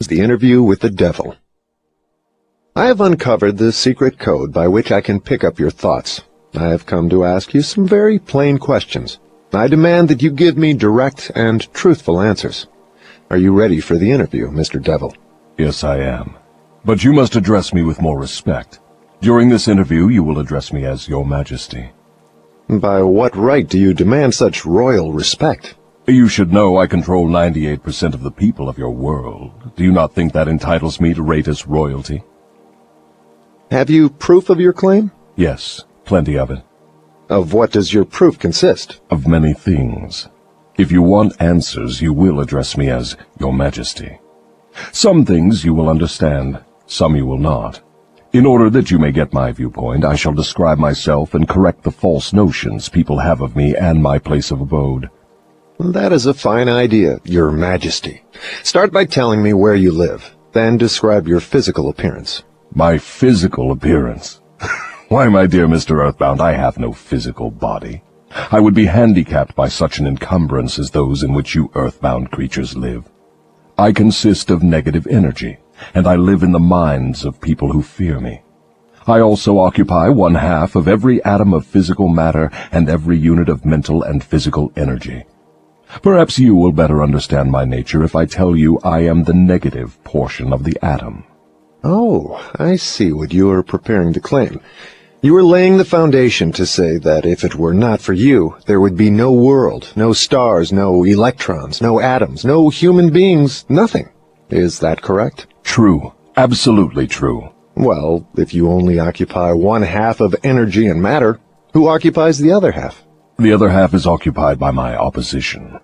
The Interview with the Devil. I have uncovered the secret code by which I can pick up your thoughts. I have come to ask you some very plain questions. I demand that you give me direct and truthful answers. Are you ready for the interview, Mr. Devil? Yes, I am. But you must address me with more respect. During this interview, you will address me as Your Majesty. By what right do you demand such royal respect? You should know I control 98% of the people of your world. Do you not think that entitles me to rate as royalty? Have you proof of your claim? Yes, plenty of it. Of what does your proof consist? Of many things. If you want answers, you will address me as Your Majesty. Some things you will understand, some you will not. In order that you may get my viewpoint, I shall describe myself and correct the false notions people have of me and my place of abode. That is a fine idea, Your Majesty. Start by telling me where you live, then describe your physical appearance. My physical appearance? Why, my dear Mr. Earthbound, I have no physical body. I would be handicapped by such an encumbrance as those in which you earthbound creatures live. I consist of negative energy, and I live in the minds of people who fear me. I also occupy 1/2 of every atom of physical matter and every unit of mental and physical energy. Perhaps you will better understand my nature if I tell you I am the negative portion of the atom. Oh, I see what you are preparing to claim. You are laying the foundation to say that if it were not for you, there would be no world, no stars, no electrons, no atoms, no human beings, nothing. Is that correct? True. Absolutely true. Well, if you only occupy 1/2 of energy and matter, who occupies the other half? The other half is occupied by my opposition.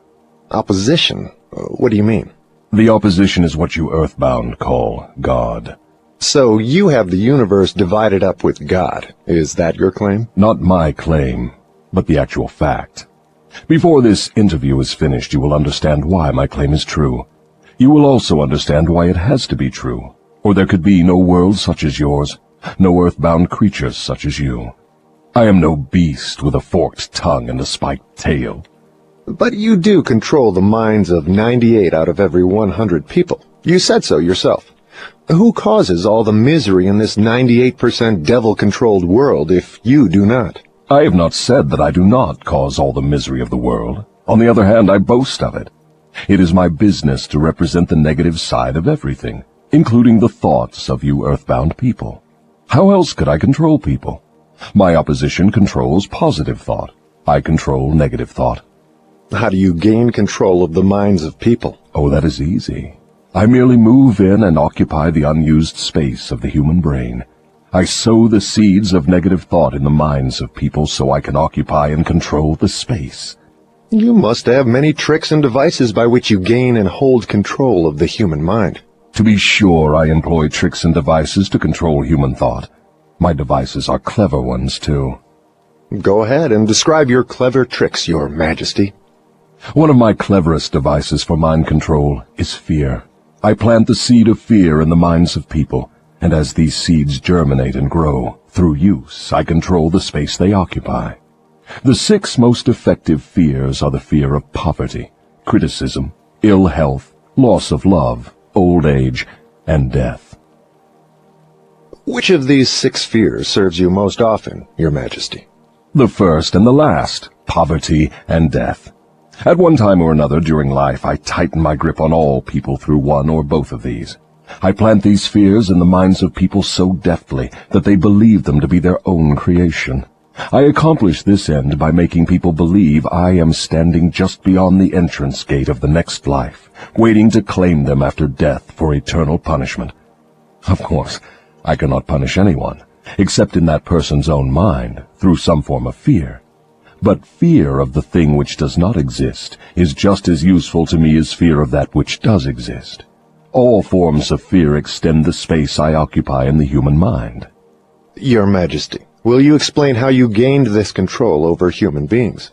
Opposition? What do you mean? The opposition is what you earthbound call God. So you have the universe divided up with God. Is that your claim? Not my claim, but the actual fact. Before this interview is finished, you will understand why my claim is true. You will also understand why it has to be true, or there could be no world such as yours, no earthbound creatures such as you. I am no beast with a forked tongue and a spiked tail. But you do control the minds of 98 out of every 100 people. You said so yourself. Who causes all the misery in this 98% devil-controlled world if you do not? I have not said that I do not cause all the misery of the world. On the other hand, I boast of it. It is my business to represent the negative side of everything, including the thoughts of you earthbound people. How else could I control people? My opposition controls positive thought. I control negative thought. How do you gain control of the minds of people? Oh, that is easy. I merely move in and occupy the unused space of the human brain. I sow the seeds of negative thought in the minds of people so I can occupy and control the space. You must have many tricks and devices by which you gain and hold control of the human mind. To be sure, I employ tricks and devices to control human thought. My devices are clever ones, too. Go ahead and describe your clever tricks, Your Majesty. One of my cleverest devices for mind control is fear. I plant the seed of fear in the minds of people, and as these seeds germinate and grow, through use, I control the space they occupy. The 6 most effective fears are the fear of poverty, criticism, ill health, loss of love, old age, and death. Which of these 6 fears serves you most often, Your Majesty? The first and the last, poverty and death. At one time or another during life, I tighten my grip on all people through one or both of these. I plant these fears in the minds of people so deftly that they believe them to be their own creation. I accomplish this end by making people believe I am standing just beyond the entrance gate of the next life, waiting to claim them after death for eternal punishment. Of course, I cannot punish anyone, except in that person's own mind, through some form of fear. But fear of the thing which does not exist is just as useful to me as fear of that which does exist. All forms of fear extend the space I occupy in the human mind. Your Majesty, will you explain how you gained this control over human beings?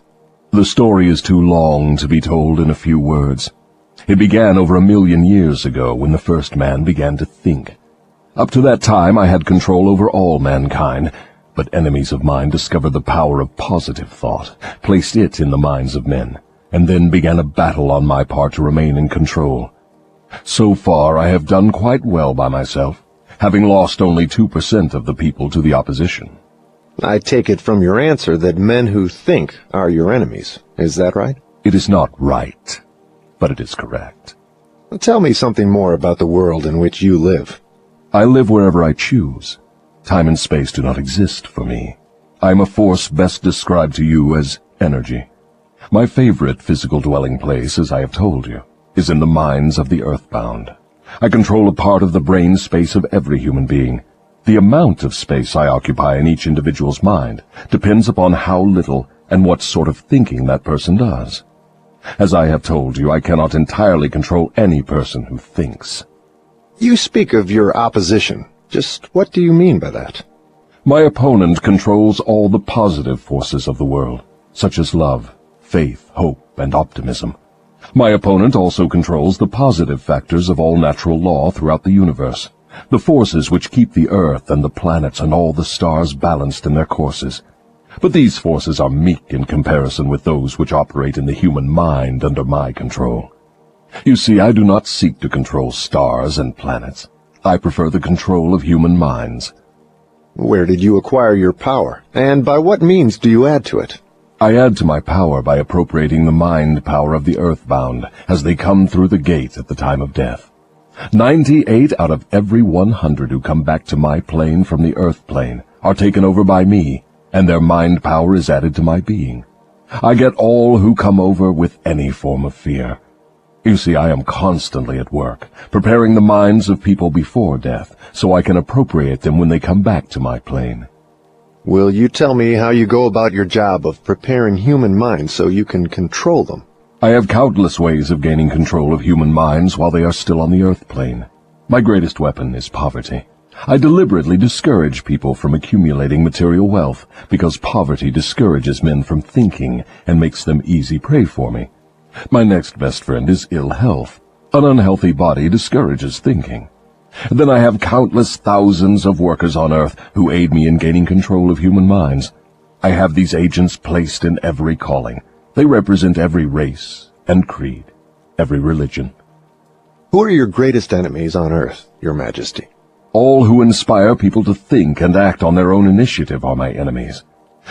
The story is too long to be told in a few words. It began over 1,000,000 years ago when the first man began to think. Up to that time I had control over all mankind, but enemies of mine discovered the power of positive thought, placed it in the minds of men, and then began a battle on my part to remain in control. So far I have done quite well by myself, having lost only 2% of the people to the opposition. I take it from your answer that men who think are your enemies. Is that right? It is not right, but it is correct. Tell me something more about the world in which you live. I live wherever I choose. Time and space do not exist for me. I am a force best described to you as energy. My favorite physical dwelling place, as I have told you, is in the minds of the earthbound. I control a part of the brain space of every human being. The amount of space I occupy in each individual's mind depends upon how little and what sort of thinking that person does. As I have told you, I cannot entirely control any person who thinks. You speak of your opposition. Just what do you mean by that? My opponent controls all the positive forces of the world, such as love, faith, hope, and optimism. My opponent also controls the positive factors of all natural law throughout the universe, the forces which keep the earth and the planets and all the stars balanced in their courses. But these forces are meek in comparison with those which operate in the human mind under my control. You see, I do not seek to control stars and planets. I prefer the control of human minds. Where did you acquire your power, and by what means do you add to it? I add to my power by appropriating the mind power of the earthbound as they come through the gate at the time of death. 98 out of every 100 who come back to my plane from the earth plane are taken over by me, and their mind power is added to my being. I get all who come over with any form of fear. You see, I am constantly at work, preparing the minds of people before death, so I can appropriate them when they come back to my plane. Will you tell me how you go about your job of preparing human minds so you can control them? I have countless ways of gaining control of human minds while they are still on the earth plane. My greatest weapon is poverty. I deliberately discourage people from accumulating material wealth because poverty discourages men from thinking and makes them easy prey for me. My next best friend is ill health. An unhealthy body discourages thinking. Then I have countless thousands of workers on earth who aid me in gaining control of human minds. I have these agents placed in every calling. They represent every race and creed, every religion. Who are your greatest enemies on earth, Your Majesty? All who inspire people to think and act on their own initiative are my enemies.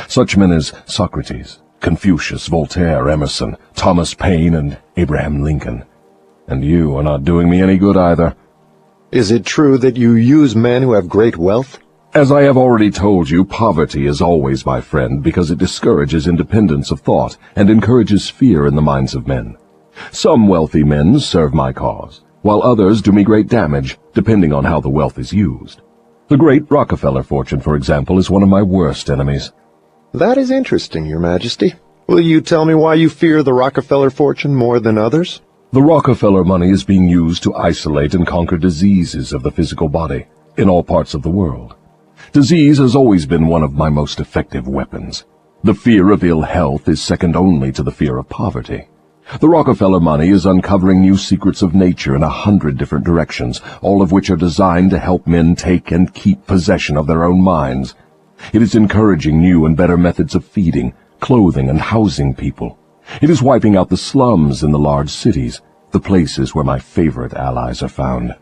Such men as Socrates, Confucius, Voltaire, Emerson, Thomas Paine, and Abraham Lincoln. And you are not doing me any good either. Is it true that you use men who have great wealth? As I have already told you, poverty is always my friend because it discourages independence of thought and encourages fear in the minds of men. Some wealthy men serve my cause, while others do me great damage, depending on how the wealth is used. The great Rockefeller fortune, for example, is one of my worst enemies. That is interesting, Your Majesty. Will you tell me why you fear the Rockefeller fortune more than others? The Rockefeller money is being used to isolate and conquer diseases of the physical body in all parts of the world. Disease has always been one of my most effective weapons. The fear of ill health is second only to the fear of poverty. The Rockefeller money is uncovering new secrets of nature in 100 different directions, all of which are designed to help men take and keep possession of their own minds. It is encouraging new and better methods of feeding, clothing, and housing people. It is wiping out the slums in the large cities, the places where my favorite allies are found.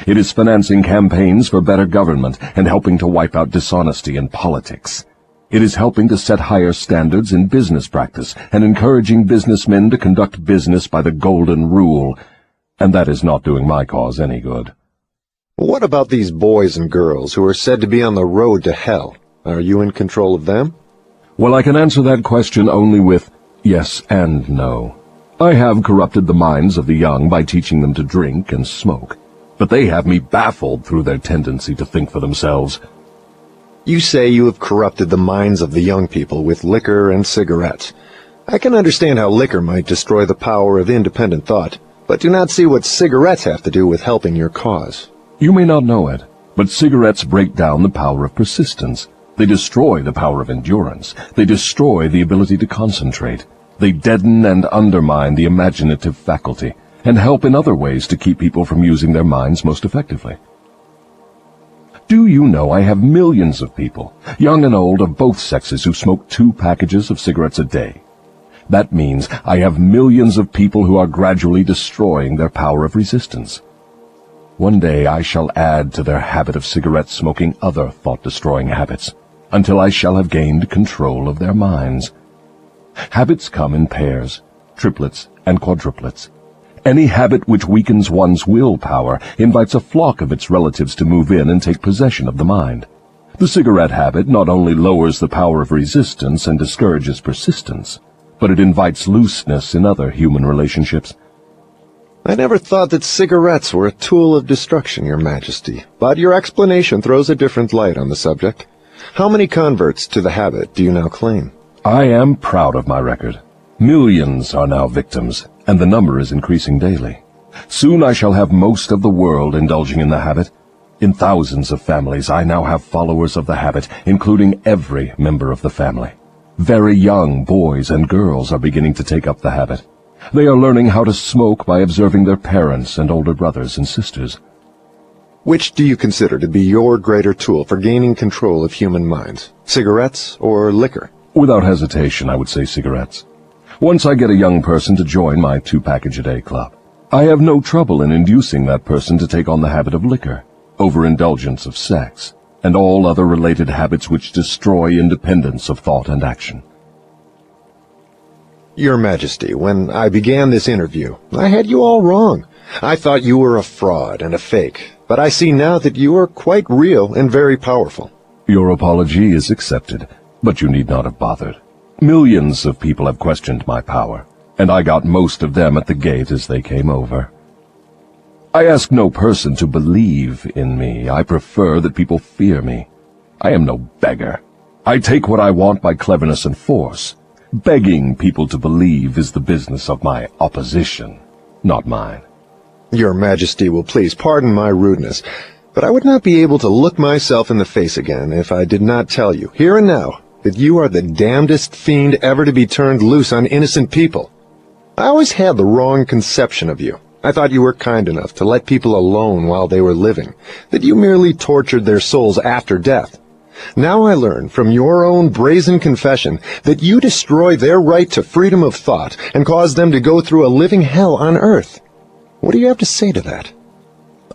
It is financing campaigns for better government and helping to wipe out dishonesty in politics. It is helping to set higher standards in business practice and encouraging businessmen to conduct business by the golden rule, and that is not doing my cause any good. What about these boys and girls who are said to be on the road to hell? Are you in control of them? Well, I can answer that question only with yes and no. I have corrupted the minds of the young by teaching them to drink and smoke, but they have me baffled through their tendency to think for themselves. You say you have corrupted the minds of the young people with liquor and cigarettes. I can understand how liquor might destroy the power of independent thought, but do not see what cigarettes have to do with helping your cause. You may not know it, but cigarettes break down the power of persistence. They destroy the power of endurance. They destroy the ability to concentrate. They deaden and undermine the imaginative faculty, and help in other ways to keep people from using their minds most effectively. Do you know I have millions of people, young and old of both sexes, who smoke 2 packages of cigarettes a day? That means I have millions of people who are gradually destroying their power of resistance. One day I shall add to their habit of cigarette smoking other thought-destroying habits, until I shall have gained control of their minds. Habits come in pairs, triplets, and quadruplets. Any habit which weakens one's willpower invites a flock of its relatives to move in and take possession of the mind. The cigarette habit not only lowers the power of resistance and discourages persistence, but it invites looseness in other human relationships. I never thought that cigarettes were a tool of destruction, Your Majesty, but your explanation throws a different light on the subject. How many converts to the habit do you now claim? I am proud of my record. Millions are now victims, and the number is increasing daily. Soon I shall have most of the world indulging in the habit. In thousands of families I now have followers of the habit, including every member of the family. Very young boys and girls are beginning to take up the habit. They are learning how to smoke by observing their parents and older brothers and sisters. Which do you consider to be your greater tool for gaining control of human minds, cigarettes or liquor? Without hesitation, I would say cigarettes. Once I get a young person to join my 2-package-a-day club, I have no trouble in inducing that person to take on the habit of liquor, overindulgence of sex, and all other related habits which destroy independence of thought and action. Your Majesty, when I began this interview, I had you all wrong. I thought you were a fraud and a fake, but I see now that you are quite real and very powerful. Your apology is accepted, but you need not have bothered. Millions of people have questioned my power, and I got most of them at the gate as they came over. I ask no person to believe in me. I prefer that people fear me. I am no beggar. I take what I want by cleverness and force. Begging people to believe is the business of my opposition, not mine. Your Majesty will please pardon my rudeness, but I would not be able to look myself in the face again if I did not tell you, here and now, that you are the damnedest fiend ever to be turned loose on innocent people. I always had the wrong conception of you. I thought you were kind enough to let people alone while they were living, that you merely tortured their souls after death. Now I learn from your own brazen confession that you destroy their right to freedom of thought and cause them to go through a living hell on earth. What do you have to say to that?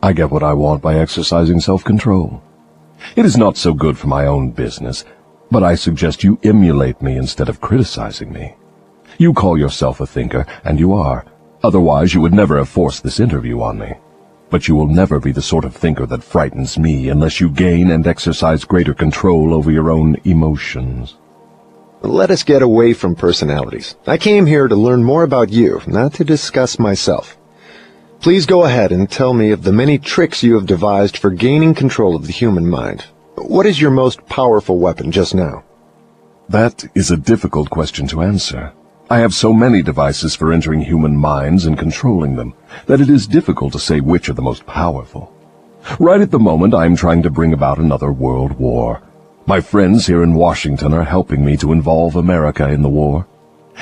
I get what I want by exercising self-control. It is not so good for my own business, but I suggest you emulate me instead of criticizing me. You call yourself a thinker, and you are. Otherwise you would never have forced this interview on me. But you will never be the sort of thinker that frightens me unless you gain and exercise greater control over your own emotions. Let us get away from personalities. I came here to learn more about you, not to discuss myself. Please go ahead and tell me of the many tricks you have devised for gaining control of the human mind. What is your most powerful weapon just now? That is a difficult question to answer. I have so many devices for entering human minds and controlling them that it is difficult to say which are the most powerful. Right at the moment I am trying to bring about another world war. My friends here in Washington are helping me to involve America in the war.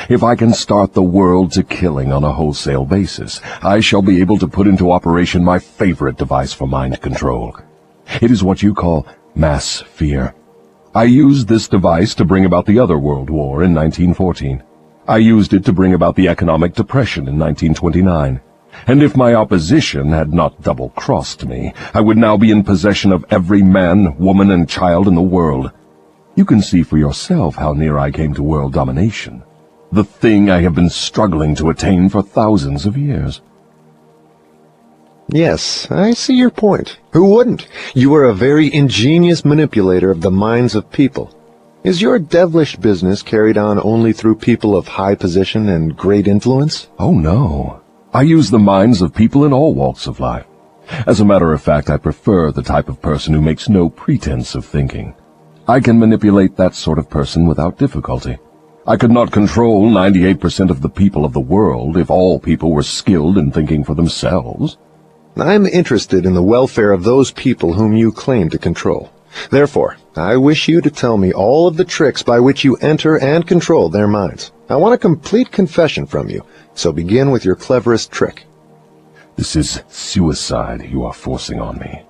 If I can start the world to killing on a wholesale basis, I shall be able to put into operation my favorite device for mind control. It is what you call mass fear. I used this device to bring about the other World War in 1914. I used it to bring about the economic depression in 1929. And if my opposition had not double-crossed me, I would now be in possession of every man, woman, and child in the world. You can see for yourself how near I came to world domination, the thing I have been struggling to attain for thousands of years. Yes, I see your point. Who wouldn't? You are a very ingenious manipulator of the minds of people. Is your devilish business carried on only through people of high position and great influence? Oh, no. I use the minds of people in all walks of life. As a matter of fact, I prefer the type of person who makes no pretense of thinking. I can manipulate that sort of person without difficulty. I could not control 98% of the people of the world if all people were skilled in thinking for themselves. I'm interested in the welfare of those people whom you claim to control. Therefore, I wish you to tell me all of the tricks by which you enter and control their minds. I want a complete confession from you, so begin with your cleverest trick. This is suicide you are forcing on me,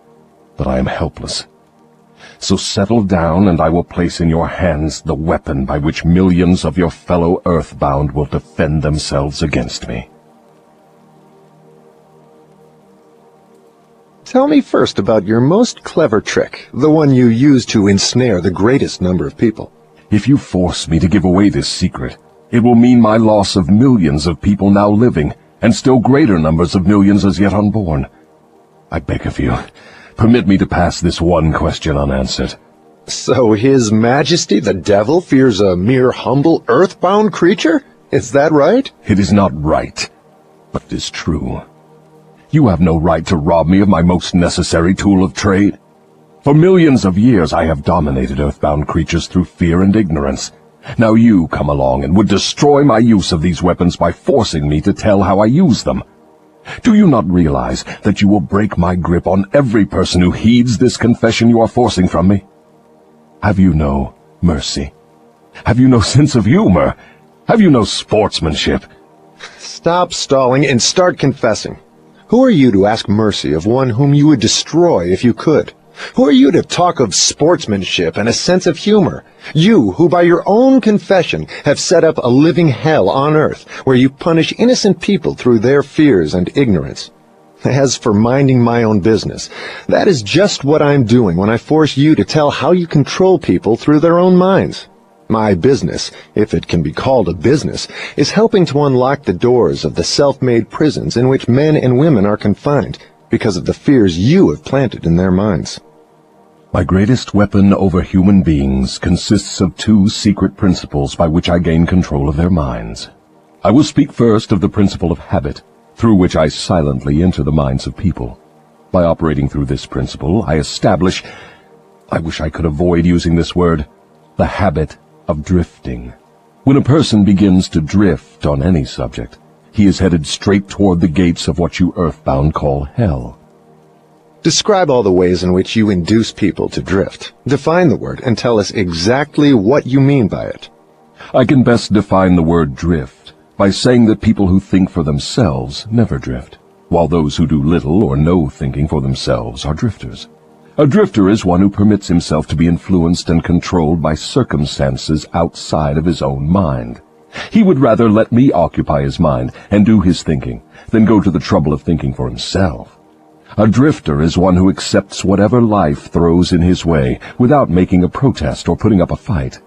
but I am helpless. So settle down, and I will place in your hands the weapon by which millions of your fellow earthbound will defend themselves against me. Tell me first about your most clever trick, the one you use to ensnare the greatest number of people. If you force me to give away this secret, it will mean my loss of millions of people now living, and still greater numbers of millions as yet unborn. I beg of you, permit me to pass this one question unanswered. So His Majesty the Devil fears a mere humble earthbound creature? Is that right? It is not right, but it is true. You have no right to rob me of my most necessary tool of trade. For millions of years I have dominated earthbound creatures through fear and ignorance. Now you come along and would destroy my use of these weapons by forcing me to tell how I use them. Do you not realize that you will break my grip on every person who heeds this confession you are forcing from me? Have you no mercy? Have you no sense of humor? Have you no sportsmanship? Stop stalling and start confessing. Who are you to ask mercy of one whom you would destroy if you could? Who are you to talk of sportsmanship and a sense of humor? You, who by your own confession have set up a living hell on earth, where you punish innocent people through their fears and ignorance. As for minding my own business, that is just what I'm doing when I force you to tell how you control people through their own minds. My business, if it can be called a business, is helping to unlock the doors of the self-made prisons in which men and women are confined because of the fears you have planted in their minds. My greatest weapon over human beings consists of two secret principles by which I gain control of their minds. I will speak first of the principle of habit, through which I silently enter the minds of people. By operating through this principle, I establish, I wish I could avoid using this word, the habit of drifting. When a person begins to drift on any subject, he is headed straight toward the gates of what you earthbound call hell. Describe all the ways in which you induce people to drift. Define the word and tell us exactly what you mean by it. I can best define the word drift by saying that people who think for themselves never drift, while those who do little or no thinking for themselves are drifters. A drifter is one who permits himself to be influenced and controlled by circumstances outside of his own mind. He would rather let me occupy his mind and do his thinking than go to the trouble of thinking for himself. A drifter is one who accepts whatever life throws in his way without making a protest or putting up a fight.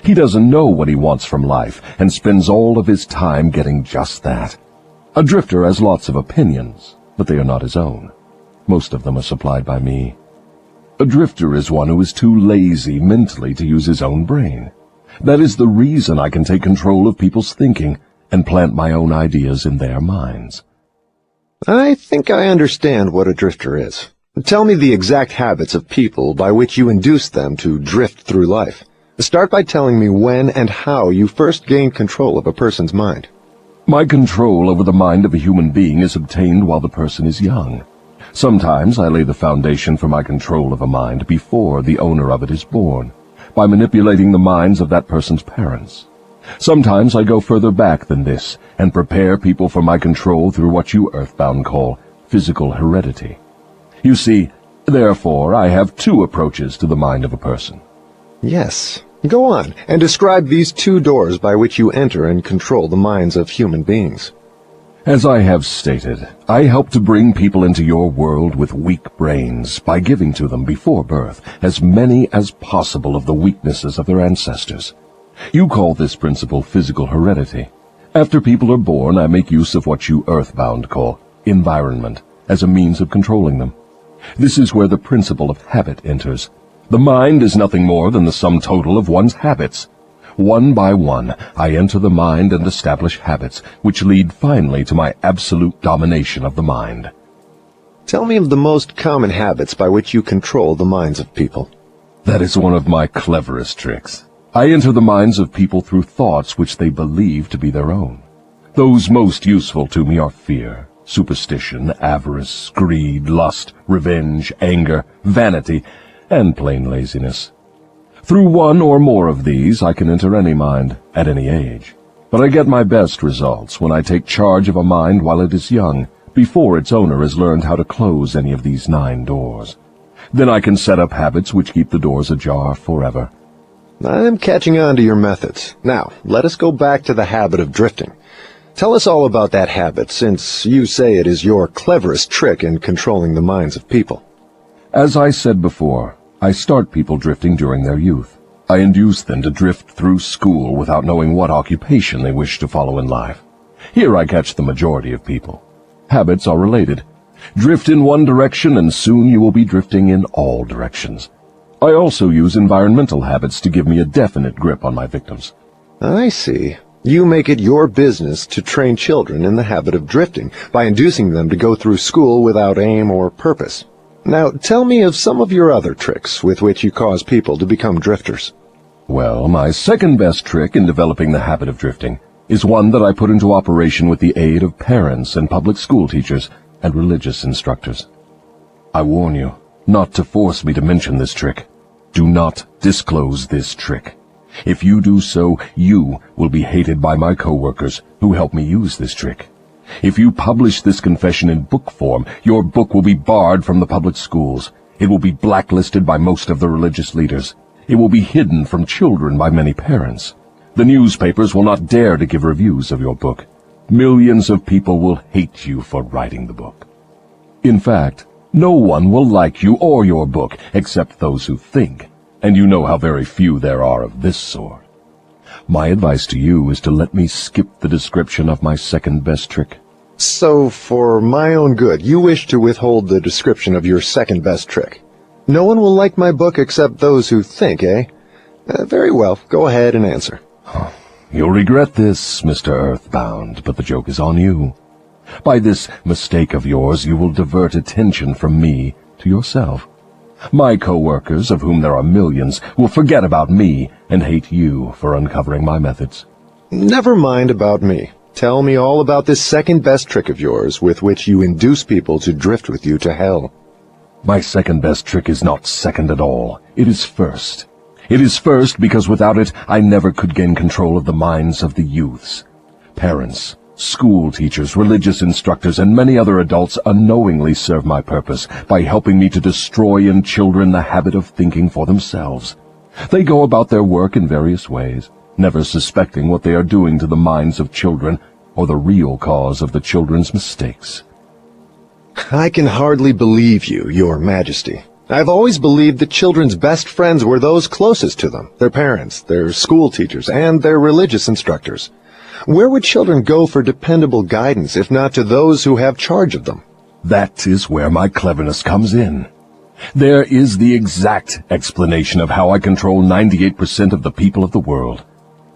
He doesn't know what he wants from life and spends all of his time getting just that. A drifter has lots of opinions, but they are not his own. Most of them are supplied by me. A drifter is one who is too lazy mentally to use his own brain. That is the reason I can take control of people's thinking and plant my own ideas in their minds. I think I understand what a drifter is. Tell me the exact habits of people by which you induce them to drift through life. Start by telling me when and how you first gained control of a person's mind. My control over the mind of a human being is obtained while the person is young. Sometimes I lay the foundation for my control of a mind before the owner of it is born, by manipulating the minds of that person's parents. Sometimes I go further back than this and prepare people for my control through what you earthbound call physical heredity. You see, therefore, I have two approaches to the mind of a person. Yes. Go on, and describe these two doors by which you enter and control the minds of human beings. As I have stated, I help to bring people into your world with weak brains by giving to them before birth as many as possible of the weaknesses of their ancestors. You call this principle physical heredity. After people are born, I make use of what you earthbound call environment as a means of controlling them. This is where the principle of habit enters. The mind is nothing more than the sum total of one's habits. One by one, I enter the mind and establish habits, which lead finally to my absolute domination of the mind. Tell me of the most common habits by which you control the minds of people. That is one of my cleverest tricks. I enter the minds of people through thoughts which they believe to be their own. Those most useful to me are fear, superstition, avarice, greed, lust, revenge, anger, vanity, and plain laziness. Through one or more of these, I can enter any mind at any age. But I get my best results when I take charge of a mind while it is young, before its owner has learned how to close any of these 9 doors. Then I can set up habits which keep the doors ajar forever. I'm catching on to your methods. Now, let us go back to the habit of drifting. Tell us all about that habit, since you say it is your cleverest trick in controlling the minds of people. As I said before, I start people drifting during their youth. I induce them to drift through school without knowing what occupation they wish to follow in life. Here I catch the majority of people. Habits are related. Drift in one direction and soon you will be drifting in all directions. I also use environmental habits to give me a definite grip on my victims. I see. You make it your business to train children in the habit of drifting by inducing them to go through school without aim or purpose. Now, tell me of some of your other tricks with which you cause people to become drifters. Well, my second best trick in developing the habit of drifting is one that I put into operation with the aid of parents and public school teachers and religious instructors. I warn you not to force me to mention this trick. Do not disclose this trick. If you do so, you will be hated by my co-workers who help me use this trick. If you publish this confession in book form, your book will be barred from the public schools. It will be blacklisted by most of the religious leaders. It will be hidden from children by many parents. The newspapers will not dare to give reviews of your book. Millions of people will hate you for writing the book. In fact, no one will like you or your book except those who think, and you know how very few there are of this sort. My advice to you is to let me skip the description of my second best trick. So, for my own good, you wish to withhold the description of your second best trick. No one will like my book except those who think, eh? Very well, go ahead and answer. You'll regret this, Mr. Earthbound, but the joke is on you. By this mistake of yours, you will divert attention from me to yourself. My co-workers, of whom there are millions, will forget about me and hate you for uncovering my methods. Never mind about me. Tell me all about this second best trick of yours with which you induce people to drift with you to hell. My second best trick is not second at all. It is first. It is first because without it, I never could gain control of the minds of the youths. Parents, school teachers, religious instructors, and many other adults unknowingly serve my purpose by helping me to destroy in children the habit of thinking for themselves. They go about their work in various ways, never suspecting what they are doing to the minds of children or the real cause of the children's mistakes. I can hardly believe you, Your Majesty. I've always believed that children's best friends were those closest to them, their parents, their school teachers, and their religious instructors. Where would children go for dependable guidance if not to those who have charge of them? That is where my cleverness comes in. There is the exact explanation of how I control 98% of the people of the world.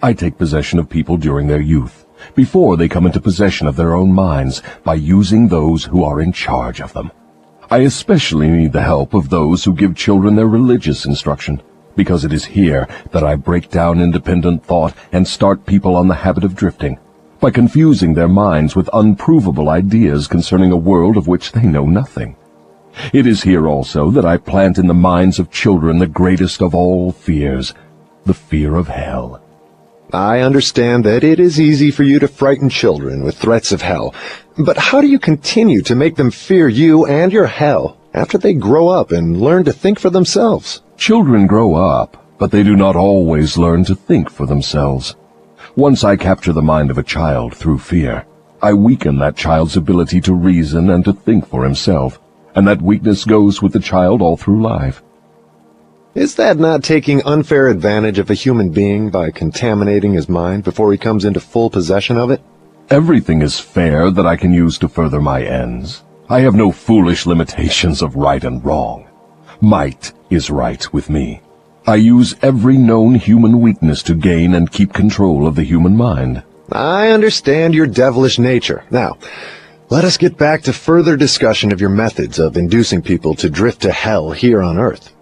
I take possession of people during their youth, before they come into possession of their own minds, by using those who are in charge of them. I especially need the help of those who give children their religious instruction, because it is here that I break down independent thought and start people on the habit of drifting, by confusing their minds with unprovable ideas concerning a world of which they know nothing. It is here also that I plant in the minds of children the greatest of all fears, the fear of hell. I understand that it is easy for you to frighten children with threats of hell, but how do you continue to make them fear you and your hell after they grow up and learn to think for themselves? Children grow up, but they do not always learn to think for themselves. Once I capture the mind of a child through fear, I weaken that child's ability to reason and to think for himself, and that weakness goes with the child all through life. Is that not taking unfair advantage of a human being by contaminating his mind before he comes into full possession of it? Everything is fair that I can use to further my ends. I have no foolish limitations of right and wrong. Might is right with me. I use every known human weakness to gain and keep control of the human mind. I understand your devilish nature. Now, let us get back to further discussion of your methods of inducing people to drift to hell here on earth.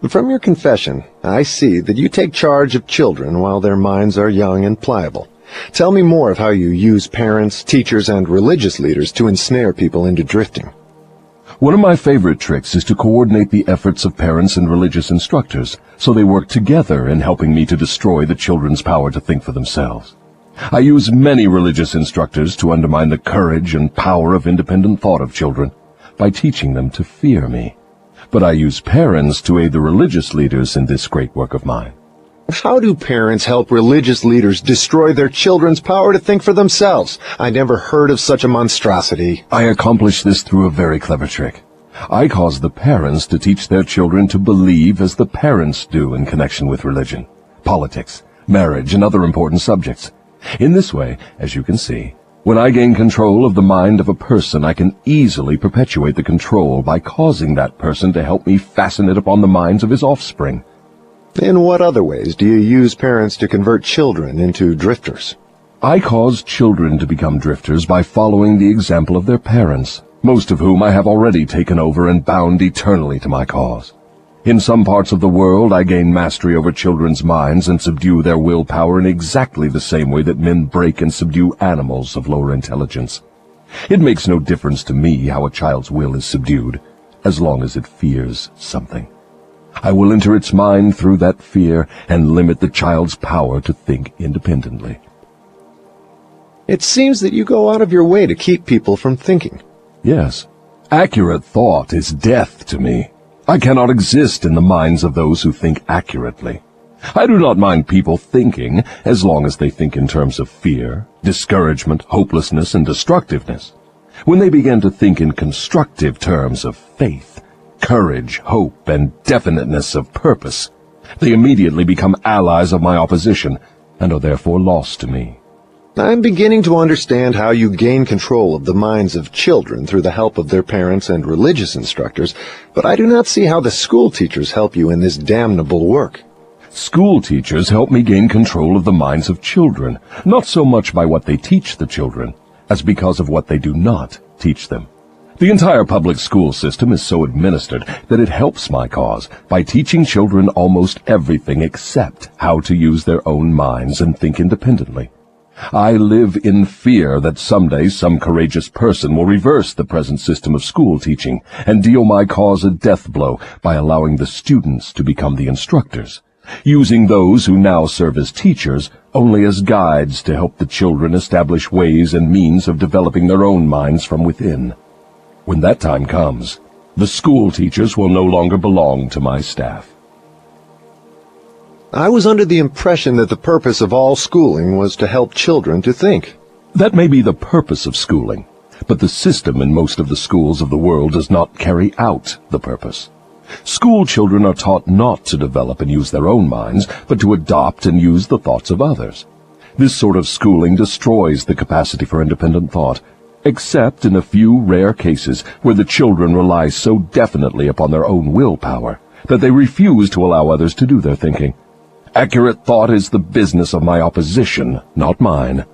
From your confession, I see that you take charge of children while their minds are young and pliable. Tell me more of how you use parents, teachers, and religious leaders to ensnare people into drifting. One of my favorite tricks is to coordinate the efforts of parents and religious instructors so they work together in helping me to destroy the children's power to think for themselves. I use many religious instructors to undermine the courage and power of independent thought of children by teaching them to fear me. but I use parents to aid the religious leaders in this great work of mine. How do parents help religious leaders destroy their children's power to think for themselves? I never heard of such a monstrosity. I accomplish this through a very clever trick. I cause the parents to teach their children to believe as the parents do in connection with religion, politics, marriage, and other important subjects. In this way, as you can see, when I gain control of the mind of a person, I can easily perpetuate the control by causing that person to help me fasten it upon the minds of his offspring. In what other ways do you use parents to convert children into drifters? I cause children to become drifters by following the example of their parents, most of whom I have already taken over and bound eternally to my cause. In some parts of the world, I gain mastery over children's minds and subdue their willpower in exactly the same way that men break and subdue animals of lower intelligence. It makes no difference to me how a child's will is subdued, as long as it fears something. I will enter its mind through that fear and limit the child's power to think independently. It seems that you go out of your way to keep people from thinking. Yes, accurate thought is death to me. I cannot exist in the minds of those who think accurately. I do not mind people thinking, as long as they think in terms of fear, discouragement, hopelessness, and destructiveness. When they begin to think in constructive terms of faith, courage, hope, and definiteness of purpose, they immediately become allies of my opposition, and are therefore lost to me. I'm beginning to understand how you gain control of the minds of children through the help of their parents and religious instructors, but I do not see how the school teachers help you in this damnable work. School teachers help me gain control of the minds of children, not so much by what they teach the children, as because of what they do not teach them. The entire public school system is so administered that it helps my cause by teaching children almost everything except how to use their own minds and think independently. I live in fear that someday some courageous person will reverse the present system of school teaching and deal my cause a death blow by allowing the students to become the instructors, using those who now serve as teachers only as guides to help the children establish ways and means of developing their own minds from within. When that time comes, the school teachers will no longer belong to my staff. I was under the impression that the purpose of all schooling was to help children to think. That may be the purpose of schooling, but the system in most of the schools of the world does not carry out the purpose. School children are taught not to develop and use their own minds, but to adopt and use the thoughts of others. This sort of schooling destroys the capacity for independent thought, except in a few rare cases where the children rely so definitely upon their own willpower that they refuse to allow others to do their thinking. Accurate thought is the business of my opposition, not mine.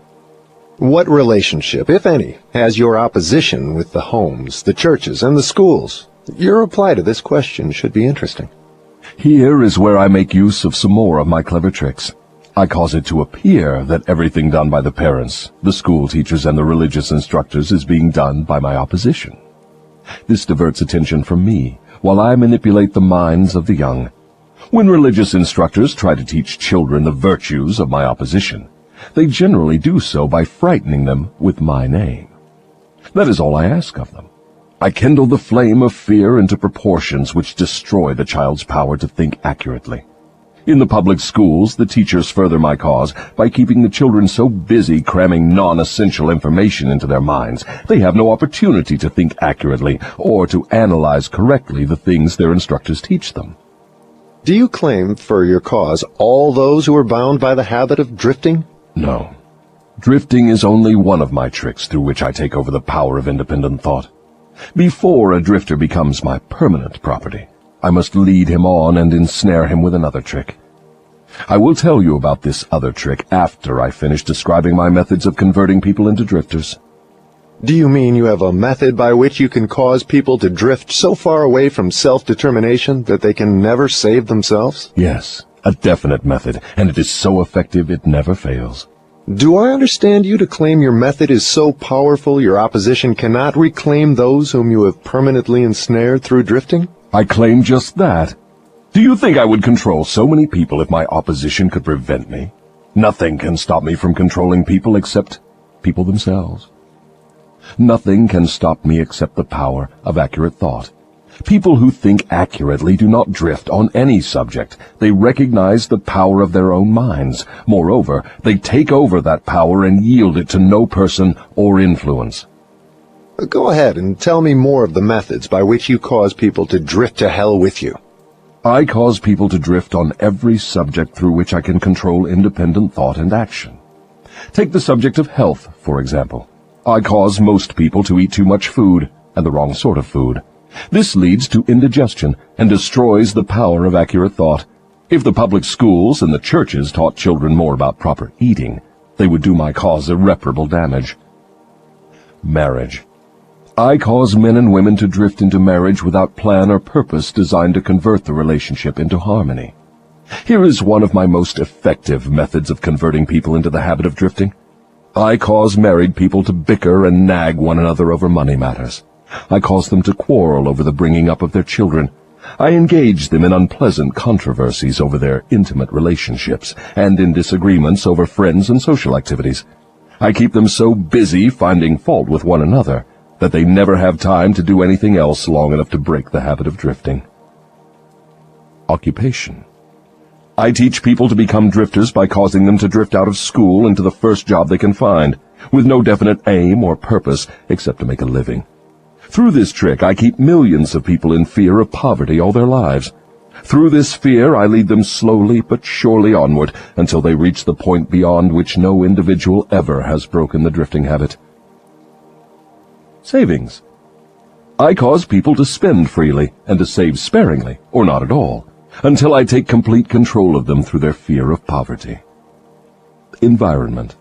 What relationship, if any, has your opposition with the homes, the churches, and the schools? Your reply to this question should be interesting. Here is where I make use of some more of my clever tricks. I cause it to appear that everything done by the parents, the school teachers, and the religious instructors is being done by my opposition. This diverts attention from me, while I manipulate the minds of the young. When religious instructors try to teach children the virtues of my opposition, they generally do so by frightening them with my name. That is all I ask of them. I kindle the flame of fear into proportions which destroy the child's power to think accurately. In the public schools, the teachers further my cause by keeping the children so busy cramming non-essential information into their minds, they have no opportunity to think accurately or to analyze correctly the things their instructors teach them. Do you claim for your cause all those who are bound by the habit of drifting? No. Drifting is only one of my tricks through which I take over the power of independent thought. Before a drifter becomes my permanent property, I must lead him on and ensnare him with another trick. I will tell you about this other trick after I finish describing my methods of converting people into drifters. Do you mean you have a method by which you can cause people to drift so far away from self-determination that they can never save themselves? Yes, a definite method, and it is so effective it never fails. Do I understand you to claim your method is so powerful your opposition cannot reclaim those whom you have permanently ensnared through drifting? I claim just that. Do you think I would control so many people if my opposition could prevent me? Nothing can stop me from controlling people except people themselves. Nothing can stop me except the power of accurate thought. People who think accurately do not drift on any subject. They recognize the power of their own minds. Moreover, they take over that power and yield it to no person or influence. Go ahead and tell me more of the methods by which you cause people to drift to hell with you. I cause people to drift on every subject through which I can control independent thought and action. Take the subject of health, for example. I cause most people to eat too much food, and the wrong sort of food. This leads to indigestion and destroys the power of accurate thought. If the public schools and the churches taught children more about proper eating, they would do my cause irreparable damage. Marriage. I cause men and women to drift into marriage without plan or purpose designed to convert the relationship into harmony. Here is one of my most effective methods of converting people into the habit of drifting. I cause married people to bicker and nag one another over money matters. I cause them to quarrel over the bringing up of their children. I engage them in unpleasant controversies over their intimate relationships and in disagreements over friends and social activities. I keep them so busy finding fault with one another that they never have time to do anything else long enough to break the habit of drifting. Occupation. I teach people to become drifters by causing them to drift out of school into the first job they can find, with no definite aim or purpose except to make a living. Through this trick, I keep millions of people in fear of poverty all their lives. Through this fear, I lead them slowly but surely onward until they reach the point beyond which no individual ever has broken the drifting habit. Savings. I cause people to spend freely and to save sparingly, or not at all, until I take complete control of them through their fear of poverty. Environment.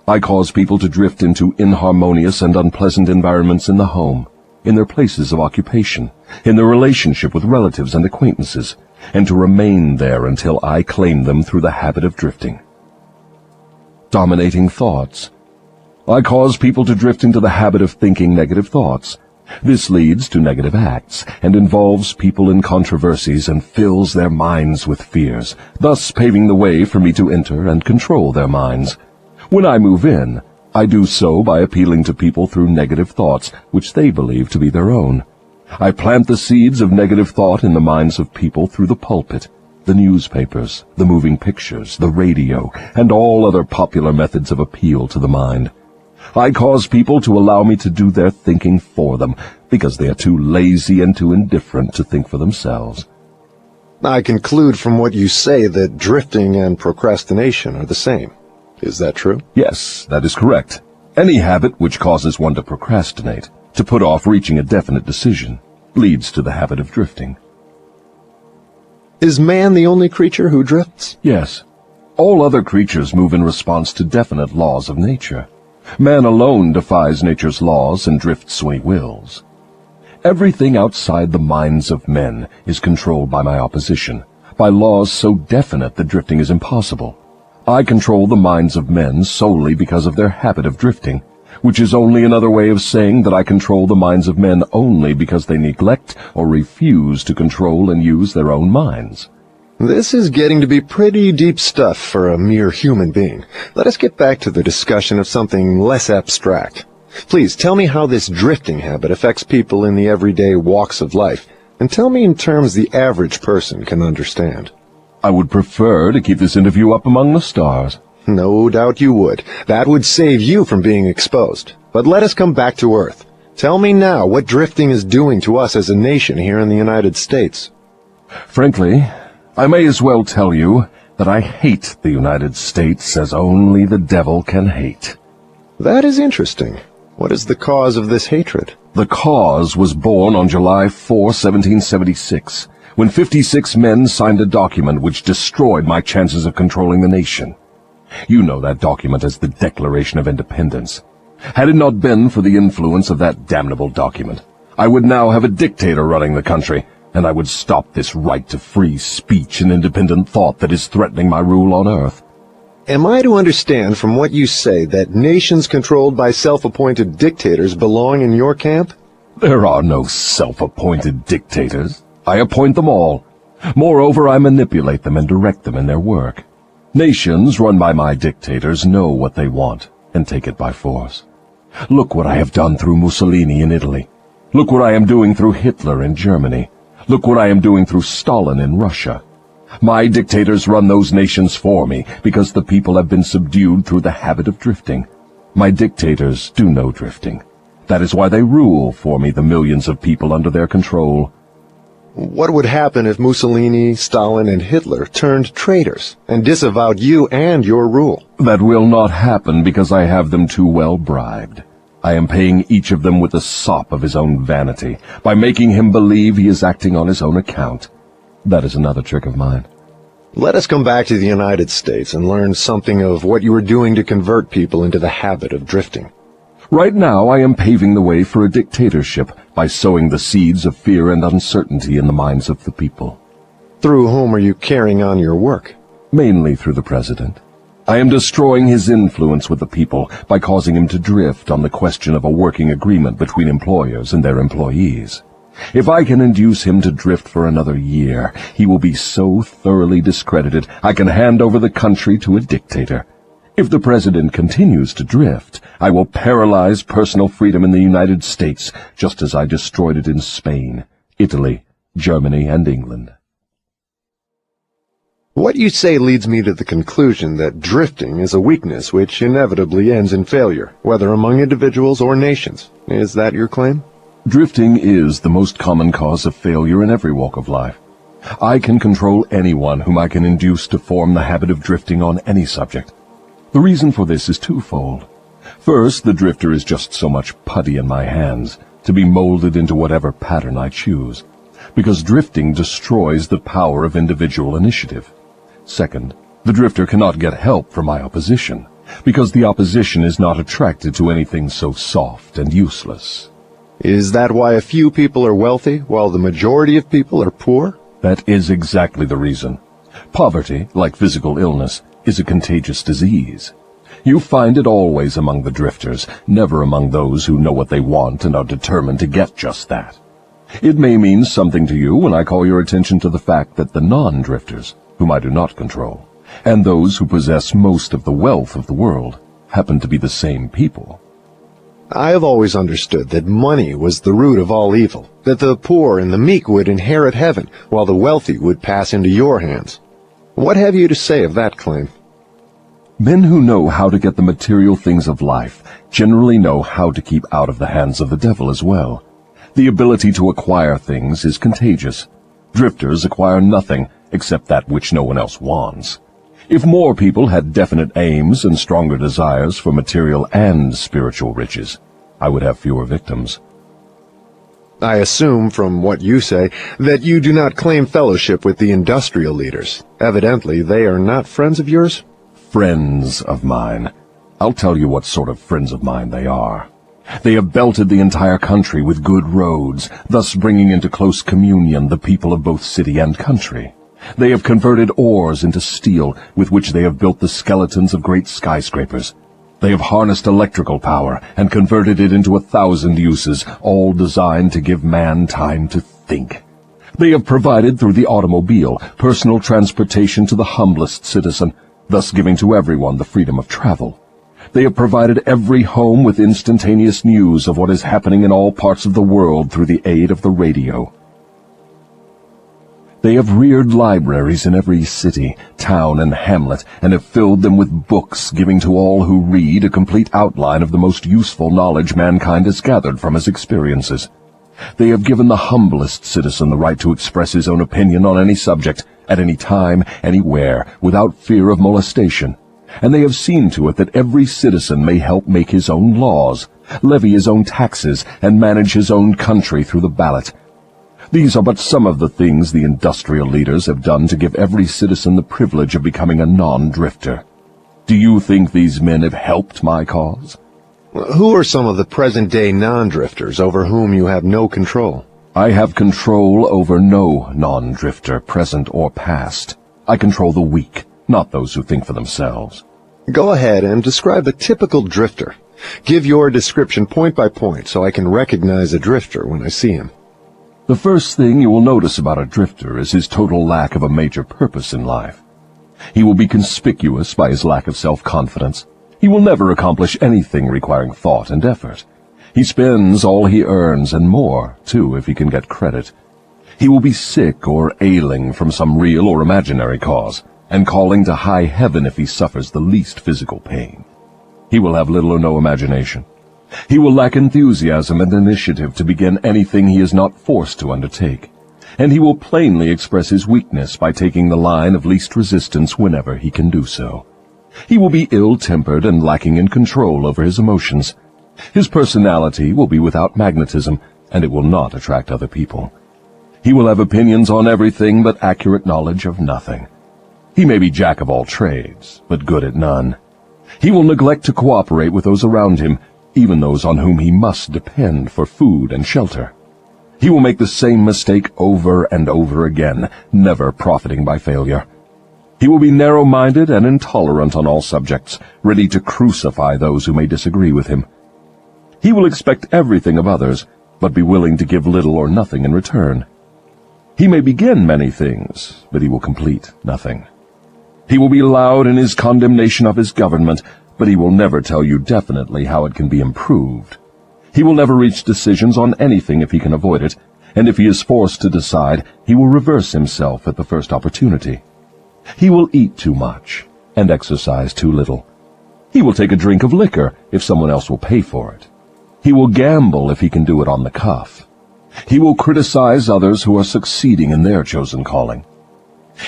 I cause people to drift into inharmonious and unpleasant environments in the home, in their places of occupation, in their relationship with relatives and acquaintances, and to remain there until I claim them through the habit of drifting. Dominating thoughts. I cause people to drift into the habit of thinking negative thoughts. This leads to negative acts and involves people in controversies and fills their minds with fears, thus paving the way for me to enter and control their minds. When I move in, I do so by appealing to people through negative thoughts, which they believe to be their own. I plant the seeds of negative thought in the minds of people through the pulpit, the newspapers, the moving pictures, the radio, and all other popular methods of appeal to the mind. I cause people to allow me to do their thinking for them, because they are too lazy and too indifferent to think for themselves. I conclude from what you say that drifting and procrastination are the same. Is that true? Yes, that is correct. Any habit which causes one to procrastinate, to put off reaching a definite decision, leads to the habit of drifting. Is man the only creature who drifts? Yes. All other creatures move in response to definite laws of nature. Man alone defies nature's laws and drifts when he wills. Everything outside the minds of men is controlled by my opposition, by laws so definite that drifting is impossible. I control the minds of men solely because of their habit of drifting, which is only another way of saying that I control the minds of men only because they neglect or refuse to control and use their own minds. This is getting to be pretty deep stuff for a mere human being. Let us get back to the discussion of something less abstract. Please tell me how this drifting habit affects people in the everyday walks of life, and tell me in terms the average person can understand. I would prefer to keep this interview up among the stars. No doubt you would. That would save you from being exposed. But let us come back to Earth. Tell me now what drifting is doing to us as a nation here in the United States. Frankly, I may as well tell you that I hate the United States as only the devil can hate. That is interesting. What is the cause of this hatred? The cause was born on July 4, 1776, when 56 men signed a document which destroyed my chances of controlling the nation. You know that document as the Declaration of Independence. Had it not been for the influence of that damnable document, I would now have a dictator running the country, and I would stop this right to free speech and independent thought that is threatening my rule on earth. Am I to understand from what you say that nations controlled by self-appointed dictators belong in your camp? There are no self-appointed dictators. I appoint them all. Moreover, I manipulate them and direct them in their work. Nations run by my dictators know what they want and take it by force. Look what I have done through Mussolini in Italy. Look what I am doing through Hitler in Germany. Look what I am doing through Stalin in Russia. My dictators run those nations for me because the people have been subdued through the habit of drifting. My dictators do no drifting. That is why they rule for me the millions of people under their control. What would happen if Mussolini, Stalin, and Hitler turned traitors and disavowed you and your rule? That will not happen because I have them too well bribed. I am paying each of them with the sop of his own vanity, by making him believe he is acting on his own account. That is another trick of mine. Let us come back to the United States and learn something of what you are doing to convert people into the habit of drifting. Right now I am paving the way for a dictatorship by sowing the seeds of fear and uncertainty in the minds of the people. Through whom are you carrying on your work? Mainly through the president. I am destroying his influence with the people by causing him to drift on the question of a working agreement between employers and their employees. If I can induce him to drift for another year, he will be so thoroughly discredited I can hand over the country to a dictator. If the president continues to drift, I will paralyze personal freedom in the United States, just as I destroyed it in Spain, Italy, Germany, and England. What you say leads me to the conclusion that drifting is a weakness which inevitably ends in failure, whether among individuals or nations. Is that your claim? Drifting is the most common cause of failure in every walk of life. I can control anyone whom I can induce to form the habit of drifting on any subject. The reason for this is twofold. First, the drifter is just so much putty in my hands, to be molded into whatever pattern I choose, because drifting destroys the power of individual initiative. Second, the drifter cannot get help from my opposition, because the opposition is not attracted to anything so soft and useless. Is that why a few people are wealthy, while the majority of people are poor? That is exactly the reason. Poverty, like physical illness, is a contagious disease. You find it always among the drifters, never among those who know what they want and are determined to get just that. It may mean something to you when I call your attention to the fact that the non-drifters, whom I do not control, and those who possess most of the wealth of the world, happen to be the same people. I have always understood that money was the root of all evil, that the poor and the meek would inherit heaven, while the wealthy would pass into your hands. What have you to say of that claim? Men who know how to get the material things of life generally know how to keep out of the hands of the devil as well. The ability to acquire things is contagious. Drifters acquire nothing except that which no one else wants. If more people had definite aims and stronger desires for material and spiritual riches, I would have fewer victims. I assume, from what you say, that you do not claim fellowship with the industrial leaders. Evidently, they are not friends of yours? Friends of mine. I'll tell you what sort of friends of mine they are. They have belted the entire country with good roads, thus bringing into close communion the people of both city and country. They have converted ores into steel, with which they have built the skeletons of great skyscrapers. They have harnessed electrical power and converted it into 1,000 uses, all designed to give man time to think. They have provided through the automobile personal transportation to the humblest citizen, thus giving to everyone the freedom of travel. They have provided every home with instantaneous news of what is happening in all parts of the world through the aid of the radio. They have reared libraries in every city, town, and hamlet, and have filled them with books, giving to all who read a complete outline of the most useful knowledge mankind has gathered from his experiences. They have given the humblest citizen the right to express his own opinion on any subject, at any time, anywhere, without fear of molestation. And they have seen to it that every citizen may help make his own laws, levy his own taxes, and manage his own country through the ballot. These are but some of the things the industrial leaders have done to give every citizen the privilege of becoming a non-drifter. Do you think these men have helped my cause? Who are some of the present-day non-drifters over whom you have no control? I have control over no non-drifter, present or past. I control the weak, not those who think for themselves. Go ahead and describe a typical drifter. Give your description point by point so I can recognize a drifter when I see him. The first thing you will notice about a drifter is his total lack of a major purpose in life. He will be conspicuous by his lack of self-confidence. He will never accomplish anything requiring thought and effort. He spends all he earns, and more, too, if he can get credit. He will be sick or ailing from some real or imaginary cause, and calling to high heaven if he suffers the least physical pain. He will have little or no imagination. He will lack enthusiasm and initiative to begin anything he is not forced to undertake, and he will plainly express his weakness by taking the line of least resistance whenever he can do so. He will be ill-tempered and lacking in control over his emotions. His personality will be without magnetism, and it will not attract other people. He will have opinions on everything but accurate knowledge of nothing. He may be jack of all trades, but good at none. He will neglect to cooperate with those around him, even those on whom he must depend for food and shelter. He will make the same mistake over and over again, never profiting by failure. He will be narrow-minded and intolerant on all subjects, ready to crucify those who may disagree with him. He will expect everything of others, but be willing to give little or nothing in return. He may begin many things, but he will complete nothing. He will be loud in his condemnation of his government, but he will never tell you definitely how it can be improved. He will never reach decisions on anything if he can avoid it, and if he is forced to decide, he will reverse himself at the first opportunity. He will eat too much and exercise too little. He will take a drink of liquor if someone else will pay for it. He will gamble if he can do it on the cuff. He will criticize others who are succeeding in their chosen calling.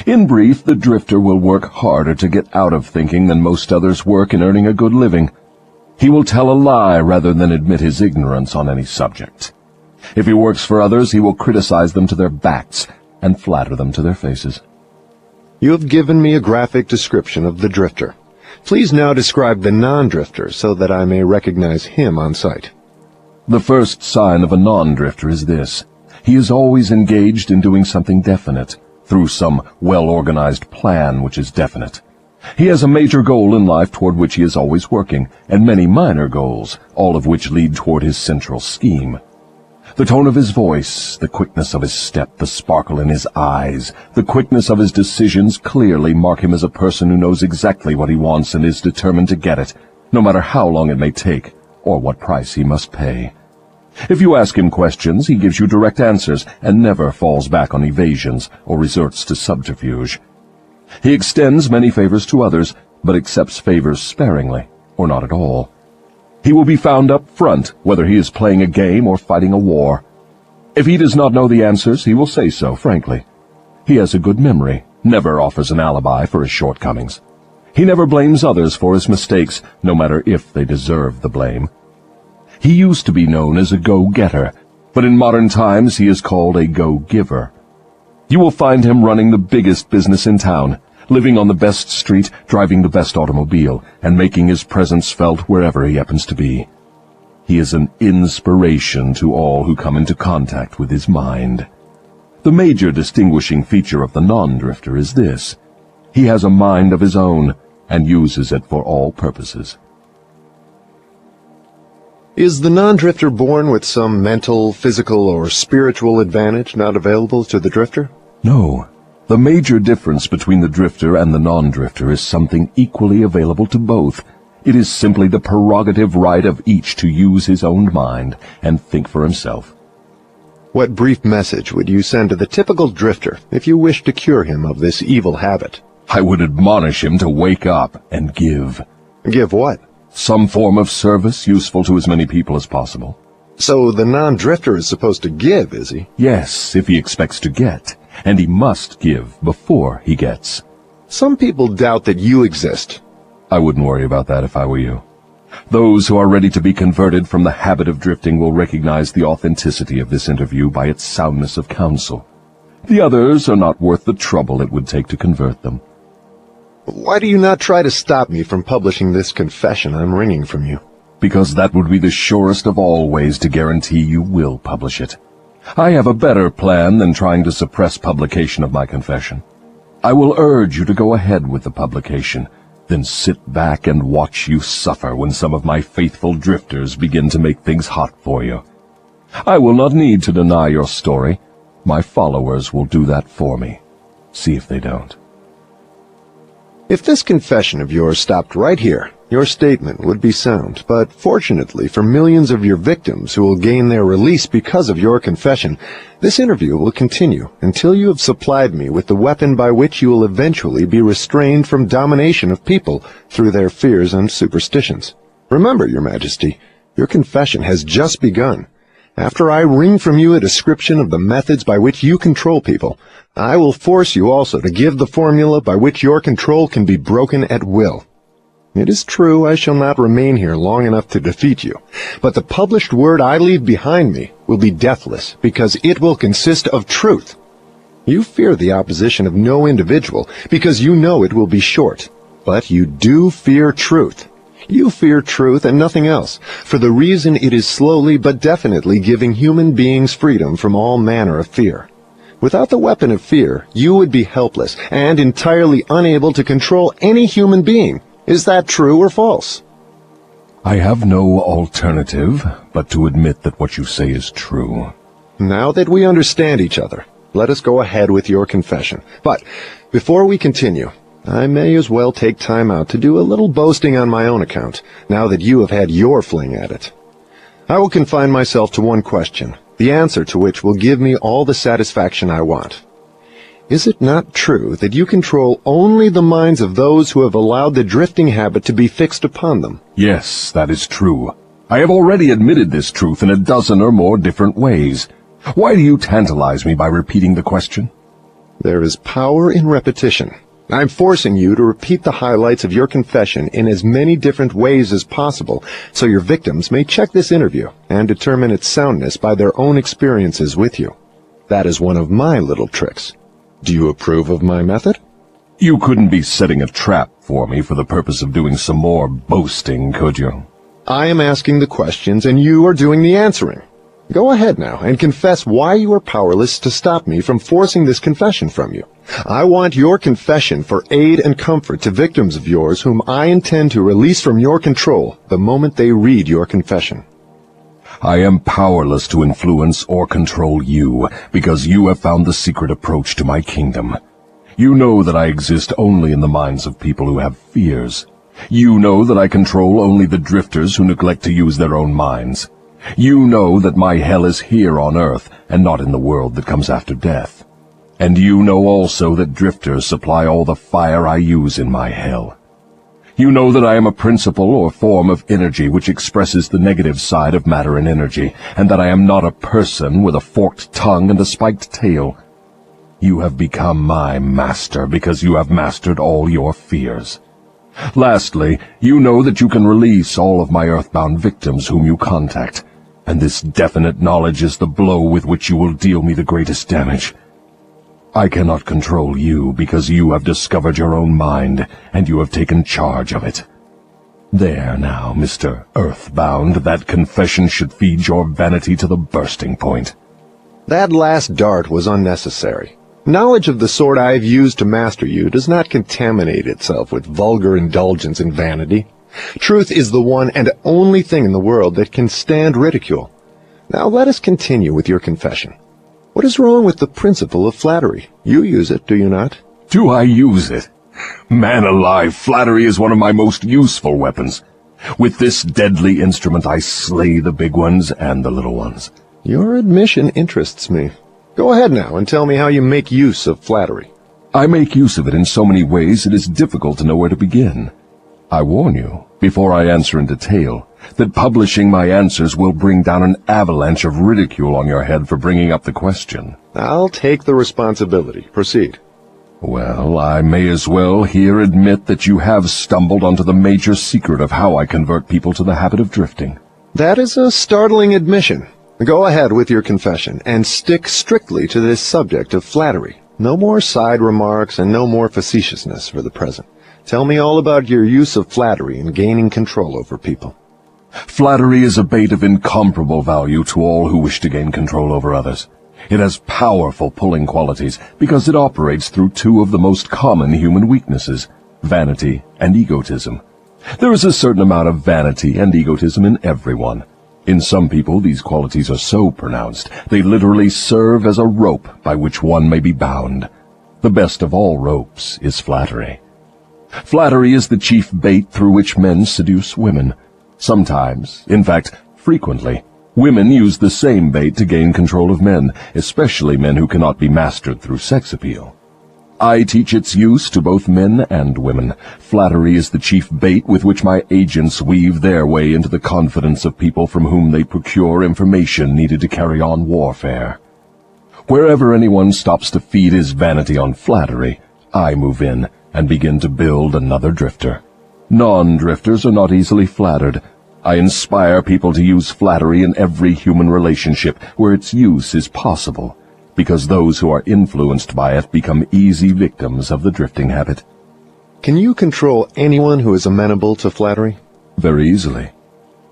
In brief, the drifter will work harder to get out of thinking than most others work in earning a good living. He will tell a lie rather than admit his ignorance on any subject. If he works for others, he will criticize them to their backs and flatter them to their faces. You have given me a graphic description of the drifter. Please now describe the non-drifter so that I may recognize him on sight. The first sign of a non-drifter is this. He is always engaged in doing something definite, through some well-organized plan which is definite. He has a major goal in life toward which he is always working, and many minor goals, all of which lead toward his central scheme. The tone of his voice, the quickness of his step, the sparkle in his eyes, the quickness of his decisions clearly mark him as a person who knows exactly what he wants and is determined to get it, no matter how long it may take, or what price he must pay. If you ask him questions, he gives you direct answers and never falls back on evasions or resorts to subterfuge. He extends many favors to others, but accepts favors sparingly, or not at all. He will be found up front, whether he is playing a game or fighting a war. If he does not know the answers, he will say so, frankly. He has a good memory, never offers an alibi for his shortcomings. He never blames others for his mistakes, no matter if they deserve the blame. He used to be known as a go-getter, but in modern times he is called a go-giver. You will find him running the biggest business in town, living on the best street, driving the best automobile, and making his presence felt wherever he happens to be. He is an inspiration to all who come into contact with his mind. The major distinguishing feature of the non-drifter is this. He has a mind of his own and uses it for all purposes. Is the non-drifter born with some mental, physical, or spiritual advantage not available to the drifter? No. The major difference between the drifter and the non-drifter is something equally available to both. It is simply the prerogative right of each to use his own mind and think for himself. What brief message would you send to the typical drifter if you wished to cure him of this evil habit? I would admonish him to wake up and give. Give what? Some form of service useful to as many people as possible. So the non-drifter is supposed to give, is he? Yes, if he expects to get, and he must give before he gets. Some people doubt that you exist. I wouldn't worry about that if I were you. Those who are ready to be converted from the habit of drifting will recognize the authenticity of this interview by its soundness of counsel. The others are not worth the trouble it would take to convert them. Why do you not try to stop me from publishing this confession I'm wringing from you? Because that would be the surest of all ways to guarantee you will publish it. I have a better plan than trying to suppress publication of my confession. I will urge you to go ahead with the publication, then sit back and watch you suffer when some of my faithful drifters begin to make things hot for you. I will not need to deny your story. My followers will do that for me. See if they don't. If this confession of yours stopped right here, your statement would be sound, but fortunately for millions of your victims who will gain their release because of your confession, this interview will continue until you have supplied me with the weapon by which you will eventually be restrained from domination of people through their fears and superstitions. Remember, Your Majesty, your confession has just begun. After I wring from you a description of the methods by which you control people, I will force you also to give the formula by which your control can be broken at will. It is true I shall not remain here long enough to defeat you, but the published word I leave behind me will be deathless, because it will consist of truth. You fear the opposition of no individual, because you know it will be short, but you do fear truth. You fear truth and nothing else, for the reason it is slowly but definitely giving human beings freedom from all manner of fear. Without the weapon of fear, you would be helpless and entirely unable to control any human being. Is that true or false? I have no alternative but to admit that what you say is true. Now that we understand each other, let us go ahead with your confession. But before we continue, I may as well take time out to do a little boasting on my own account, now that you have had your fling at it. I will confine myself to one question, the answer to which will give me all the satisfaction I want. Is it not true that you control only the minds of those who have allowed the drifting habit to be fixed upon them? Yes, that is true. I have already admitted this truth in a dozen or more different ways. Why do you tantalize me by repeating the question? There is power in repetition. I'm forcing you to repeat the highlights of your confession in as many different ways as possible, so your victims may check this interview and determine its soundness by their own experiences with you. That is one of my little tricks. Do you approve of my method? You couldn't be setting a trap for me for the purpose of doing some more boasting, could you? I am asking the questions and you are doing the answering. Go ahead now and confess why you are powerless to stop me from forcing this confession from you. I want your confession for aid and comfort to victims of yours whom I intend to release from your control the moment they read your confession. I am powerless to influence or control you, because you have found the secret approach to my kingdom. You know that I exist only in the minds of people who have fears. You know that I control only the drifters who neglect to use their own minds. You know that my hell is here on earth, and not in the world that comes after death. And you know also that drifters supply all the fire I use in my hell. You know that I am a principle or form of energy which expresses the negative side of matter and energy, and that I am not a person with a forked tongue and a spiked tail. You have become my master because you have mastered all your fears. Lastly, you know that you can release all of my earthbound victims whom you contact, and this definite knowledge is the blow with which you will deal me the greatest damage. I cannot control you because you have discovered your own mind, and you have taken charge of it. There now, Mr. Earthbound, that confession should feed your vanity to the bursting point. That last dart was unnecessary. Knowledge of the sort I have used to master you does not contaminate itself with vulgar indulgence and vanity. Truth is the one and only thing in the world that can stand ridicule. Now let us continue with your confession. What is wrong with the principle of flattery? You use it, do you not? Do I use it? Man alive, flattery is one of my most useful weapons. With this deadly instrument I slay the big ones and the little ones. Your admission interests me. Go ahead now and tell me how you make use of flattery. I make use of it in so many ways it is difficult to know where to begin. I warn you, before I answer in detail, that publishing my answers will bring down an avalanche of ridicule on your head for bringing up the question. I'll take the responsibility. Proceed. Well, I may as well here admit that you have stumbled onto the major secret of how I convert people to the habit of drifting. That is a startling admission. Go ahead with your confession, and stick strictly to this subject of flattery. No more side remarks and no more facetiousness for the present. Tell me all about your use of flattery in gaining control over people. Flattery is a bait of incomparable value to all who wish to gain control over others. It has powerful pulling qualities because it operates through two of the most common human weaknesses, vanity and egotism. There is a certain amount of vanity and egotism in everyone. In some people, these qualities are so pronounced, they literally serve as a rope by which one may be bound. The best of all ropes is flattery. Flattery is the chief bait through which men seduce women. Sometimes, in fact, frequently, women use the same bait to gain control of men, especially men who cannot be mastered through sex appeal. I teach its use to both men and women. Flattery is the chief bait with which my agents weave their way into the confidence of people from whom they procure information needed to carry on warfare. Wherever anyone stops to feed his vanity on flattery, I move in and begin to build another drifter. Non-drifters are not easily flattered. I inspire people to use flattery in every human relationship where its use is possible, because those who are influenced by it become easy victims of the drifting habit. Can you control anyone who is amenable to flattery? Very easily.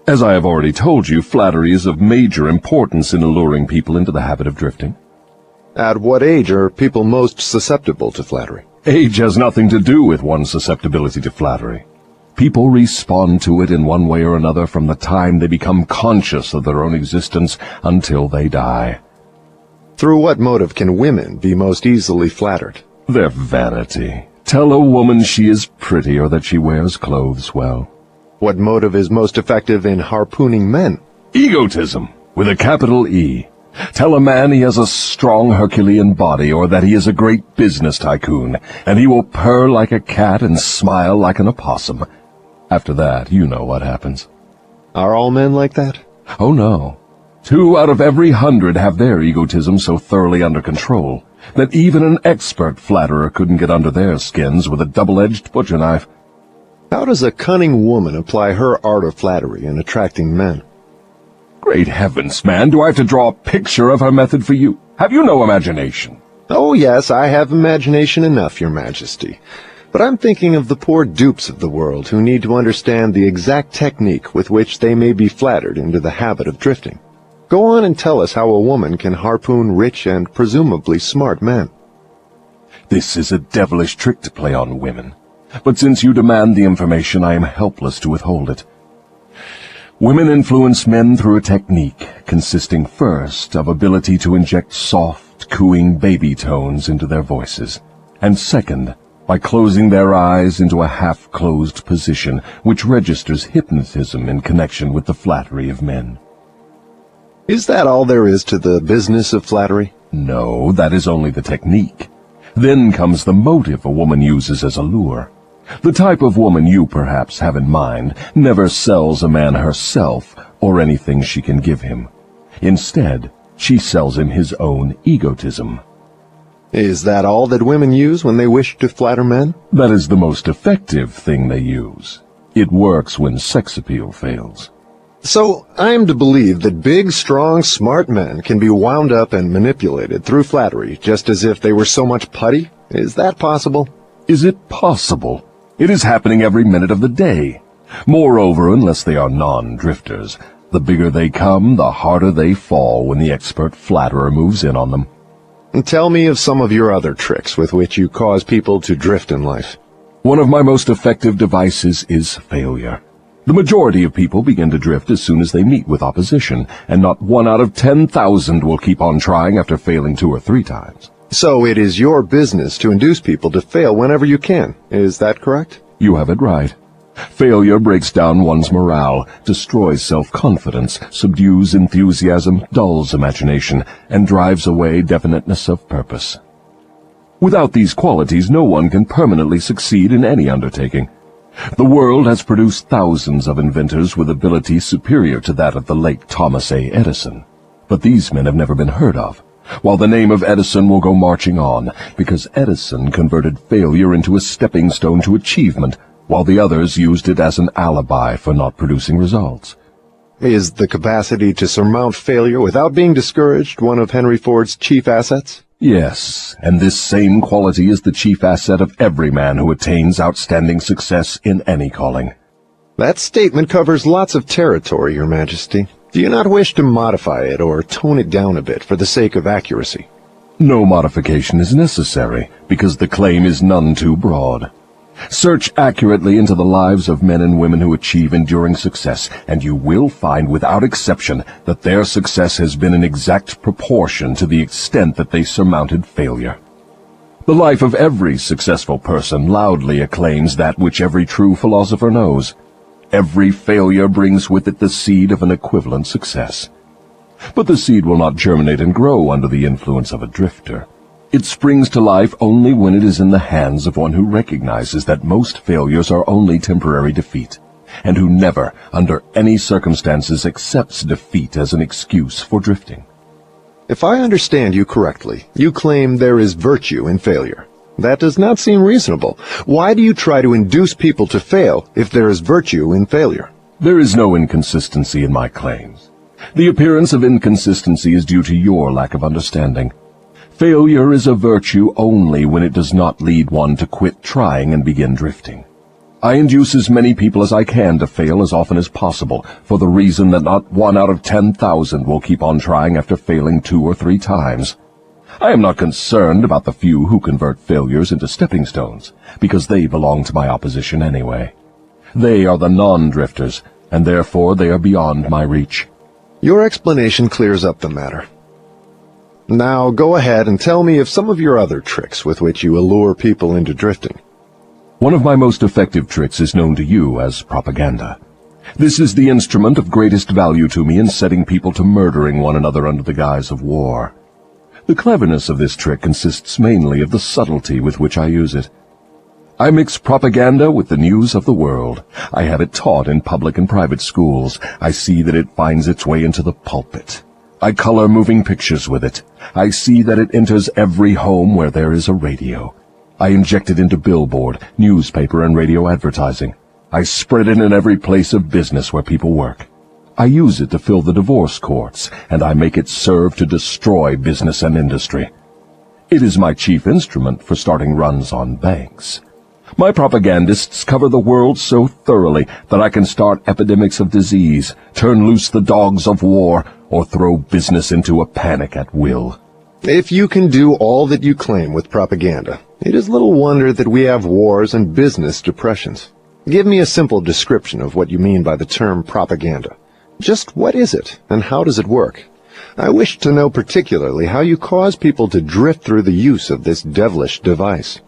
As I have already told you, flattery is of major importance in alluring people into the habit of drifting. At what age are people most susceptible to flattery? Age has nothing to do with one's susceptibility to flattery. People respond to it in one way or another from the time they become conscious of their own existence until they die. Through what motive can women be most easily flattered? Their vanity. Tell a woman she is pretty or that she wears clothes well. What motive is most effective in harpooning men? Egotism, with a capital E. Tell a man he has a strong Herculean body or that he is a great business tycoon, and he will purr like a cat and smile like an opossum. After that, you know what happens. Are all men like that? Oh, no. 2 out of every 100 have their egotism so thoroughly under control that even an expert flatterer couldn't get under their skins with a double-edged butcher knife. How does a cunning woman apply her art of flattery in attracting men? Great heavens, man, do I have to draw a picture of her method for you? Have you no imagination? Oh, yes, I have imagination enough, Your Majesty. But I'm thinking of the poor dupes of the world who need to understand the exact technique with which they may be flattered into the habit of drifting. Go on and tell us how a woman can harpoon rich and presumably smart men. This is a devilish trick to play on women. But since you demand the information, I am helpless to withhold it. Women influence men through a technique consisting first of ability to inject soft, cooing baby tones into their voices, and second, by closing their eyes into a half-closed position which registers hypnotism in connection with the flattery of men. Is that all there is to the business of flattery? No, that is only the technique. Then comes the motive a woman uses as a lure. The type of woman you perhaps have in mind never sells a man herself or anything she can give him. Instead, she sells him his own egotism. Is that all that women use when they wish to flatter men? That is the most effective thing they use. It works when sex appeal fails. So, I am to believe that big, strong, smart men can be wound up and manipulated through flattery just as if they were so much putty? Is that possible? Is it possible? It is happening every minute of the day. Moreover, unless they are non-drifters, the bigger they come, the harder they fall when the expert flatterer moves in on them. And tell me of some of your other tricks with which you cause people to drift in life. One of my most effective devices is failure. The majority of people begin to drift as soon as they meet with opposition, and not 1 out of 10,000 will keep on trying after failing 2 or 3 times. So it is your business to induce people to fail whenever you can. Is that correct? You have it right. Failure breaks down one's morale, destroys self-confidence, subdues enthusiasm, dulls imagination, and drives away definiteness of purpose. Without these qualities, no one can permanently succeed in any undertaking. The world has produced thousands of inventors with ability superior to that of the late Thomas A. Edison. But these men have never been heard of, while the name of Edison will go marching on, because Edison converted failure into a stepping stone to achievement, while the others used it as an alibi for not producing results. Is the capacity to surmount failure without being discouraged one of Henry Ford's chief assets? Yes, and this same quality is the chief asset of every man who attains outstanding success in any calling. That statement covers lots of territory, Your Majesty. Do you not wish to modify it or tone it down a bit for the sake of accuracy? No modification is necessary, because the claim is none too broad. Search accurately into the lives of men and women who achieve enduring success, and you will find without exception that their success has been in exact proportion to the extent that they surmounted failure. The life of every successful person loudly acclaims that which every true philosopher knows. Every failure brings with it the seed of an equivalent success. But the seed will not germinate and grow under the influence of a drifter. It springs to life only when it is in the hands of one who recognizes that most failures are only temporary defeat, and who never, under any circumstances, accepts defeat as an excuse for drifting. If I understand you correctly, you claim there is virtue in failure. That does not seem reasonable. Why do you try to induce people to fail if there is virtue in failure? There is no inconsistency in my claims. The appearance of inconsistency is due to your lack of understanding. Failure is a virtue only when it does not lead one to quit trying and begin drifting. I induce as many people as I can to fail as often as possible, for the reason that not 1 out of 10,000 will keep on trying after failing 2 or 3 times. I am not concerned about the few who convert failures into stepping stones, because they belong to my opposition anyway. They are the non-drifters, and therefore they are beyond my reach. Your explanation clears up the matter. Now go ahead and tell me of some of your other tricks with which you allure people into drifting. One of my most effective tricks is known to you as propaganda. This is the instrument of greatest value to me in setting people to murdering one another under the guise of war. The cleverness of this trick consists mainly of the subtlety with which I use it. I mix propaganda with the news of the world. I have it taught in public and private schools. I see that it finds its way into the pulpit. I color moving pictures with it. I see that it enters every home where there is a radio. I inject it into billboard, newspaper, and radio advertising. I spread it in every place of business where people work. I use it to fill the divorce courts, and I make it serve to destroy business and industry. It is my chief instrument for starting runs on banks. My propagandists cover the world so thoroughly that I can start epidemics of disease, turn loose the dogs of war, or throw business into a panic at will. If you can do all that you claim with propaganda, it is little wonder that we have wars and business depressions. Give me a simple description of what you mean by the term propaganda. Just what is it, and how does it work? I wish to know particularly how you cause people to drift through the use of this devilish device.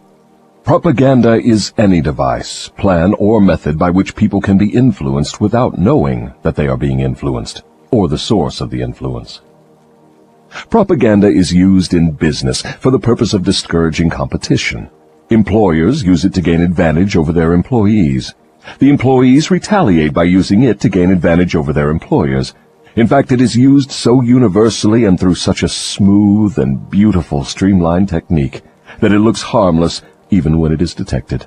Propaganda is any device, plan, or method by which people can be influenced without knowing that they are being influenced, or the source of the influence. Propaganda is used in business for the purpose of discouraging competition. Employers use it to gain advantage over their employees. The employees retaliate by using it to gain advantage over their employers. In fact, it is used so universally and through such a smooth and beautiful streamlined technique that it looks harmless even when it is detected.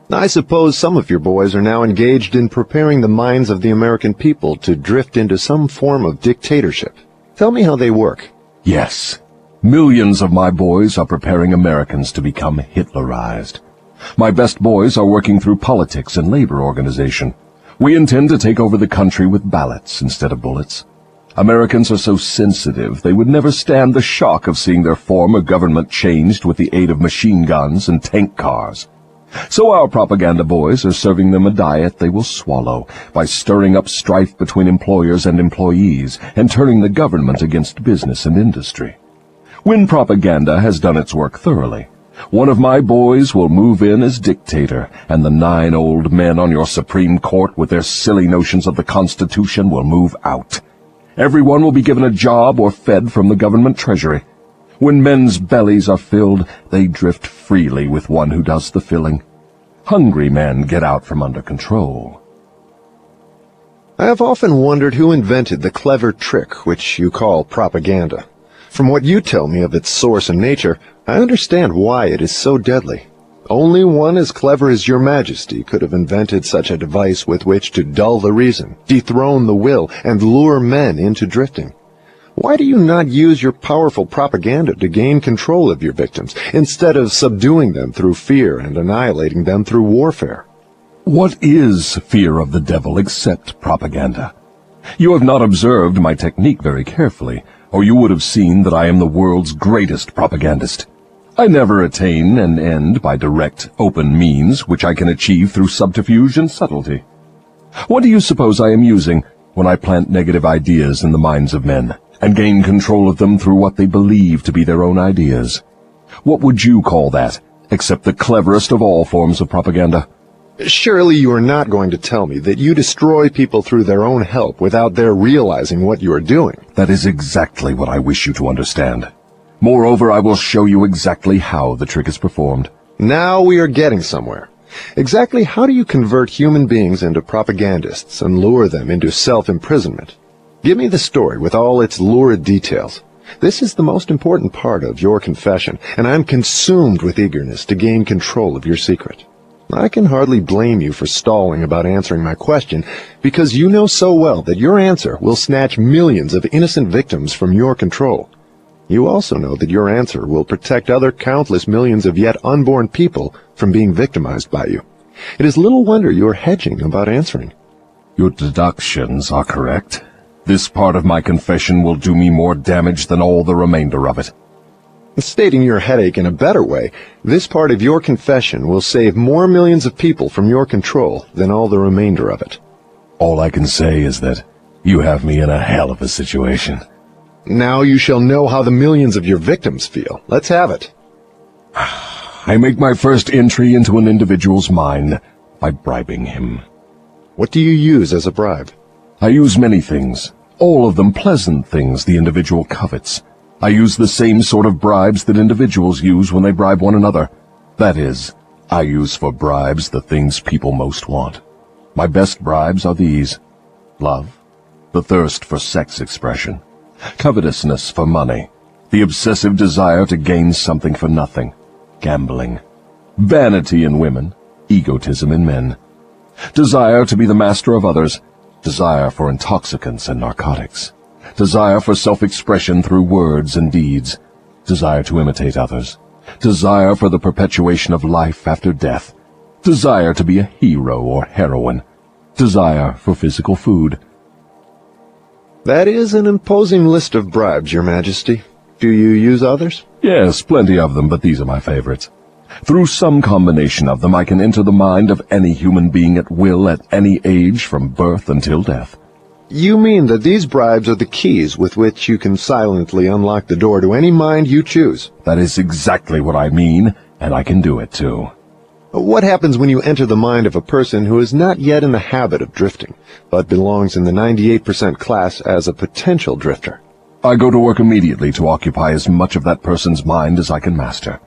I suppose some of your boys are now engaged in preparing the minds of the American people to drift into some form of dictatorship. Tell me how they work. Yes, millions of my boys are preparing Americans to become Hitlerized. My best boys are working through politics and labor organization. We intend to take over the country with ballots instead of bullets. Americans are so sensitive they would never stand the shock of seeing their form of government changed with the aid of machine guns and tank cars. So our propaganda boys are serving them a diet they will swallow by stirring up strife between employers and employees and turning the government against business and industry. When propaganda has done its work thoroughly, one of my boys will move in as dictator, and the 9 old men on your Supreme Court with their silly notions of the Constitution will move out. Everyone will be given a job or fed from the government treasury. When men's bellies are filled, they drift freely with one who does the filling. Hungry men get out from under control. I have often wondered who invented the clever trick which you call propaganda. From what you tell me of its source and nature, I understand why it is so deadly. Only one as clever as your Majesty could have invented such a device with which to dull the reason, dethrone the will, and lure men into drifting. Why do you not use your powerful propaganda to gain control of your victims, instead of subduing them through fear and annihilating them through warfare? What is fear of the devil except propaganda? You have not observed my technique very carefully, or you would have seen that I am the world's greatest propagandist. I never attain an end by direct, open means which I can achieve through subterfuge and subtlety. What do you suppose I am using when I plant negative ideas in the minds of men and gain control of them through what they believe to be their own ideas? What would you call that, except the cleverest of all forms of propaganda? Surely you are not going to tell me that you destroy people through their own help without their realizing what you are doing. That is exactly what I wish you to understand. Moreover, I will show you exactly how the trick is performed. Now we are getting somewhere. Exactly how do you convert human beings into propagandists and lure them into self-imprisonment? Give me the story with all its lurid details. This is the most important part of your confession, and I'm consumed with eagerness to gain control of your secret. I can hardly blame you for stalling about answering my question, because you know so well that your answer will snatch millions of innocent victims from your control. You also know that your answer will protect other countless millions of yet unborn people from being victimized by you. It is little wonder you are hedging about answering. Your deductions are correct. This part of my confession will do me more damage than all the remainder of it. Stating your headache in a better way, this part of your confession will save more millions of people from your control than all the remainder of it. All I can say is that you have me in a hell of a situation. Now you shall know how the millions of your victims feel. Let's have it. I make my first entry into an individual's mind by bribing him. What do you use as a bribe? I use many things, all of them pleasant things the individual covets. I use the same sort of bribes that individuals use when they bribe one another. That is, I use for bribes the things people most want. My best bribes are these: love, the thirst for sex expression, covetousness for money, the obsessive desire to gain something for nothing, gambling, vanity in women, egotism in men, desire to be the master of others, desire for intoxicants and narcotics, desire for self-expression through words and deeds, desire to imitate others, desire for the perpetuation of life after death, desire to be a hero or heroine, desire for physical food. That is an imposing list of bribes, Your Majesty. Do you use others? Yes, plenty of them, but these are my favorites. Through some combination of them, I can enter the mind of any human being at will at any age from birth until death. You mean that these bribes are the keys with which you can silently unlock the door to any mind you choose? That is exactly what I mean, and I can do it too. What happens when you enter the mind of a person who is not yet in the habit of drifting, but belongs in the 98% class as a potential drifter? I go to work immediately to occupy as much of that person's mind as I can master.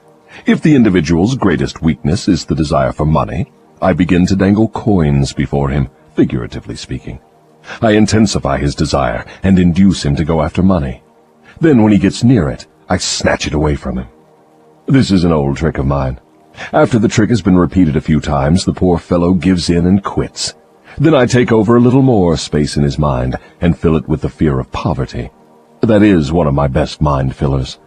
If the individual's greatest weakness is the desire for money, I begin to dangle coins before him, figuratively speaking. I intensify his desire and induce him to go after money. Then when he gets near it, I snatch it away from him. This is an old trick of mine. After the trick has been repeated a few times, the poor fellow gives in and quits. Then I take over a little more space in his mind and fill it with the fear of poverty. That is one of my best mind fillers.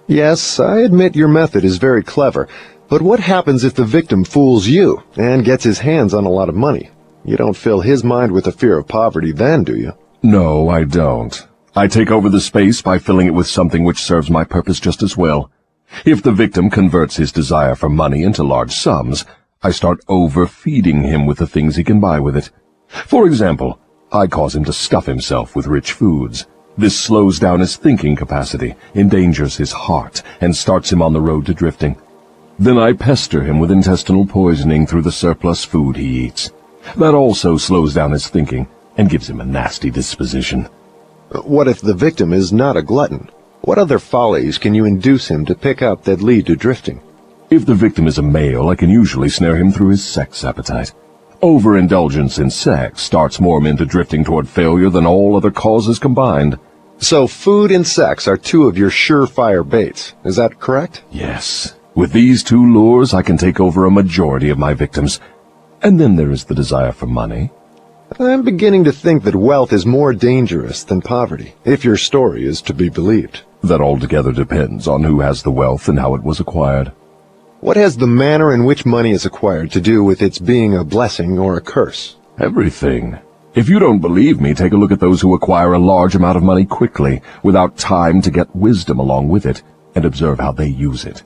Yes, I admit your method is very clever, but what happens if the victim fools you and gets his hands on a lot of money? You don't fill his mind with the fear of poverty then, do you? No, I don't. I take over the space by filling it with something which serves my purpose just as well. If the victim converts his desire for money into large sums, I start overfeeding him with the things he can buy with it. For example, I cause him to stuff himself with rich foods. This slows down his thinking capacity, endangers his heart, and starts him on the road to drifting. Then I pester him with intestinal poisoning through the surplus food he eats. That also slows down his thinking and gives him a nasty disposition. What if the victim is not a glutton? What other follies can you induce him to pick up that lead to drifting? If the victim is a male, I can usually snare him through his sex appetite. Overindulgence in sex starts more men to drifting toward failure than all other causes combined. So food and sex are two of your surefire baits. Is that correct? Yes. With these two lures, I can take over a majority of my victims. And then there is the desire for money. I'm beginning to think that wealth is more dangerous than poverty, if your story is to be believed. That altogether depends on who has the wealth and how it was acquired. What has the manner in which money is acquired to do with its being a blessing or a curse? Everything. If you don't believe me, take a look at those who acquire a large amount of money quickly, without time to get wisdom along with it, and observe how they use it.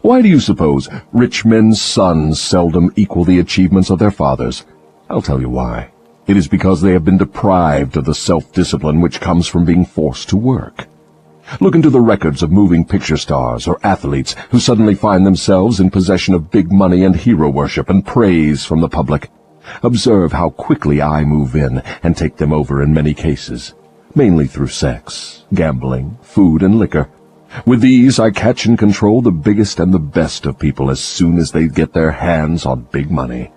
Why do you suppose rich men's sons seldom equal the achievements of their fathers? I'll tell you why. It is because they have been deprived of the self-discipline which comes from being forced to work. Look into the records of moving picture stars or athletes who suddenly find themselves in possession of big money and hero worship and praise from the public. Observe how quickly I move in and take them over in many cases, mainly through sex, gambling, food, and liquor. With these, I catch and control the biggest and the best of people as soon as they get their hands on big money.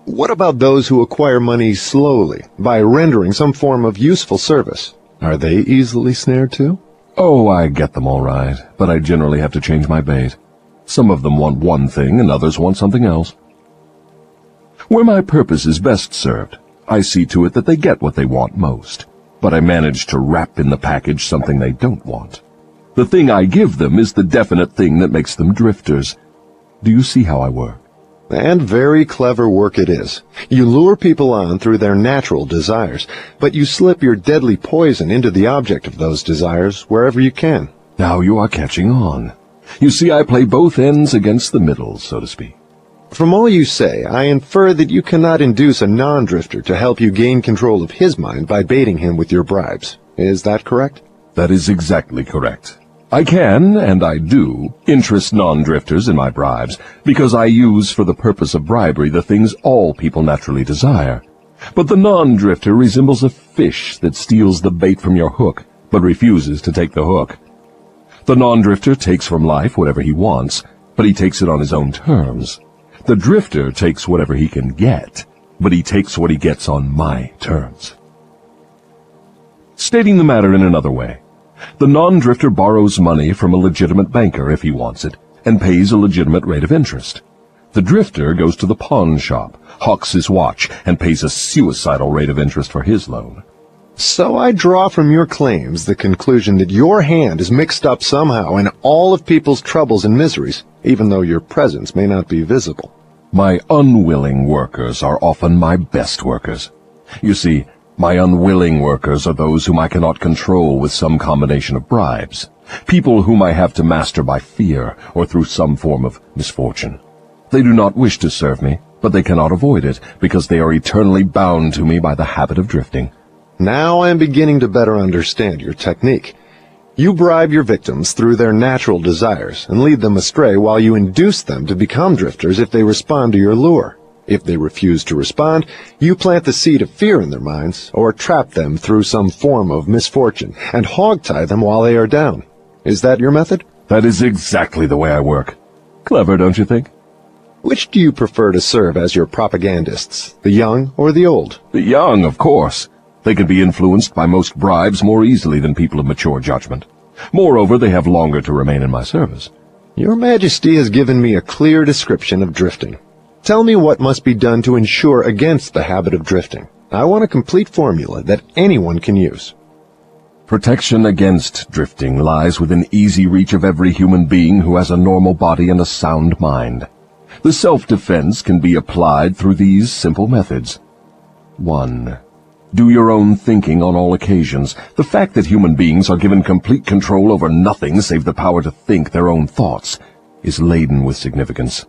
What about those who acquire money slowly, by rendering some form of useful service? Are they easily snared too? Oh, I get them all right, but I generally have to change my bait. Some of them want one thing and others want something else. Where my purpose is best served, I see to it that they get what they want most, but I manage to wrap in the package something they don't want. The thing I give them is the definite thing that makes them drifters. Do you see how I work? And very clever work it is. You lure people on through their natural desires, but you slip your deadly poison into the object of those desires wherever you can. Now you are catching on. You see, I play both ends against the middle, so to speak. From all you say, I infer that you cannot induce a non-drifter to help you gain control of his mind by baiting him with your bribes. Is that correct? That is exactly correct. I can, and I do, interest non-drifters in my bribes, because I use for the purpose of bribery the things all people naturally desire. But the non-drifter resembles a fish that steals the bait from your hook, but refuses to take the hook. The non-drifter takes from life whatever he wants, but he takes it on his own terms. The drifter takes whatever he can get, but he takes what he gets on my terms. Stating the matter in another way, the non-drifter borrows money from a legitimate banker if he wants it, and pays a legitimate rate of interest. The drifter goes to the pawn shop, hawks his watch, and pays a suicidal rate of interest for his loan. So I draw from your claims the conclusion that your hand is mixed up somehow in all of people's troubles and miseries, even though your presence may not be visible. My unwilling workers are often my best workers. You see, my unwilling workers are those whom I cannot control with some combination of bribes, people whom I have to master by fear or through some form of misfortune. They do not wish to serve me, but they cannot avoid it because they are eternally bound to me by the habit of drifting. Now I am beginning to better understand your technique. You bribe your victims through their natural desires and lead them astray while you induce them to become drifters if they respond to your lure. If they refuse to respond, you plant the seed of fear in their minds or trap them through some form of misfortune and hogtie them while they are down. Is that your method? That is exactly the way I work. Clever, don't you think? Which do you prefer to serve as your propagandists, the young or the old? The young, of course. They can be influenced by most bribes more easily than people of mature judgment. Moreover, they have longer to remain in my service. Your Majesty has given me a clear description of drifting. Tell me what must be done to ensure against the habit of drifting. I want a complete formula that anyone can use. Protection against drifting lies within easy reach of every human being who has a normal body and a sound mind. The self-defense can be applied through these simple methods. 1. Do your own thinking on all occasions. The fact that human beings are given complete control over nothing save the power to think their own thoughts is laden with significance.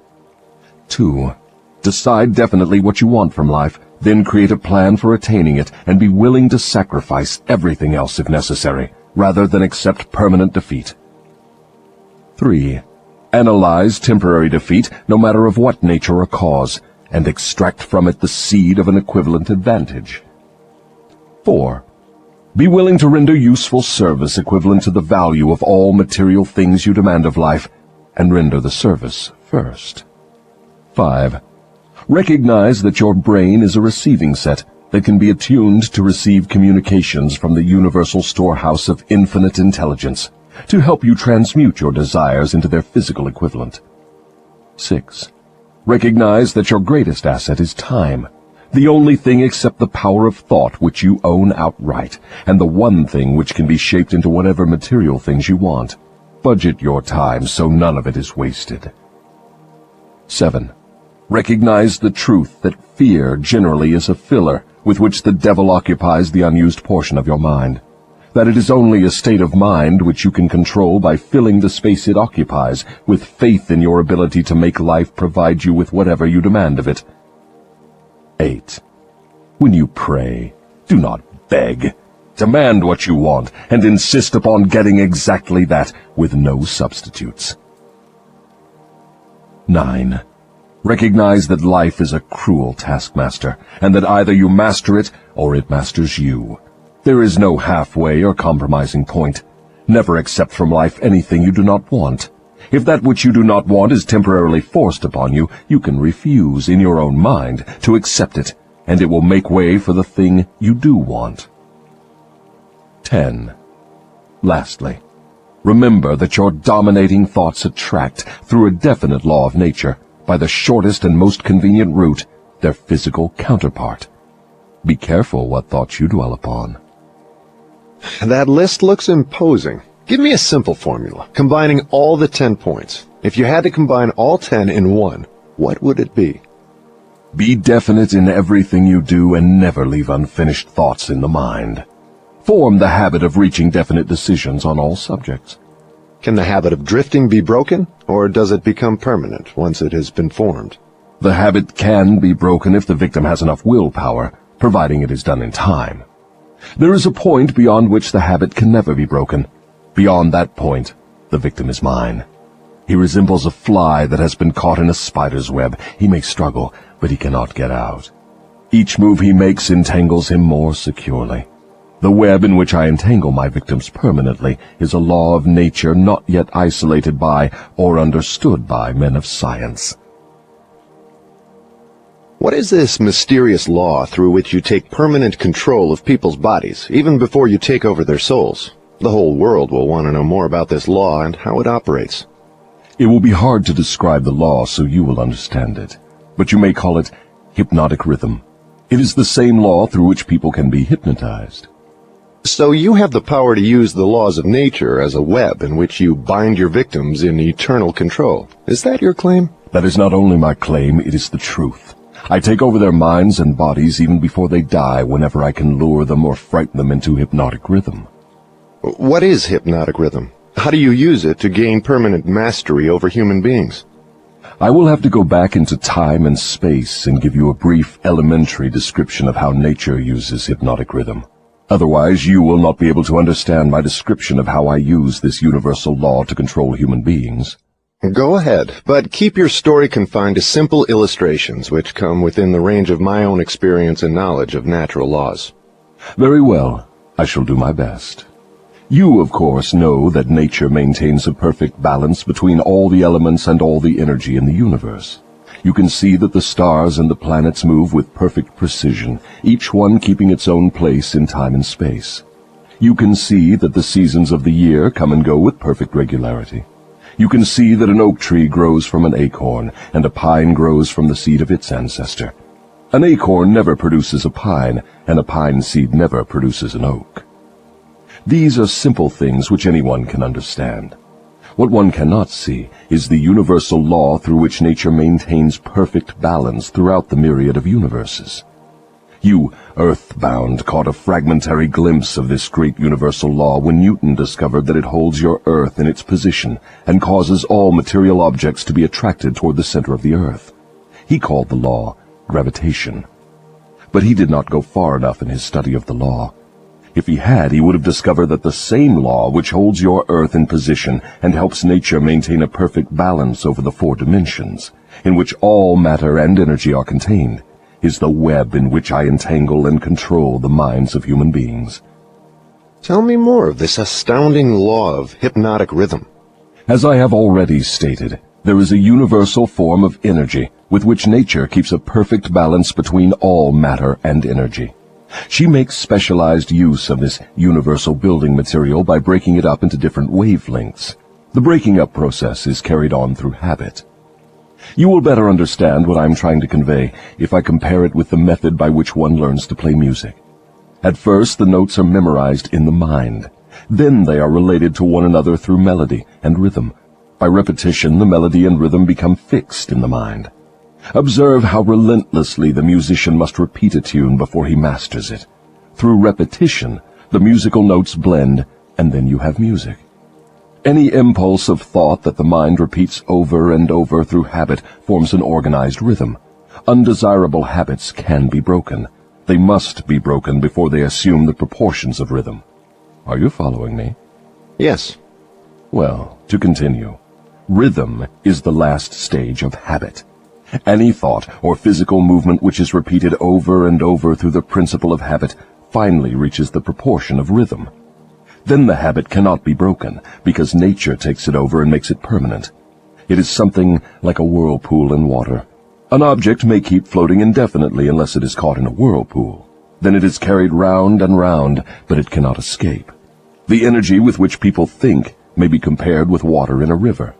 2. Decide definitely what you want from life, then create a plan for attaining it, and be willing to sacrifice everything else if necessary, rather than accept permanent defeat. 3. Analyze temporary defeat, no matter of what nature or cause, and extract from it the seed of an equivalent advantage. 4. Be willing to render useful service equivalent to the value of all material things you demand of life, and render the service first. 5. Recognize that your brain is a receiving set that can be attuned to receive communications from the universal storehouse of infinite intelligence to help you transmute your desires into their physical equivalent. 6. Recognize that your greatest asset is time, the only thing except the power of thought which you own outright, and the one thing which can be shaped into whatever material things you want. Budget your time so none of it is wasted. 7. Recognize the truth that fear generally is a filler with which the devil occupies the unused portion of your mind, that it is only a state of mind which you can control by filling the space it occupies with faith in your ability to make life provide you with whatever you demand of it. 8. When you pray, do not beg. Demand what you want, and insist upon getting exactly that, with no substitutes. 9. Recognize that life is a cruel taskmaster, and that either you master it, or it masters you. There is no halfway or compromising point. Never accept from life anything you do not want. If that which you do not want is temporarily forced upon you, you can refuse in your own mind to accept it, and it will make way for the thing you do want. 10. Lastly, remember that your dominating thoughts attract, through a definite law of nature, by the shortest and most convenient route, their physical counterpart. Be careful what thoughts you dwell upon. That list looks imposing. Give me a simple formula, combining all the 10 points. If you had to combine all 10 in one, what would it be? Be definite in everything you do and never leave unfinished thoughts in the mind. Form the habit of reaching definite decisions on all subjects. Can the habit of drifting be broken, or does it become permanent once it has been formed? The habit can be broken if the victim has enough willpower, providing it is done in time. There is a point beyond which the habit can never be broken. Beyond that point, the victim is mine. He resembles a fly that has been caught in a spider's web. He may struggle, but he cannot get out. Each move he makes entangles him more securely. The web in which I entangle my victims permanently is a law of nature not yet isolated by or understood by men of science. What is this mysterious law through which you take permanent control of people's bodies, even before you take over their souls? The whole world will want to know more about this law and how it operates. It will be hard to describe the law so you will understand it, but you may call it hypnotic rhythm. It is the same law through which people can be hypnotized. So you have the power to use the laws of nature as a web in which you bind your victims in eternal control. Is that your claim? That is not only my claim, it is the truth. I take over their minds and bodies even before they die whenever I can lure them or frighten them into hypnotic rhythm. What is hypnotic rhythm? How do you use it to gain permanent mastery over human beings? I will have to go back into time and space and give you a brief elementary description of how nature uses hypnotic rhythm. Otherwise, you will not be able to understand my description of how I use this universal law to control human beings. Go ahead, but keep your story confined to simple illustrations which come within the range of my own experience and knowledge of natural laws. Very well. I shall do my best. You, of course, know that nature maintains a perfect balance between all the elements and all the energy in the universe. You can see that the stars and the planets move with perfect precision, each one keeping its own place in time and space. You can see that the seasons of the year come and go with perfect regularity. You can see that an oak tree grows from an acorn, and a pine grows from the seed of its ancestor. An acorn never produces a pine, and a pine seed never produces an oak. These are simple things which anyone can understand. What one cannot see is the universal law through which nature maintains perfect balance throughout the myriad of universes. You, earthbound, caught a fragmentary glimpse of this great universal law when Newton discovered that it holds your earth in its position and causes all material objects to be attracted toward the center of the earth. He called the law gravitation. But he did not go far enough in his study of the law. If he had, he would have discovered that the same law which holds your earth in position and helps nature maintain a perfect balance over the 4 dimensions, in which all matter and energy are contained, is the web in which I entangle and control the minds of human beings. Tell me more of this astounding law of hypnotic rhythm. As I have already stated, there is a universal form of energy with which nature keeps a perfect balance between all matter and energy. She makes specialized use of this universal building material by breaking it up into different wavelengths. The breaking up process is carried on through habit. You will better understand what I am trying to convey if I compare it with the method by which one learns to play music. At first, the notes are memorized in the mind. Then they are related to one another through melody and rhythm. By repetition, the melody and rhythm become fixed in the mind. Observe how relentlessly the musician must repeat a tune before he masters it. Through repetition, the musical notes blend, and then you have music. Any impulse of thought that the mind repeats over and over through habit forms an organized rhythm. Undesirable habits can be broken. They must be broken before they assume the proportions of rhythm. Are you following me? Yes. Well, to continue, rhythm is the last stage of habit. Any thought or physical movement which is repeated over and over through the principle of habit finally reaches the proportion of rhythm. Then the habit cannot be broken, because nature takes it over and makes it permanent. It is something like a whirlpool in water. An object may keep floating indefinitely unless it is caught in a whirlpool. Then it is carried round and round, but it cannot escape. The energy with which people think may be compared with water in a river.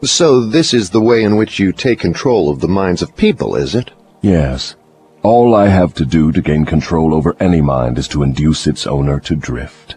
So this is the way in which you take control of the minds of people, is it? Yes. All I have to do to gain control over any mind is to induce its owner to drift.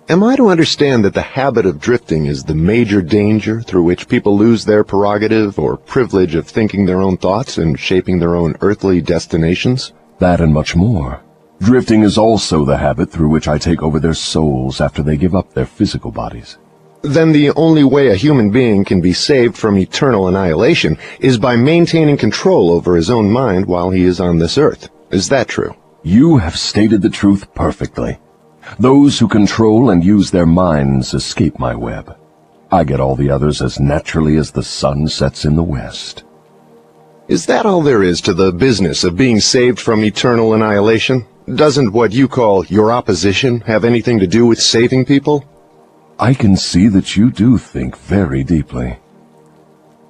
Am I to understand that the habit of drifting is the major danger through which people lose their prerogative or privilege of thinking their own thoughts and shaping their own earthly destinations? That and much more. Drifting is also the habit through which I take over their souls after they give up their physical bodies. Then the only way a human being can be saved from eternal annihilation is by maintaining control over his own mind while he is on this earth. Is that true? You have stated the truth perfectly. Those who control and use their minds escape my web. I get all the others as naturally as the sun sets in the west. Is that all there is to the business of being saved from eternal annihilation? Doesn't what you call your opposition have anything to do with saving people? I can see that you do think very deeply.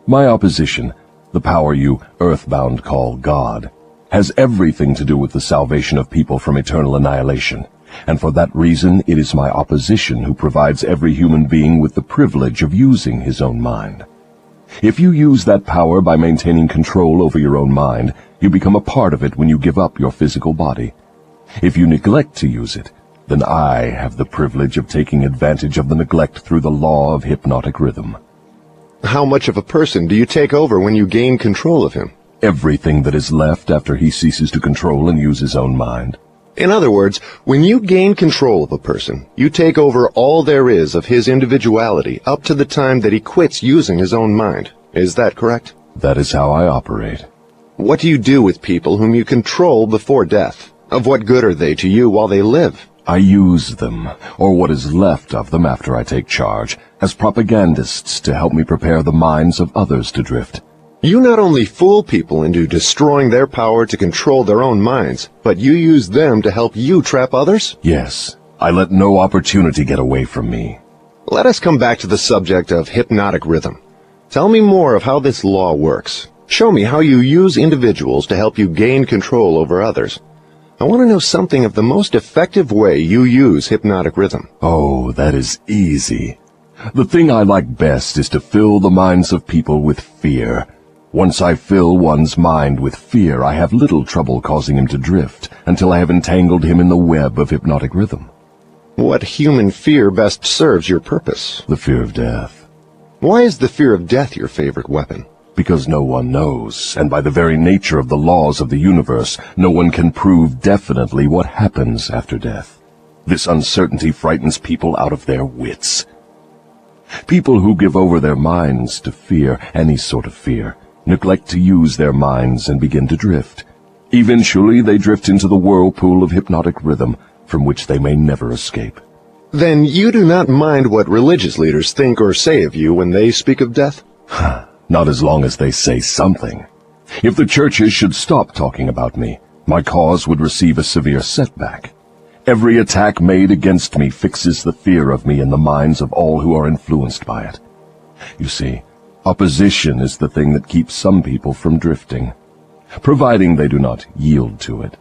My opposition, the power you earthbound call God, has everything to do with the salvation of people from eternal annihilation, and for that reason it is my opposition who provides every human being with the privilege of using his own mind. If you use that power by maintaining control over your own mind, you become a part of it when you give up your physical body. If you neglect to use it, then I have the privilege of taking advantage of the neglect through the law of hypnotic rhythm. How much of a person do you take over when you gain control of him? Everything that is left after he ceases to control and use his own mind. In other words, when you gain control of a person, you take over all there is of his individuality up to the time that he quits using his own mind. Is that correct? That is how I operate. What do you do with people whom you control before death? Of what good are they to you while they live? I use them, or what is left of them after I take charge, as propagandists to help me prepare the minds of others to drift. You not only fool people into destroying their power to control their own minds, but you use them to help you trap others? Yes, I let no opportunity get away from me. Let us come back to the subject of hypnotic rhythm. Tell me more of how this law works. Show me how you use individuals to help you gain control over others. I want to know something of the most effective way you use hypnotic rhythm. Oh, that is easy. The thing I like best is to fill the minds of people with fear. Once I fill one's mind with fear, I have little trouble causing him to drift until I have entangled him in the web of hypnotic rhythm. What human fear best serves your purpose? The fear of death. Why is the fear of death your favorite weapon? Because no one knows, and by the very nature of the laws of the universe, no one can prove definitely what happens after death. This uncertainty frightens people out of their wits. People who give over their minds to fear, any sort of fear, neglect to use their minds and begin to drift. Eventually they drift into the whirlpool of hypnotic rhythm, from which they may never escape. Then you do not mind what religious leaders think or say of you when they speak of death? Not as long as they say something. If the churches should stop talking about me, my cause would receive a severe setback. Every attack made against me fixes the fear of me in the minds of all who are influenced by it. You see, opposition is the thing that keeps some people from drifting, providing they do not yield to it.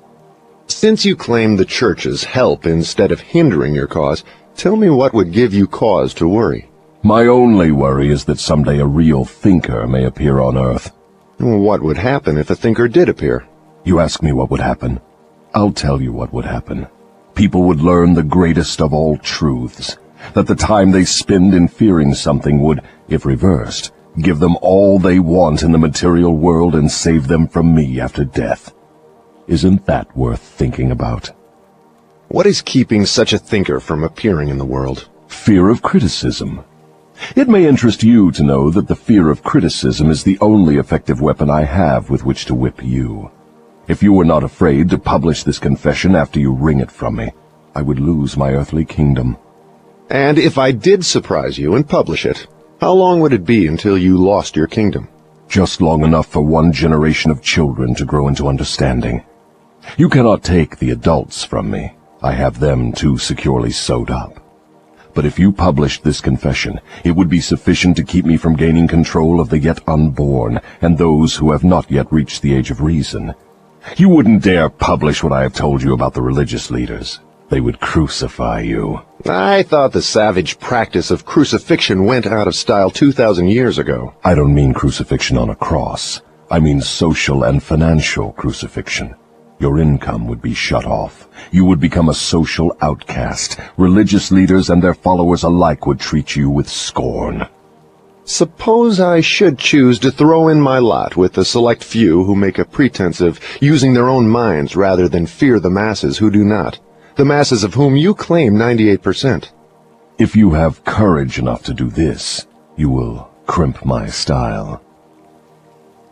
Since you claim the churches help instead of hindering your cause, tell me what would give you cause to worry. My only worry is that someday a real thinker may appear on Earth. What would happen if a thinker did appear? You ask me what would happen. I'll tell you what would happen. People would learn the greatest of all truths, that the time they spend in fearing something would, if reversed, give them all they want in the material world and save them from me after death. Isn't that worth thinking about? What is keeping such a thinker from appearing in the world? Fear of criticism. It may interest you to know that the fear of criticism is the only effective weapon I have with which to whip you. If you were not afraid to publish this confession after you wring it from me, I would lose my earthly kingdom. And if I did surprise you and publish it, how long would it be until you lost your kingdom? Just long enough for one generation of children to grow into understanding. You cannot take the adults from me. I have them too securely sewed up. But if you published this confession, it would be sufficient to keep me from gaining control of the yet unborn and those who have not yet reached the age of reason. You wouldn't dare publish what I have told you about the religious leaders. They would crucify you. I thought the savage practice of crucifixion went out of style 2,000 years ago. I don't mean crucifixion on a cross. I mean social and financial crucifixion. Your income would be shut off. You would become a social outcast. Religious leaders and their followers alike would treat you with scorn. Suppose I should choose to throw in my lot with the select few who make a pretense of using their own minds rather than fear the masses who do not, the masses of whom you claim 98%. If you have courage enough to do this, you will crimp my style.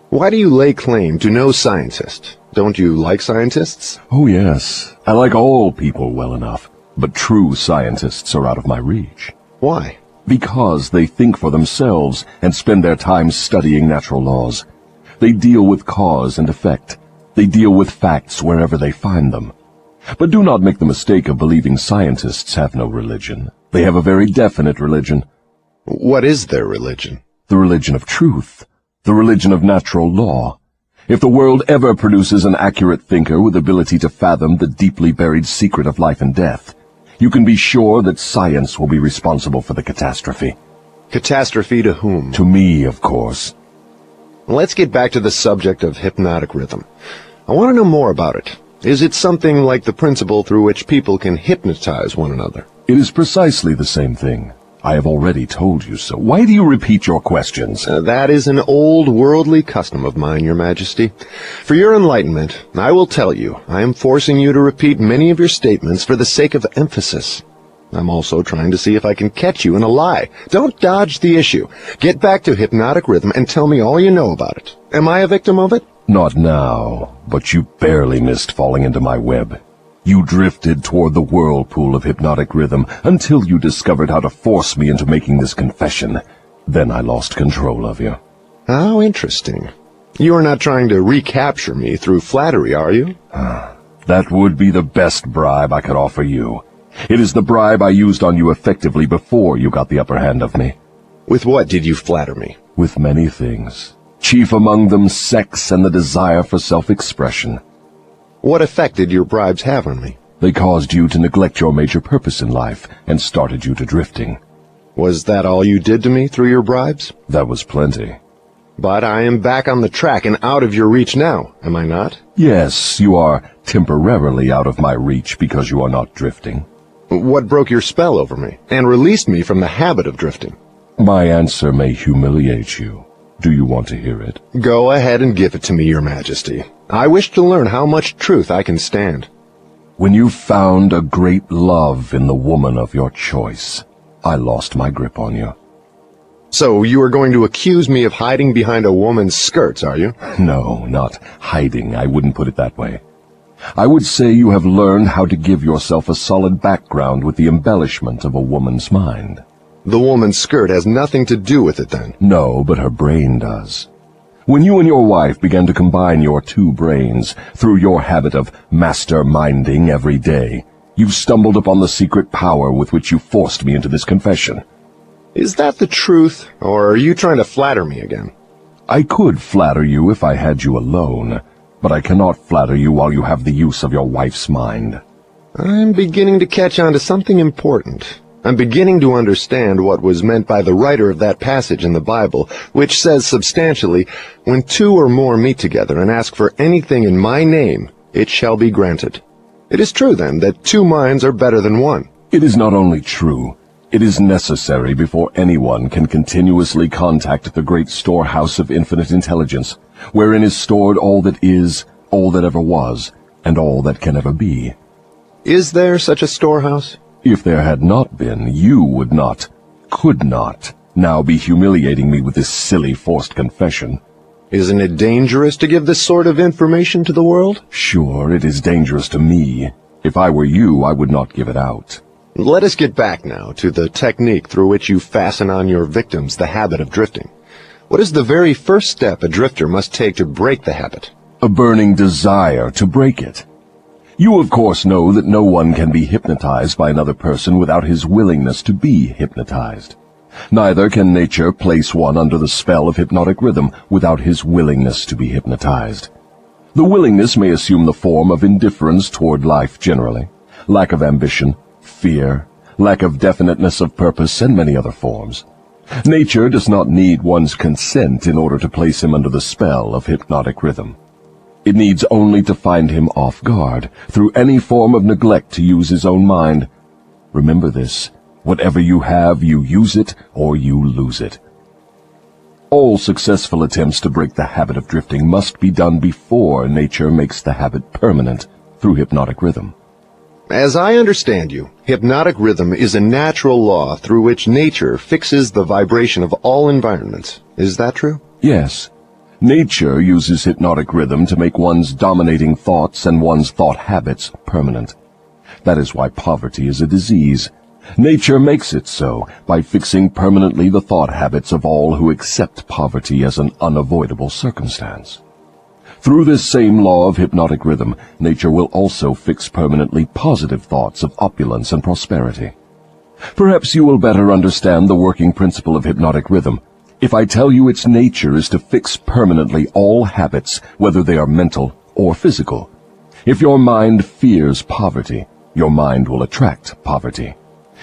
Why do you lay claim to no scientist? Don't you like scientists? Oh yes, I like all people well enough, but true scientists are out of my reach. Why? Because they think for themselves and spend their time studying natural laws. They deal with cause and effect. They deal with facts wherever they find them. But do not make the mistake of believing scientists have no religion. They have a very definite religion. What is their religion? The religion of truth. The religion of natural law. If the world ever produces an accurate thinker with ability to fathom the deeply buried secret of life and death, you can be sure that science will be responsible for the catastrophe. Catastrophe to whom? To me, of course. Let's get back to the subject of hypnotic rhythm. I want to know more about it. Is it something like the principle through which people can hypnotize one another? It is precisely the same thing. I have already told you so. Why do you repeat your questions? That is an old worldly custom of mine, Your Majesty. For your enlightenment, I will tell you, I am forcing you to repeat many of your statements for the sake of emphasis. I'm also trying to see if I can catch you in a lie. Don't dodge the issue. Get back to hypnotic rhythm and tell me all you know about it. Am I a victim of it? Not now, but you barely missed falling into my web. You drifted toward the whirlpool of hypnotic rhythm until you discovered how to force me into making this confession. Then I lost control of you. How interesting. You are not trying to recapture me through flattery, are you? That would be the best bribe I could offer you. It is the bribe I used on you effectively before you got the upper hand of me. With what did you flatter me? With many things. Chief among them sex and the desire for self-expression. What effect did your bribes have on me? They caused you to neglect your major purpose in life and started you to drifting. Was that all you did to me through your bribes? That was plenty. But I am back on the track and out of your reach now, am I not? Yes, you are temporarily out of my reach because you are not drifting. What broke your spell over me and released me from the habit of drifting? My answer may humiliate you. Do you want to hear it? Go ahead and give it to me, Your Majesty. I wish to learn how much truth I can stand. When you found a great love in the woman of your choice, I lost my grip on you. So you are going to accuse me of hiding behind a woman's skirts, are you? No, not hiding. I wouldn't put it that way. I would say you have learned how to give yourself a solid background with the embellishment of a woman's mind. The woman's skirt has nothing to do with it, then? No, but her brain does. When you and your wife began to combine your two brains through your habit of master-minding every day, you stumbled upon the secret power with which you forced me into this confession. Is that the truth, or are you trying to flatter me again? I could flatter you if I had you alone, but I cannot flatter you while you have the use of your wife's mind. I'm beginning to catch on to something important. I'm beginning to understand what was meant by the writer of that passage in the Bible, which says substantially, "When two or more meet together and ask for anything in my name, it shall be granted." It is true, then, that two minds are better than one. It is not only true, it is necessary before anyone can continuously contact the great storehouse of infinite intelligence, wherein is stored all that is, all that ever was, and all that can ever be. Is there such a storehouse? If there had not been, you would not, could not, now be humiliating me with this silly forced confession. Isn't it dangerous to give this sort of information to the world? Sure, it is dangerous to me. If I were you, I would not give it out. Let us get back now to the technique through which you fasten on your victims the habit of drifting. What is the very first step a drifter must take to break the habit? A burning desire to break it. You of course know that no one can be hypnotized by another person without his willingness to be hypnotized. Neither can nature place one under the spell of hypnotic rhythm without his willingness to be hypnotized. The willingness may assume the form of indifference toward life generally, lack of ambition, fear, lack of definiteness of purpose, and many other forms. Nature does not need one's consent in order to place him under the spell of hypnotic rhythm. It needs only to find him off guard, through any form of neglect to use his own mind. Remember this. Whatever you have, you use it or you lose it. All successful attempts to break the habit of drifting must be done before nature makes the habit permanent through hypnotic rhythm. As I understand you, hypnotic rhythm is a natural law through which nature fixes the vibration of all environments. Is that true? Yes. Nature uses hypnotic rhythm to make one's dominating thoughts and one's thought habits permanent. That is why poverty is a disease. Nature makes it so by fixing permanently the thought habits of all who accept poverty as an unavoidable circumstance. Through this same law of hypnotic rhythm, nature will also fix permanently positive thoughts of opulence and prosperity. Perhaps you will better understand the working principle of hypnotic rhythm if I tell you its nature is to fix permanently all habits, whether they are mental or physical. If your mind fears poverty, your mind will attract poverty.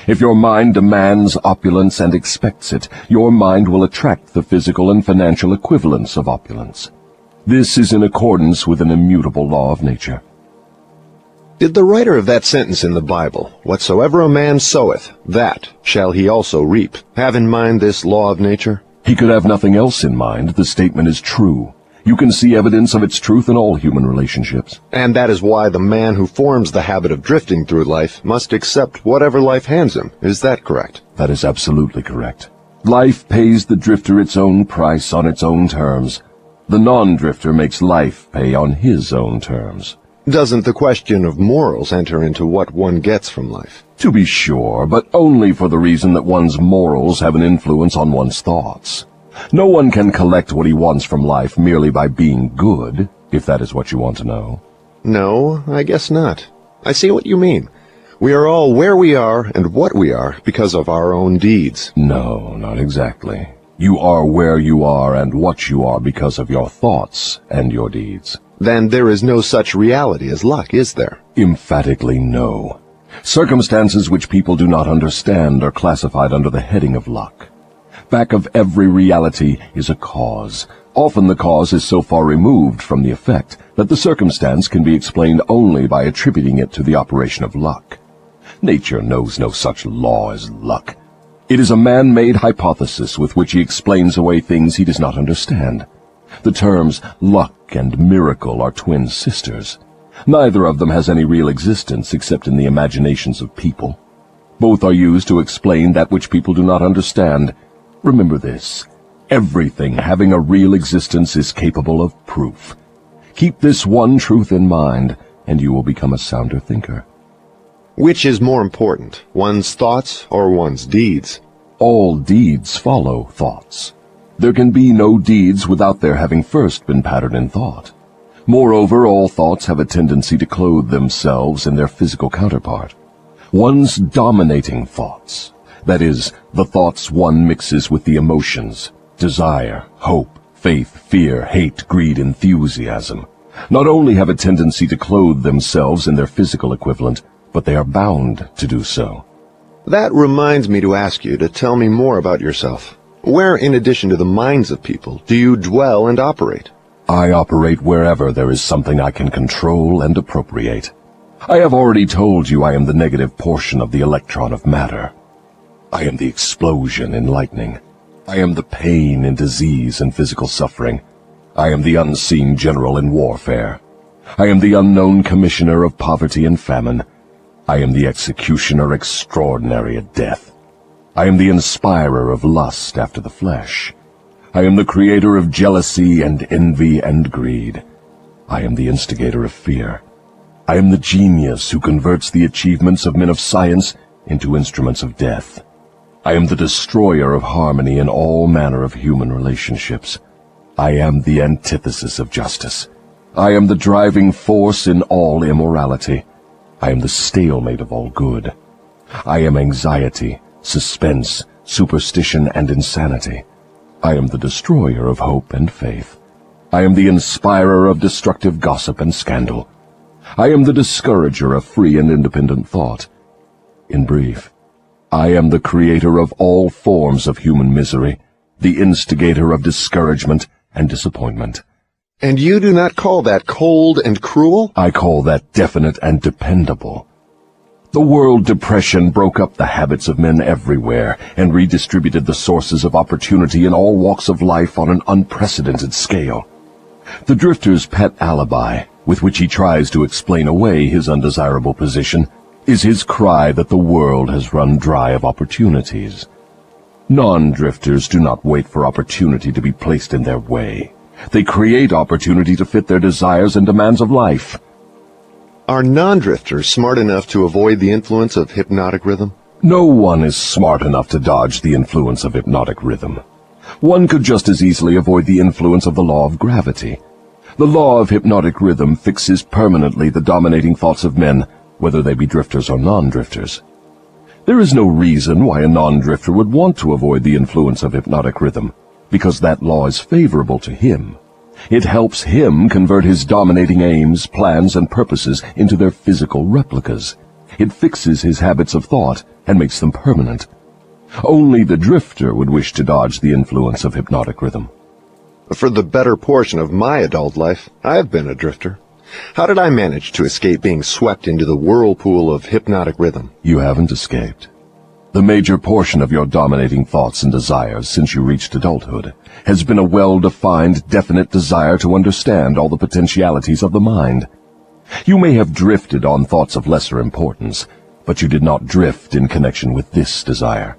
If your mind demands opulence and expects it, your mind will attract the physical and financial equivalents of opulence. This is in accordance with an immutable law of nature. Did the writer of that sentence in the Bible, "Whatsoever a man soweth, that shall he also reap," have in mind this law of nature? He could have nothing else in mind. The statement is true. You can see evidence of its truth in all human relationships. And that is why the man who forms the habit of drifting through life must accept whatever life hands him. Is that correct? That is absolutely correct. Life pays the drifter its own price on its own terms. The non-drifter makes life pay on his own terms. Doesn't the question of morals enter into what one gets from life? To be sure, but only for the reason that one's morals have an influence on one's thoughts. No one can collect what he wants from life merely by being good, if that is what you want to know. No, I guess not. I see what you mean. We are all where we are and what we are because of our own deeds. No, not exactly. You are where you are and what you are because of your thoughts and your deeds. Then there is no such reality as luck, is there? Emphatically no. Circumstances which people do not understand are classified under the heading of luck. Back of every reality is a cause. Often the cause is so far removed from the effect that the circumstance can be explained only by attributing it to the operation of luck. Nature knows no such law as luck. It is a man-made hypothesis with which he explains away things he does not understand. The terms luck and miracle are twin sisters. Neither of them has any real existence except in the imaginations of people. Both are used to explain that which people do not understand. Remember this. Everything having a real existence is capable of proof. Keep this one truth in mind, and you will become a sounder thinker. Which is more important, one's thoughts or one's deeds? All deeds follow thoughts. There can be no deeds without their having first been patterned in thought. Moreover, all thoughts have a tendency to clothe themselves in their physical counterpart. One's dominating thoughts, that is, the thoughts one mixes with the emotions, desire, hope, faith, fear, hate, greed, enthusiasm, not only have a tendency to clothe themselves in their physical equivalent, but they are bound to do so. That reminds me to ask you to tell me more about yourself. Where, in addition to the minds of people, do you dwell and operate? I operate wherever there is something I can control and appropriate. I have already told you I am the negative portion of the electron of matter. I am the explosion in lightning. I am the pain in disease and physical suffering. I am the unseen general in warfare. I am the unknown commissioner of poverty and famine. I am the executioner extraordinary at death. I am the inspirer of lust after the flesh. I am the creator of jealousy and envy and greed. I am the instigator of fear. I am the genius who converts the achievements of men of science into instruments of death. I am the destroyer of harmony in all manner of human relationships. I am the antithesis of justice. I am the driving force in all immorality. I am the stalemate of all good. I am anxiety, suspense, superstition, and insanity. I am the destroyer of hope and faith. I am the inspirer of destructive gossip and scandal. I am the discourager of free and independent thought. In brief, I am the creator of all forms of human misery, the instigator of discouragement and disappointment. And you do not call that cold and cruel? I call that definite and dependable. The world depression broke up the habits of men everywhere and redistributed the sources of opportunity in all walks of life on an unprecedented scale. The drifter's pet alibi, with which he tries to explain away his undesirable position, is his cry that the world has run dry of opportunities. Non-drifters do not wait for opportunity to be placed in their way. They create opportunity to fit their desires and demands of life. Are non-drifters smart enough to avoid the influence of hypnotic rhythm? No one is smart enough to dodge the influence of hypnotic rhythm. One could just as easily avoid the influence of the law of gravity. The law of hypnotic rhythm fixes permanently the dominating thoughts of men, whether they be drifters or non-drifters. There is no reason why a non-drifter would want to avoid the influence of hypnotic rhythm, because that law is favorable to him. It helps him convert his dominating aims, plans, and purposes into their physical replicas. It fixes his habits of thought and makes them permanent. Only the drifter would wish to dodge the influence of hypnotic rhythm. For the better portion of my adult life, I have been a drifter. How did I manage to escape being swept into the whirlpool of hypnotic rhythm? You haven't escaped. The major portion of your dominating thoughts and desires since you reached adulthood has been a well-defined, definite desire to understand all the potentialities of the mind. You may have drifted on thoughts of lesser importance, but you did not drift in connection with this desire.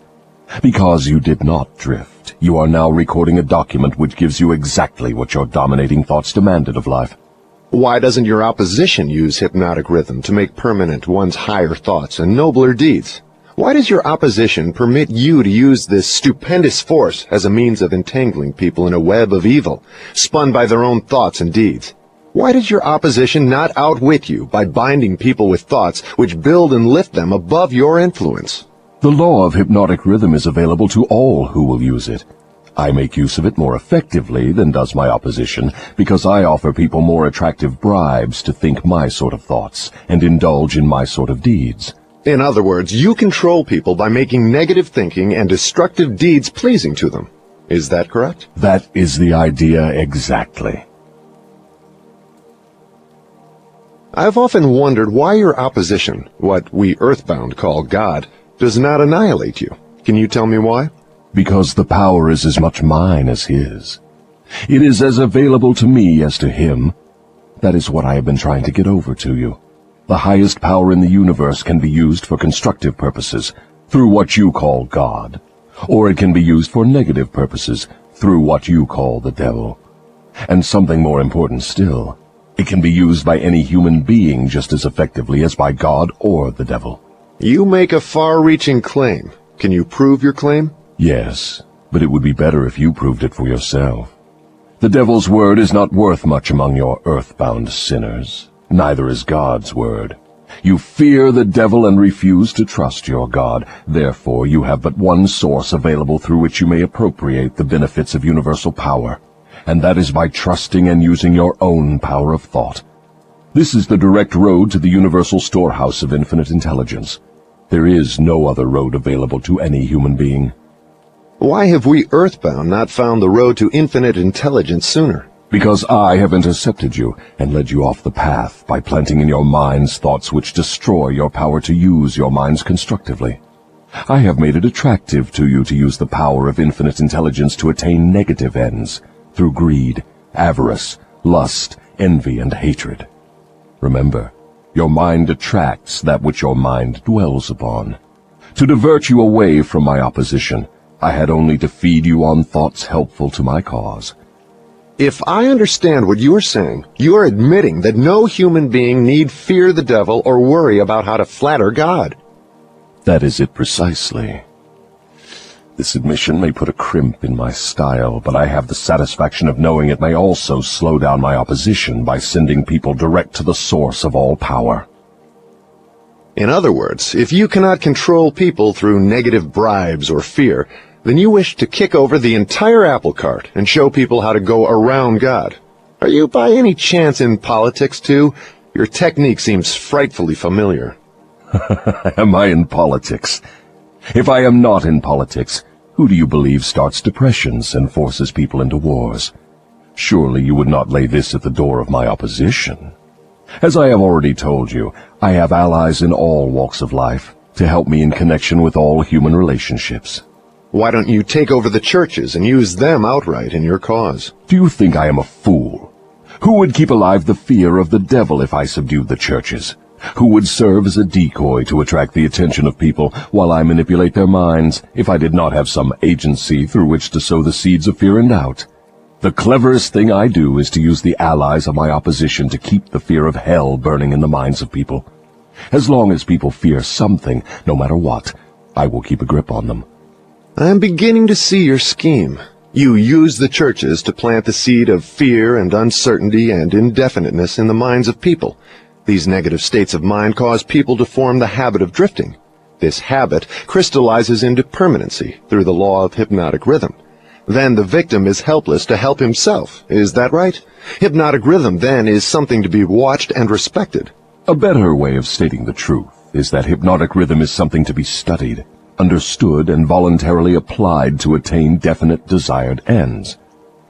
Because you did not drift, you are now recording a document which gives you exactly what your dominating thoughts demanded of life. Why doesn't your opposition use hypnotic rhythm to make permanent one's higher thoughts and nobler deeds? Why does your opposition permit you to use this stupendous force as a means of entangling people in a web of evil, spun by their own thoughts and deeds? Why does your opposition not outwit you by binding people with thoughts which build and lift them above your influence? The law of hypnotic rhythm is available to all who will use it. I make use of it more effectively than does my opposition because I offer people more attractive bribes to think my sort of thoughts and indulge in my sort of deeds. In other words, you control people by making negative thinking and destructive deeds pleasing to them. Is that correct? That is the idea exactly. I've often wondered why your opposition, what we earthbound call God, does not annihilate you. Can you tell me why? Because the power is as much mine as his. It is as available to me as to him. That is what I have been trying to get over to you. The highest power in the universe can be used for constructive purposes, through what you call God, or it can be used for negative purposes, through what you call the devil. And something more important still, it can be used by any human being just as effectively as by God or the devil. You make a far-reaching claim. Can you prove your claim? Yes, but it would be better if you proved it for yourself. The devil's word is not worth much among your earthbound sinners. Neither is God's word. You fear the devil and refuse to trust your God. Therefore, you have but one source available through which you may appropriate the benefits of universal power, and that is by trusting and using your own power of thought. This is the direct road to the universal storehouse of infinite intelligence. There is no other road available to any human being. Why have we earthbound not found the road to infinite intelligence sooner? Because I have intercepted you and led you off the path by planting in your minds thoughts which destroy your power to use your minds constructively. I have made it attractive to you to use the power of infinite intelligence to attain negative ends through greed, avarice, lust, envy, and hatred. Remember, your mind attracts that which your mind dwells upon. To divert you away from my opposition, I had only to feed you on thoughts helpful to my cause. If I understand what you're saying, you're admitting that no human being need fear the devil or worry about how to flatter God. That is it precisely. This admission may put a crimp in my style, but I have the satisfaction of knowing it may also slow down my opposition by sending people direct to the source of all power. In other words, if you cannot control people through negative bribes or fear, then you wish to kick over the entire apple cart and show people how to go around God. Are you by any chance in politics too? Your technique seems frightfully familiar. Am I in politics? If I am not in politics, who do you believe starts depressions and forces people into wars? Surely you would not lay this at the door of my opposition. As I have already told you, I have allies in all walks of life to help me in connection with all human relationships. Why don't you take over the churches and use them outright in your cause? Do you think I am a fool? Who would keep alive the fear of the devil if I subdued the churches? Who would serve as a decoy to attract the attention of people while I manipulate their minds if I did not have some agency through which to sow the seeds of fear and doubt? The cleverest thing I do is to use the allies of my opposition to keep the fear of hell burning in the minds of people. As long as people fear something, no matter what, I will keep a grip on them. I'm beginning to see your scheme. You use the churches to plant the seed of fear and uncertainty and indefiniteness in the minds of people. These negative states of mind cause people to form the habit of drifting. This habit crystallizes into permanency through the law of hypnotic rhythm. Then the victim is helpless to help himself. Is that right? Hypnotic rhythm, then, is something to be watched and respected. A better way of stating the truth is that hypnotic rhythm is something to be studied, understood, and voluntarily applied to attain definite desired ends.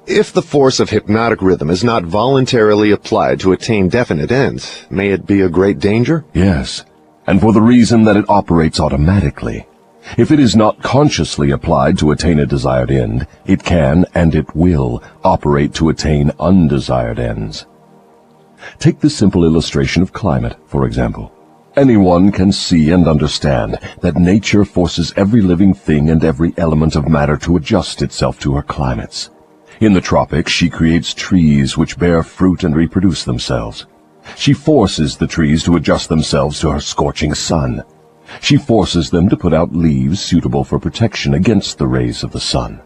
If the force of hypnotic rhythm is not voluntarily applied to attain definite ends, may it be a great danger? Yes, and for the reason that it operates automatically. If it is not consciously applied to attain a desired end, it can, and it will, operate to attain undesired ends. Take the simple illustration of climate, for example. Anyone can see and understand that nature forces every living thing and every element of matter to adjust itself to her climates. In the tropics, she creates trees which bear fruit and reproduce themselves. She forces the trees to adjust themselves to her scorching sun. She forces them to put out leaves suitable for protection against the rays of the sun.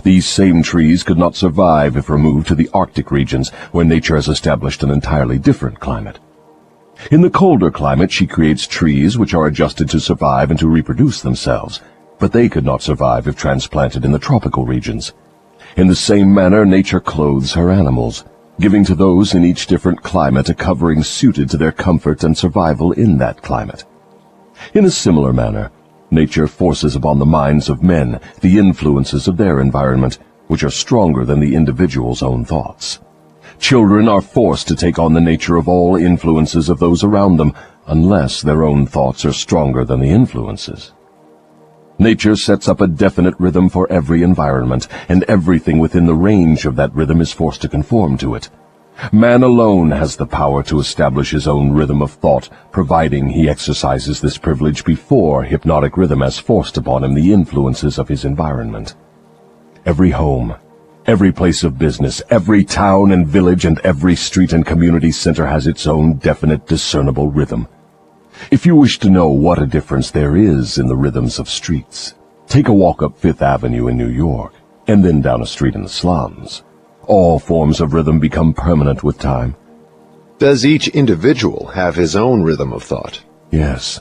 These same trees could not survive if removed to the Arctic regions, where nature has established an entirely different climate. In the colder climate, she creates trees which are adjusted to survive and to reproduce themselves, but they could not survive if transplanted in the tropical regions. In the same manner, nature clothes her animals, giving to those in each different climate a covering suited to their comfort and survival in that climate. In a similar manner, nature forces upon the minds of men the influences of their environment, which are stronger than the individual's own thoughts. Children are forced to take on the nature of all influences of those around them, unless their own thoughts are stronger than the influences. Nature sets up a definite rhythm for every environment, and everything within the range of that rhythm is forced to conform to it. Man alone has the power to establish his own rhythm of thought, providing he exercises this privilege before hypnotic rhythm has forced upon him the influences of his environment. Every home, every place of business, every town and village, and every street and community center has its own definite, discernible rhythm. If you wish to know what a difference there is in the rhythms of streets, take a walk up Fifth Avenue in New York, and then down a street in the slums. All forms of rhythm become permanent with time. Does each individual have his own rhythm of thought? Yes,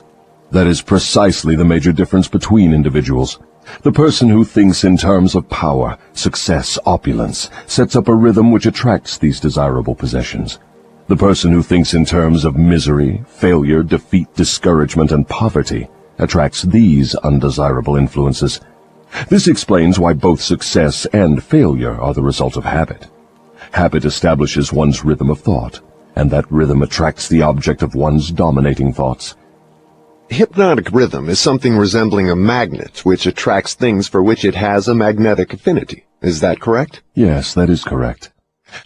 that is precisely the major difference between individuals. The person who thinks in terms of power, success, opulence, sets up a rhythm which attracts these desirable possessions. The person who thinks in terms of misery, failure, defeat, discouragement, and poverty attracts these undesirable influences. This explains why both success and failure are the result of habit. Habit establishes one's rhythm of thought, and that rhythm attracts the object of one's dominating thoughts. Hypnotic rhythm is something resembling a magnet which attracts things for which it has a magnetic affinity. Is that correct? Yes, that is correct.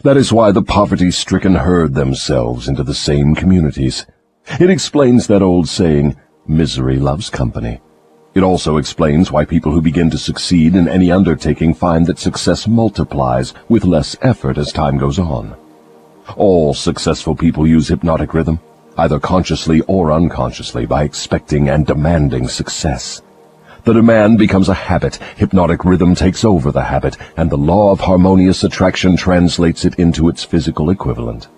That is why the poverty-stricken herd themselves into the same communities. It explains that old saying, misery loves company. It also explains why people who begin to succeed in any undertaking find that success multiplies with less effort as time goes on. All successful people use hypnotic rhythm, either consciously or unconsciously, by expecting and demanding success. The demand becomes a habit, hypnotic rhythm takes over the habit, and the law of harmonious attraction translates it into its physical equivalent.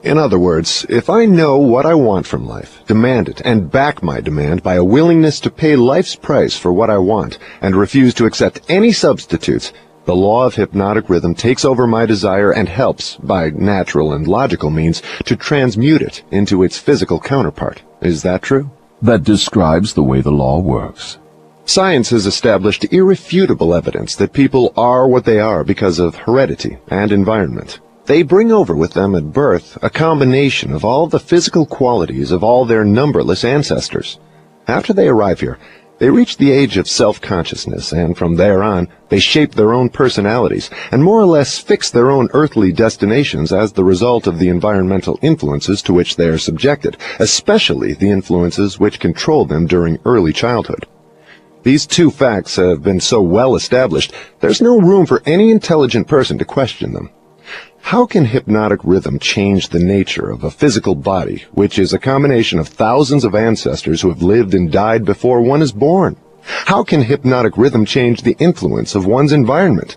In other words, if I know what I want from life, demand it, and back my demand by a willingness to pay life's price for what I want, and refuse to accept any substitutes, the law of hypnotic rhythm takes over my desire and helps, by natural and logical means, to transmute it into its physical counterpart. Is that true? That describes the way the law works. Science has established irrefutable evidence that people are what they are because of heredity and environment. They bring over with them at birth a combination of all the physical qualities of all their numberless ancestors. After they arrive here, they reach the age of self-consciousness, and from there on, they shape their own personalities and more or less fix their own earthly destinations as the result of the environmental influences to which they are subjected, especially the influences which control them during early childhood. These two facts have been so well established, there's no room for any intelligent person to question them. How can hypnotic rhythm change the nature of a physical body, which is a combination of thousands of ancestors who have lived and died before one is born? How can hypnotic rhythm change the influence of one's environment?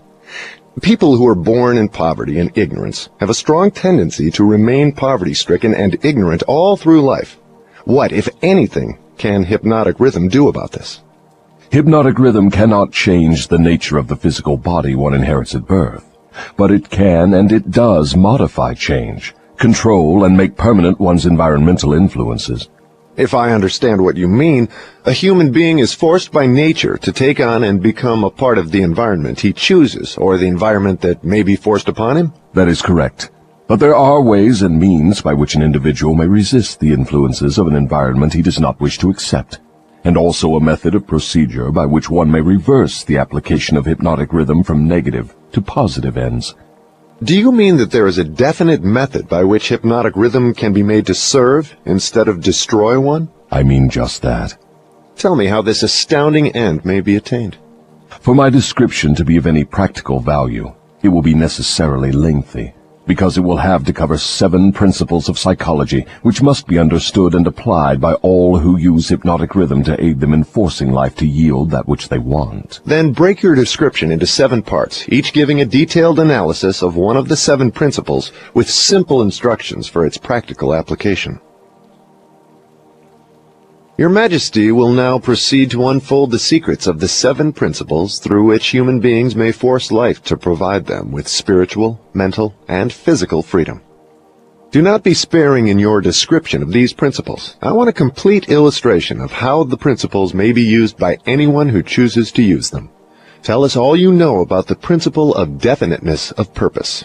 People who are born in poverty and ignorance have a strong tendency to remain poverty-stricken and ignorant all through life. What, if anything, can hypnotic rhythm do about this? Hypnotic rhythm cannot change the nature of the physical body one inherits at birth. But it can and it does modify change, control and make permanent one's environmental influences. If I understand what you mean, a human being is forced by nature to take on and become a part of the environment he chooses, or the environment that may be forced upon him? That is correct. But there are ways and means by which an individual may resist the influences of an environment he does not wish to accept, and also a method of procedure by which one may reverse the application of hypnotic rhythm from negative to positive ends. Do you mean that there is a definite method by which hypnotic rhythm can be made to serve instead of destroy one? I mean just that. Tell me how this astounding end may be attained. For my description to be of any practical value, it will be necessarily lengthy, because it will have to cover 7 principles of psychology which must be understood and applied by all who use hypnotic rhythm to aid them in forcing life to yield that which they want. Then break your description into 7 parts, each giving a detailed analysis of one of the 7 principles with simple instructions for its practical application. Your Majesty will now proceed to unfold the secrets of the 7 principles through which human beings may force life to provide them with spiritual, mental, and physical freedom. Do not be sparing in your description of these principles. I want a complete illustration of how the principles may be used by anyone who chooses to use them. Tell us all you know about the principle of definiteness of purpose.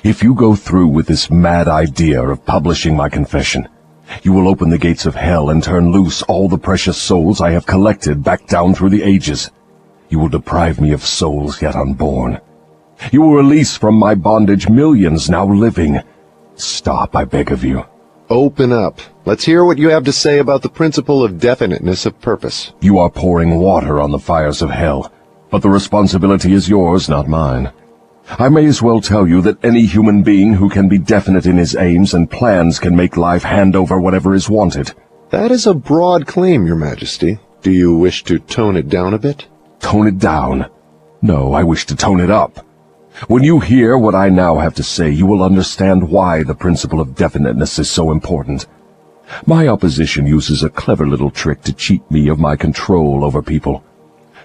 If you go through with this mad idea of publishing my confession, you will open the gates of hell and turn loose all the precious souls I have collected back down through the ages. You will deprive me of souls yet unborn. You will release from my bondage millions now living. Stop, I beg of you. Open up. Let's hear what you have to say about the principle of definiteness of purpose. You are pouring water on the fires of hell, but the responsibility is yours, not mine. I may as well tell you that any human being who can be definite in his aims and plans can make life hand over whatever is wanted. That is a broad claim, Your Majesty. Do you wish to tone it down a bit? Tone it down? No, I wish to tone it up. When you hear what I now have to say, you will understand why the principle of definiteness is so important. My opposition uses a clever little trick to cheat me of my control over people.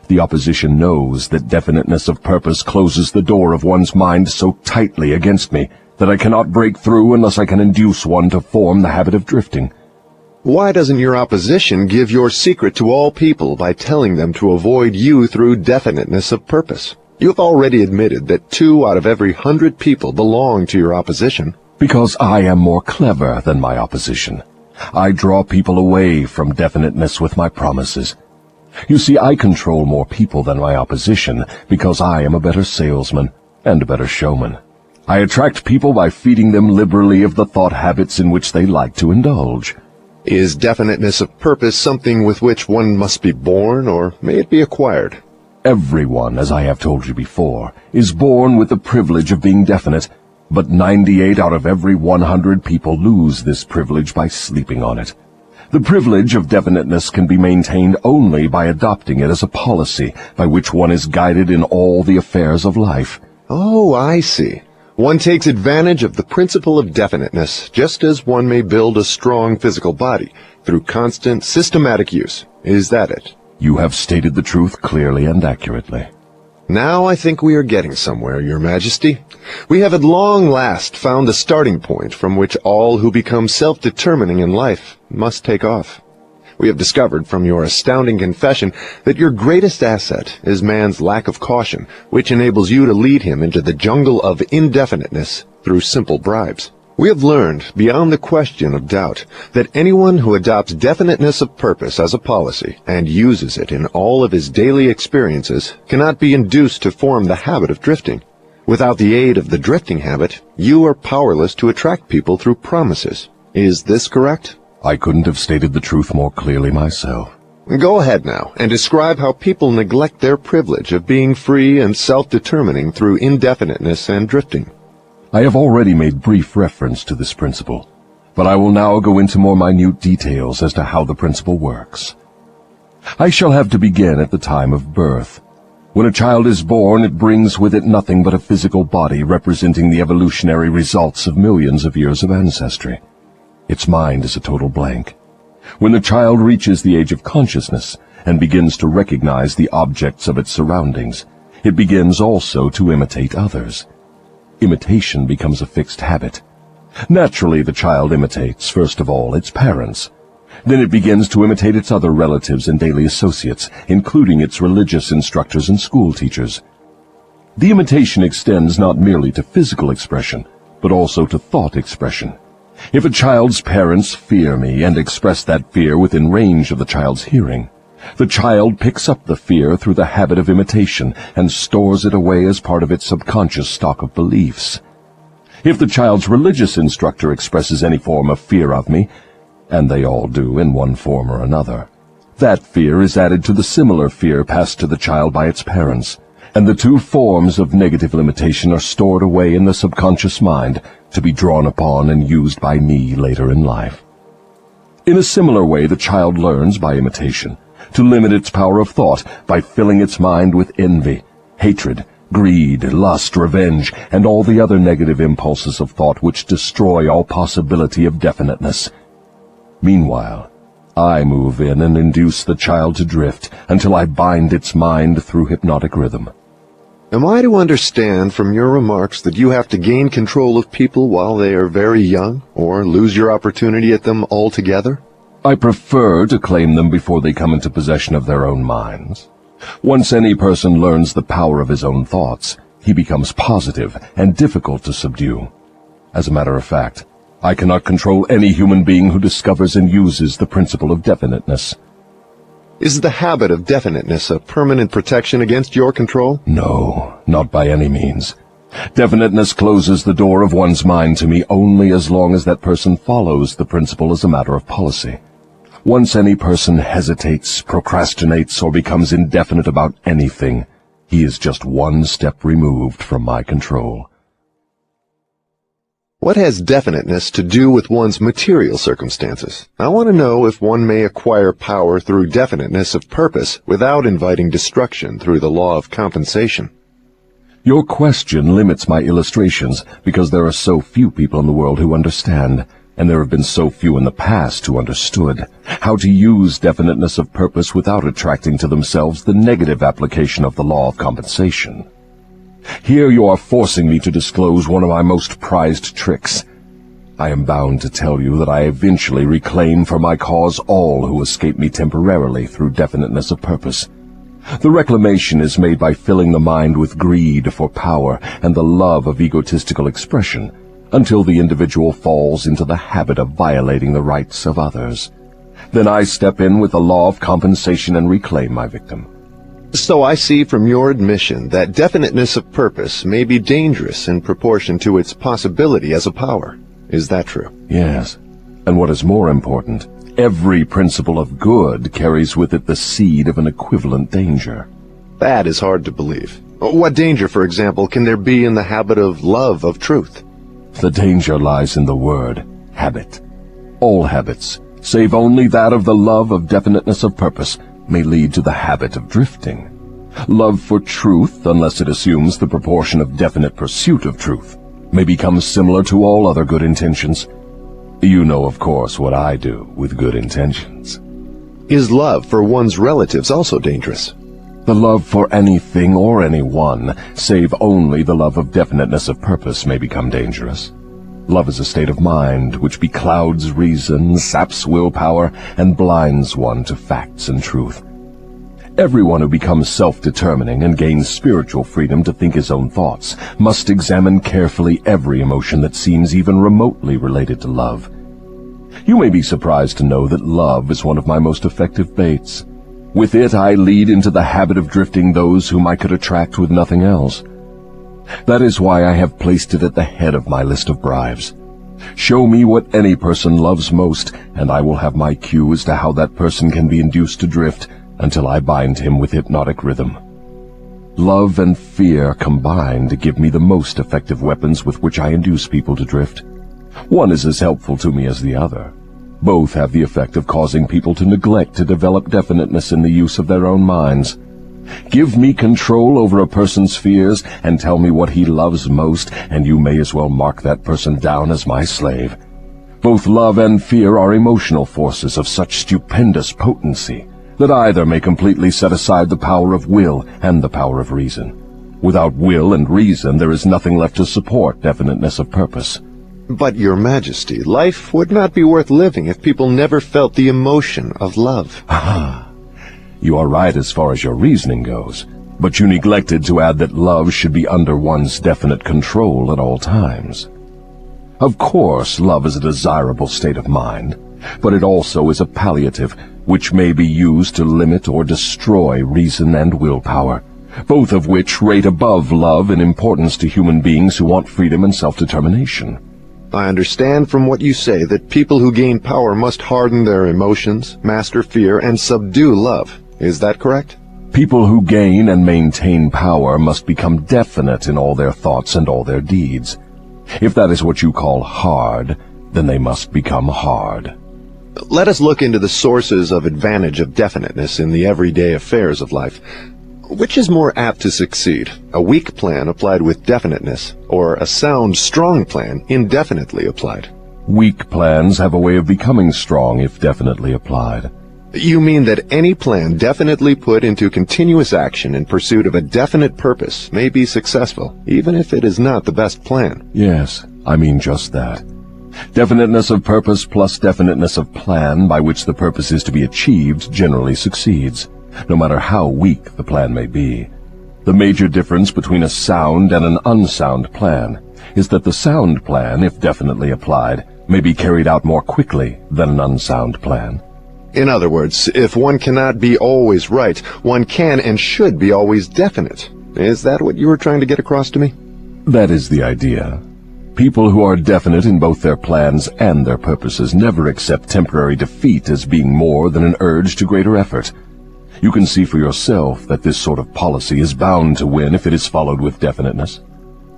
The opposition knows that definiteness of purpose closes the door of one's mind so tightly against me that I cannot break through unless I can induce one to form the habit of drifting. Why doesn't your opposition give your secret to all people by telling them to avoid you through definiteness of purpose? You have already admitted that 2 out of every 100 people belong to your opposition. Because I am more clever than my opposition. I draw people away from definiteness with my promises. You see, I control more people than my opposition because I am a better salesman and a better showman. I attract people by feeding them liberally of the thought habits in which they like to indulge. Is definiteness of purpose something with which one must be born, or may it be acquired? Everyone, as I have told you before, is born with the privilege of being definite, but 98 out of every 100 people lose this privilege by sleeping on it. The privilege of definiteness can be maintained only by adopting it as a policy by which one is guided in all the affairs of life. Oh, I see. One takes advantage of the principle of definiteness, just as one may build a strong physical body, through constant, systematic use. Is that it? You have stated the truth clearly and accurately. Now I think we are getting somewhere, Your Majesty. We have at long last found the starting point from which all who become self-determining in life must take off. We have discovered from your astounding confession that your greatest asset is man's lack of caution, which enables you to lead him into the jungle of indefiniteness through simple bribes. We have learned, beyond the question of doubt, that anyone who adopts definiteness of purpose as a policy and uses it in all of his daily experiences cannot be induced to form the habit of drifting. Without the aid of the drifting habit, you are powerless to attract people through promises. Is this correct? I couldn't have stated the truth more clearly myself. Go ahead now and describe how people neglect their privilege of being free and self-determining through indefiniteness and drifting. I have already made brief reference to this principle, but I will now go into more minute details as to how the principle works. I shall have to begin at the time of birth. When a child is born, it brings with it nothing but a physical body representing the evolutionary results of millions of years of ancestry. Its mind is a total blank. When the child reaches the age of consciousness and begins to recognize the objects of its surroundings, it begins also to imitate others. Imitation becomes a fixed habit. Naturally, the child imitates, first of all, its parents. Then it begins to imitate its other relatives and daily associates, including its religious instructors and school teachers. The imitation extends not merely to physical expression, but also to thought expression. If a child's parents fear me and express that fear within range of the child's hearing, the child picks up the fear through the habit of imitation and stores it away as part of its subconscious stock of beliefs. If the child's religious instructor expresses any form of fear of me, and they all do in one form or another, that fear is added to the similar fear passed to the child by its parents, and the two forms of negative limitation are stored away in the subconscious mind to be drawn upon and used by me later in life. In a similar way, the child learns by imitation to limit its power of thought by filling its mind with envy, hatred, greed, lust, revenge, and all the other negative impulses of thought which destroy all possibility of definiteness. Meanwhile, I move in and induce the child to drift until I bind its mind through hypnotic rhythm. Am I to understand from your remarks that you have to gain control of people while they are very young, or lose your opportunity at them altogether? I prefer to claim them before they come into possession of their own minds. Once any person learns the power of his own thoughts, he becomes positive and difficult to subdue. As a matter of fact, I cannot control any human being who discovers and uses the principle of definiteness. Is the habit of definiteness a permanent protection against your control? No, not by any means. Definiteness closes the door of one's mind to me only as long as that person follows the principle as a matter of policy. Once any person hesitates, procrastinates, or becomes indefinite about anything, he is just one step removed from my control. What has definiteness to do with one's material circumstances? I want to know if one may acquire power through definiteness of purpose without inviting destruction through the law of compensation. Your question limits my illustrations because there are so few people in the world who understand, and there have been so few in the past who understood, how to use definiteness of purpose without attracting to themselves the negative application of the law of compensation. Here you are forcing me to disclose one of my most prized tricks. I am bound to tell you that I eventually reclaim for my cause all who escape me temporarily through definiteness of purpose. The reclamation is made by filling the mind with greed for power and the love of egotistical expression, until the individual falls into the habit of violating the rights of others. Then I step in with the law of compensation and reclaim my victim. So I see from your admission that definiteness of purpose may be dangerous in proportion to its possibility as a power. Is that true? Yes, and what is more important, Every principle of good carries with it the seed of an equivalent danger. That is hard to believe. What danger, for example, can there be in the habit of love of truth? The danger lies in the word habit. All habits, save only that of the love of definiteness of purpose, may lead to the habit of drifting. Love for truth, unless it assumes the proportion of definite pursuit of truth, may become similar to all other good intentions. You know, of course, what I do with good intentions. Is love for one's relatives also dangerous? The love for anything or anyone, save only the love of definiteness of purpose, may become dangerous. Love is a state of mind which beclouds reason, saps willpower, and blinds one to facts and truth. Everyone who becomes self-determining and gains spiritual freedom to think his own thoughts must examine carefully every emotion that seems even remotely related to love. You may be surprised to know that love is one of my most effective baits. With it I lead into the habit of drifting those whom I could attract with nothing else. That is why I have placed it at the head of my list of bribes. Show me what any person loves most, and I will have my cue as to how that person can be induced to drift, until I bind him with hypnotic rhythm. Love and fear combine to give me the most effective weapons with which I induce people to drift. One is as helpful to me as the other. Both have the effect of causing people to neglect to develop definiteness in the use of their own minds. Give me control over a person's fears and tell me what he loves most, and you may as well mark that person down as my slave. Both love and fear are emotional forces of such stupendous potency that either may completely set aside the power of will and the power of reason. Without will and reason, there is nothing left to support definiteness of purpose. But, Your Majesty, life would not be worth living if people never felt the emotion of love. You are right as far as your reasoning goes, but you neglected to add that love should be under one's definite control at all times. Of course, love is a desirable state of mind, but it also is a palliative, which may be used to limit or destroy reason and willpower, both of which rate above love in importance to human beings who want freedom and self-determination. I understand from what you say that people who gain power must harden their emotions, master fear, and subdue love. Is that correct? People who gain and maintain power must become definite in all their thoughts and all their deeds. If that is what you call hard, then they must become hard. Let us look into the sources of advantage of definiteness in the everyday affairs of life. Which is more apt to succeed, a weak plan applied with definiteness, or a sound, strong plan indefinitely applied? Weak plans have a way of becoming strong if definitely applied. You mean that any plan definitely put into continuous action in pursuit of a definite purpose may be successful, even if it is not the best plan? Yes, I mean just that. Definiteness of purpose plus definiteness of plan by which the purpose is to be achieved generally succeeds, no matter how weak the plan may be. The major difference between a sound and an unsound plan is that the sound plan, if definitely applied, may be carried out more quickly than an unsound plan. In other words, if one cannot be always right, one can and should be always definite. Is that what you were trying to get across to me? That is the idea. People who are definite in both their plans and their purposes never accept temporary defeat as being more than an urge to greater effort. You can see for yourself that this sort of policy is bound to win if it is followed with definiteness.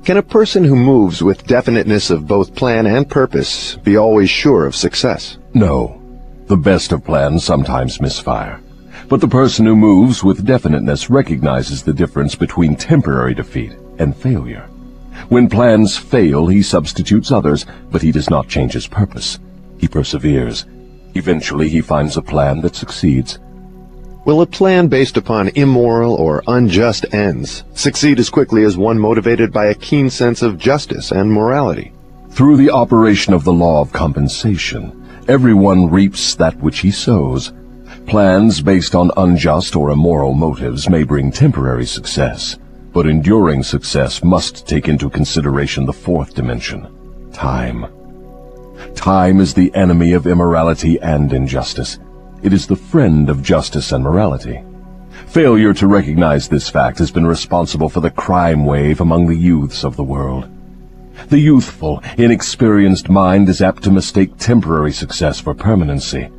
Can a person who moves with definiteness of both plan and purpose be always sure of success? No. The best of plans sometimes misfire. But the person who moves with definiteness recognizes the difference between temporary defeat and failure. When plans fail, he substitutes others, but he does not change his purpose. He perseveres. Eventually, he finds a plan that succeeds. Will a plan based upon immoral or unjust ends succeed as quickly as one motivated by a keen sense of justice and morality? Through the operation of the law of compensation, everyone reaps that which he sows. Plans based on unjust or immoral motives may bring temporary success, but enduring success must take into consideration the fourth dimension, time. Time is the enemy of immorality and injustice. It is the friend of justice and morality. Failure to recognize this fact has been responsible for the crime wave among the youths of the world. The youthful, inexperienced mind is apt to mistake temporary success for permanency.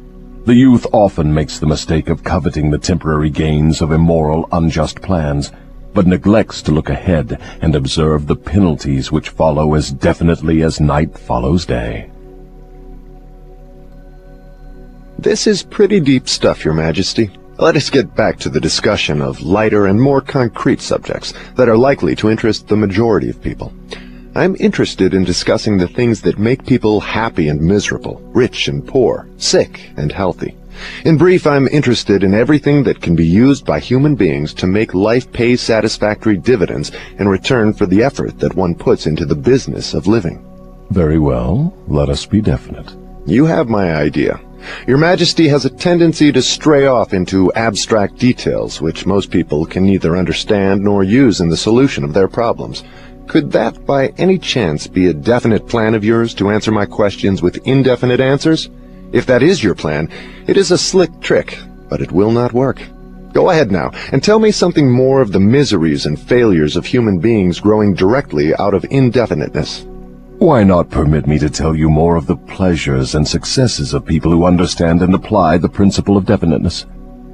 The youth often makes the mistake of coveting the temporary gains of immoral, unjust plans, but neglects to look ahead and observe the penalties which follow as definitely as night follows day. This is pretty deep stuff, Your Majesty. Let us get back to the discussion of lighter and more concrete subjects that are likely to interest the majority of people. I'm interested in discussing the things that make people happy and miserable, rich and poor, sick and healthy. In brief, I'm interested in everything that can be used by human beings to make life pay satisfactory dividends in return for the effort that one puts into the business of living. Very well, let us be definite. You have my idea. Your Majesty has a tendency to stray off into abstract details which most people can neither understand nor use in the solution of their problems. Could that by any chance be a definite plan of yours to answer my questions with indefinite answers? If that is your plan, it is a slick trick, but it will not work. Go ahead now, and tell me something more of the miseries and failures of human beings growing directly out of indefiniteness. Why not permit me to tell you more of the pleasures and successes of people who understand and apply the principle of definiteness?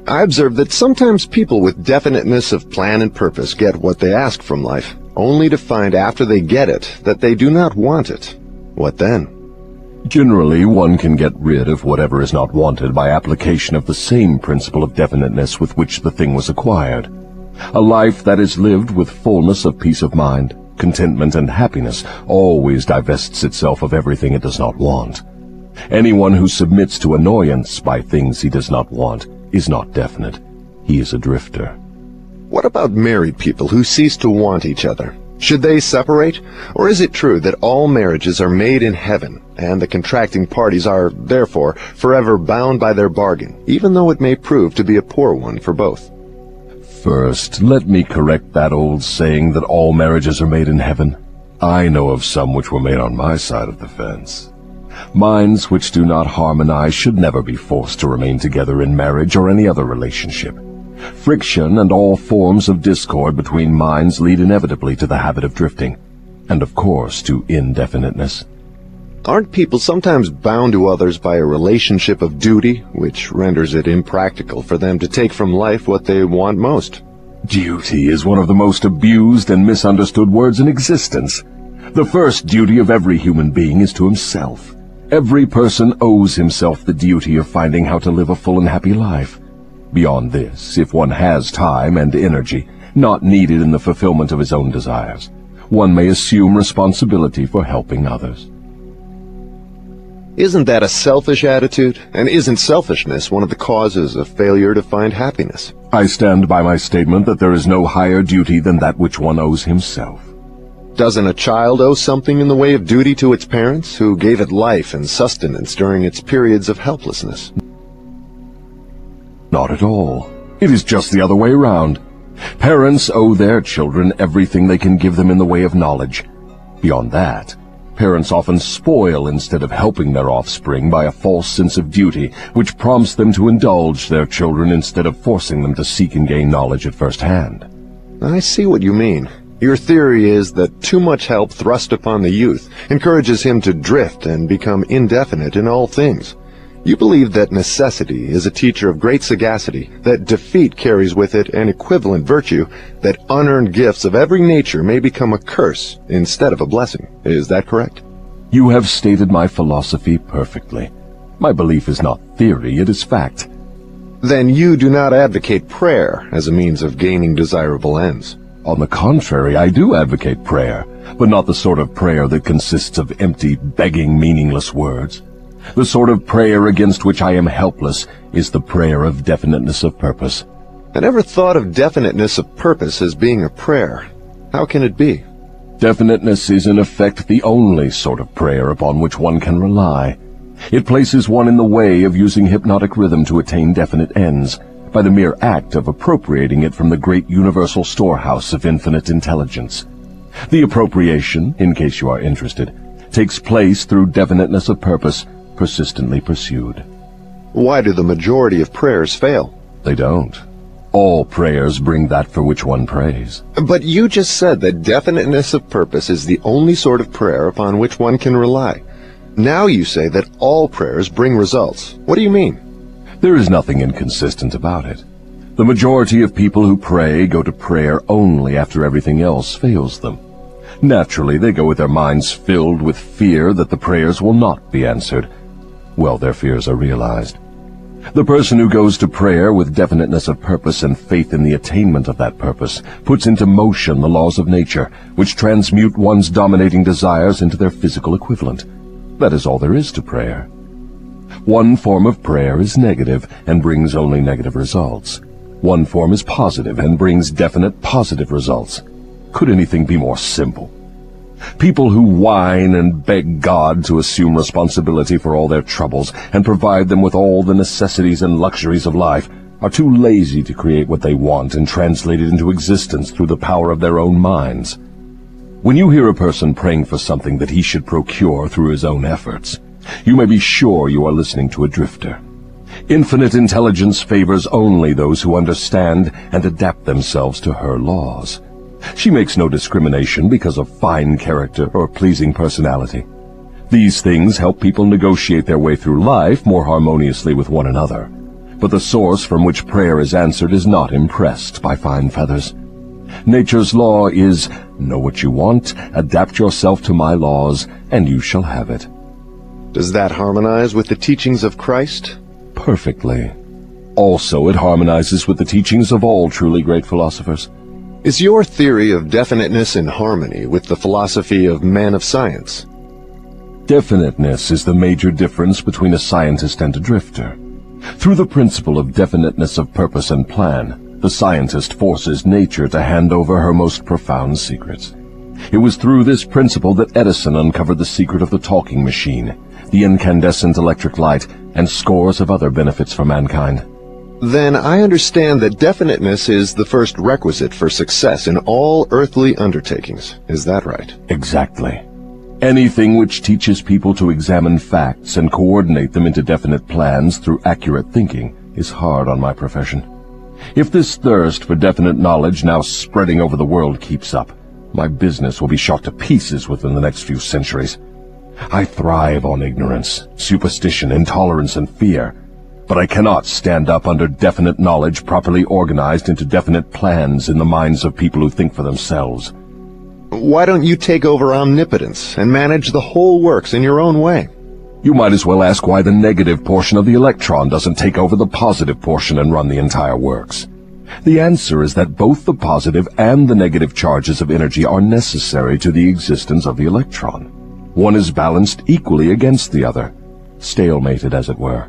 I observe that sometimes people with definiteness of plan and purpose get what they ask from life, only to find after they get it that they do not want it. What then? Generally, one can get rid of whatever is not wanted by application of the same principle of definiteness with which the thing was acquired. A life that is lived with fullness of peace of mind, contentment, and happiness always divests itself of everything it does not want. Anyone who submits to annoyance by things he does not want is not definite. He is a drifter. What about married people who cease to want each other? Should they separate? Or is it true that all marriages are made in heaven, and the contracting parties are, therefore, forever bound by their bargain, even though it may prove to be a poor one for both? First, let me correct that old saying that all marriages are made in heaven. I know of some which were made on my side of the fence. Minds which do not harmonize should never be forced to remain together in marriage or any other relationship. Friction and all forms of discord between minds lead inevitably to the habit of drifting, and of course to indefiniteness. Aren't people sometimes bound to others by a relationship of duty, which renders it impractical for them to take from life what they want most? Duty is one of the most abused and misunderstood words in existence. The first duty of every human being is to himself. Every person owes himself the duty of finding how to live a full and happy life. Beyond this, if one has time and energy, not needed in the fulfillment of his own desires, one may assume responsibility for helping others. Isn't that a selfish attitude? And isn't selfishness one of the causes of failure to find happiness? I stand by my statement that there is no higher duty than that which one owes himself. Doesn't a child owe something in the way of duty to its parents, who gave it life and sustenance during its periods of helplessness? Not at all. It is just the other way around. Parents owe their children everything they can give them in the way of knowledge. Beyond that, parents often spoil instead of helping their offspring by a false sense of duty, which prompts them to indulge their children instead of forcing them to seek and gain knowledge at first hand. I see what you mean. Your theory is that too much help thrust upon the youth encourages him to drift and become indefinite in all things. You believe that necessity is a teacher of great sagacity, that defeat carries with it an equivalent virtue, that unearned gifts of every nature may become a curse instead of a blessing. Is that correct? You have stated my philosophy perfectly. My belief is not theory, it is fact. Then you do not advocate prayer as a means of gaining desirable ends. On the contrary, I do advocate prayer, but not the sort of prayer that consists of empty, begging, meaningless words. The sort of prayer against which I am helpless is the prayer of definiteness of purpose. I never thought of definiteness of purpose as being a prayer. How can it be? Definiteness is in effect the only sort of prayer upon which one can rely. It places one in the way of using hypnotic rhythm to attain definite ends, by the mere act of appropriating it from the great universal storehouse of infinite intelligence. The appropriation, in case you are interested, takes place through definiteness of purpose, persistently pursued. Why do the majority of prayers fail? They don't. All prayers bring that for which one prays. But you just said that definiteness of purpose is the only sort of prayer upon which one can rely. Now you say that all prayers bring results. What do you mean? There is nothing inconsistent about it. The majority of people who pray go to prayer only after everything else fails them. Naturally, they go with their minds filled with fear that the prayers will not be answered. Well, their fears are realized. The person who goes to prayer with definiteness of purpose and faith in the attainment of that purpose puts into motion the laws of nature, which transmute one's dominating desires into their physical equivalent. That is all there is to prayer. One form of prayer is negative and brings only negative results. One form is positive and brings definite positive results. Could anything be more simple? People who whine and beg God to assume responsibility for all their troubles and provide them with all the necessities and luxuries of life are too lazy to create what they want and translate it into existence through the power of their own minds. When you hear a person praying for something that he should procure through his own efforts, you may be sure you are listening to a drifter. Infinite intelligence favors only those who understand and adapt themselves to her laws. She makes no discrimination because of fine character or pleasing personality. These things help people negotiate their way through life more harmoniously with one another. But the source from which prayer is answered is not impressed by fine feathers. Nature's law is, know what you want, adapt yourself to my laws, and you shall have it. Does that harmonize with the teachings of Christ? Perfectly. Also, it harmonizes with the teachings of all truly great philosophers. Is your theory of definiteness in harmony with the philosophy of men of science? Definiteness is the major difference between a scientist and a drifter. Through the principle of definiteness of purpose and plan, the scientist forces nature to hand over her most profound secrets. It was through this principle that Edison uncovered the secret of the talking machine, the incandescent electric light, and scores of other benefits for mankind. Then I understand that definiteness is the first requisite for success in all earthly undertakings. Is that right? Exactly. Anything which teaches people to examine facts and coordinate them into definite plans through accurate thinking is hard on my profession. If this thirst for definite knowledge now spreading over the world keeps up, my business will be shot to pieces within the next few centuries. I thrive on ignorance, superstition, intolerance, and fear. But I cannot stand up under definite knowledge properly organized into definite plans in the minds of people who think for themselves. Why don't you take over omnipotence and manage the whole works in your own way? You might as well ask why the negative portion of the electron doesn't take over the positive portion and run the entire works. The answer is that both the positive and the negative charges of energy are necessary to the existence of the electron. One is balanced equally against the other, stalemated as it were.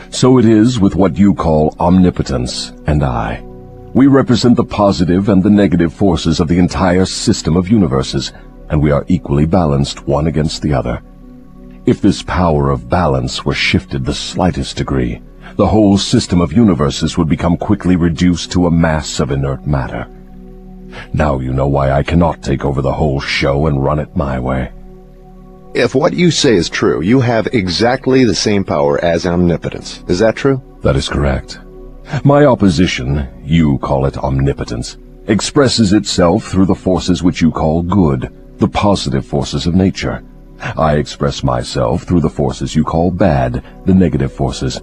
So it is with what you call omnipotence and I. We represent the positive and the negative forces of the entire system of universes, and we are equally balanced one against the other. If this power of balance were shifted the slightest degree, the whole system of universes would become quickly reduced to a mass of inert matter. Now you know why I cannot take over the whole show and run it my way. If what you say is true, you have exactly the same power as omnipotence. Is that true? That is correct. My opposition, you call it omnipotence, expresses itself through the forces which you call good, the positive forces of nature. I express myself through the forces you call bad, the negative forces.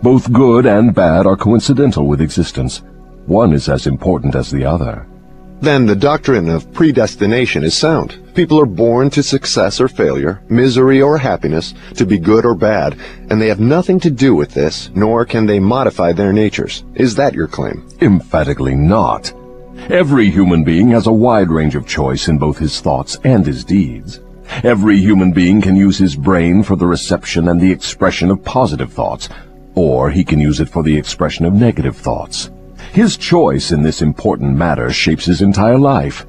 Both good and bad are coincidental with existence. One is as important as the other. Then the doctrine of predestination is sound. People are born to success or failure, misery or happiness, to be good or bad, and they have nothing to do with this, nor can they modify their natures. Is that your claim? Emphatically not. Every human being has a wide range of choice in both his thoughts and his deeds. Every human being can use his brain for the reception and the expression of positive thoughts, or he can use it for the expression of negative thoughts. His choice in this important matter shapes his entire life.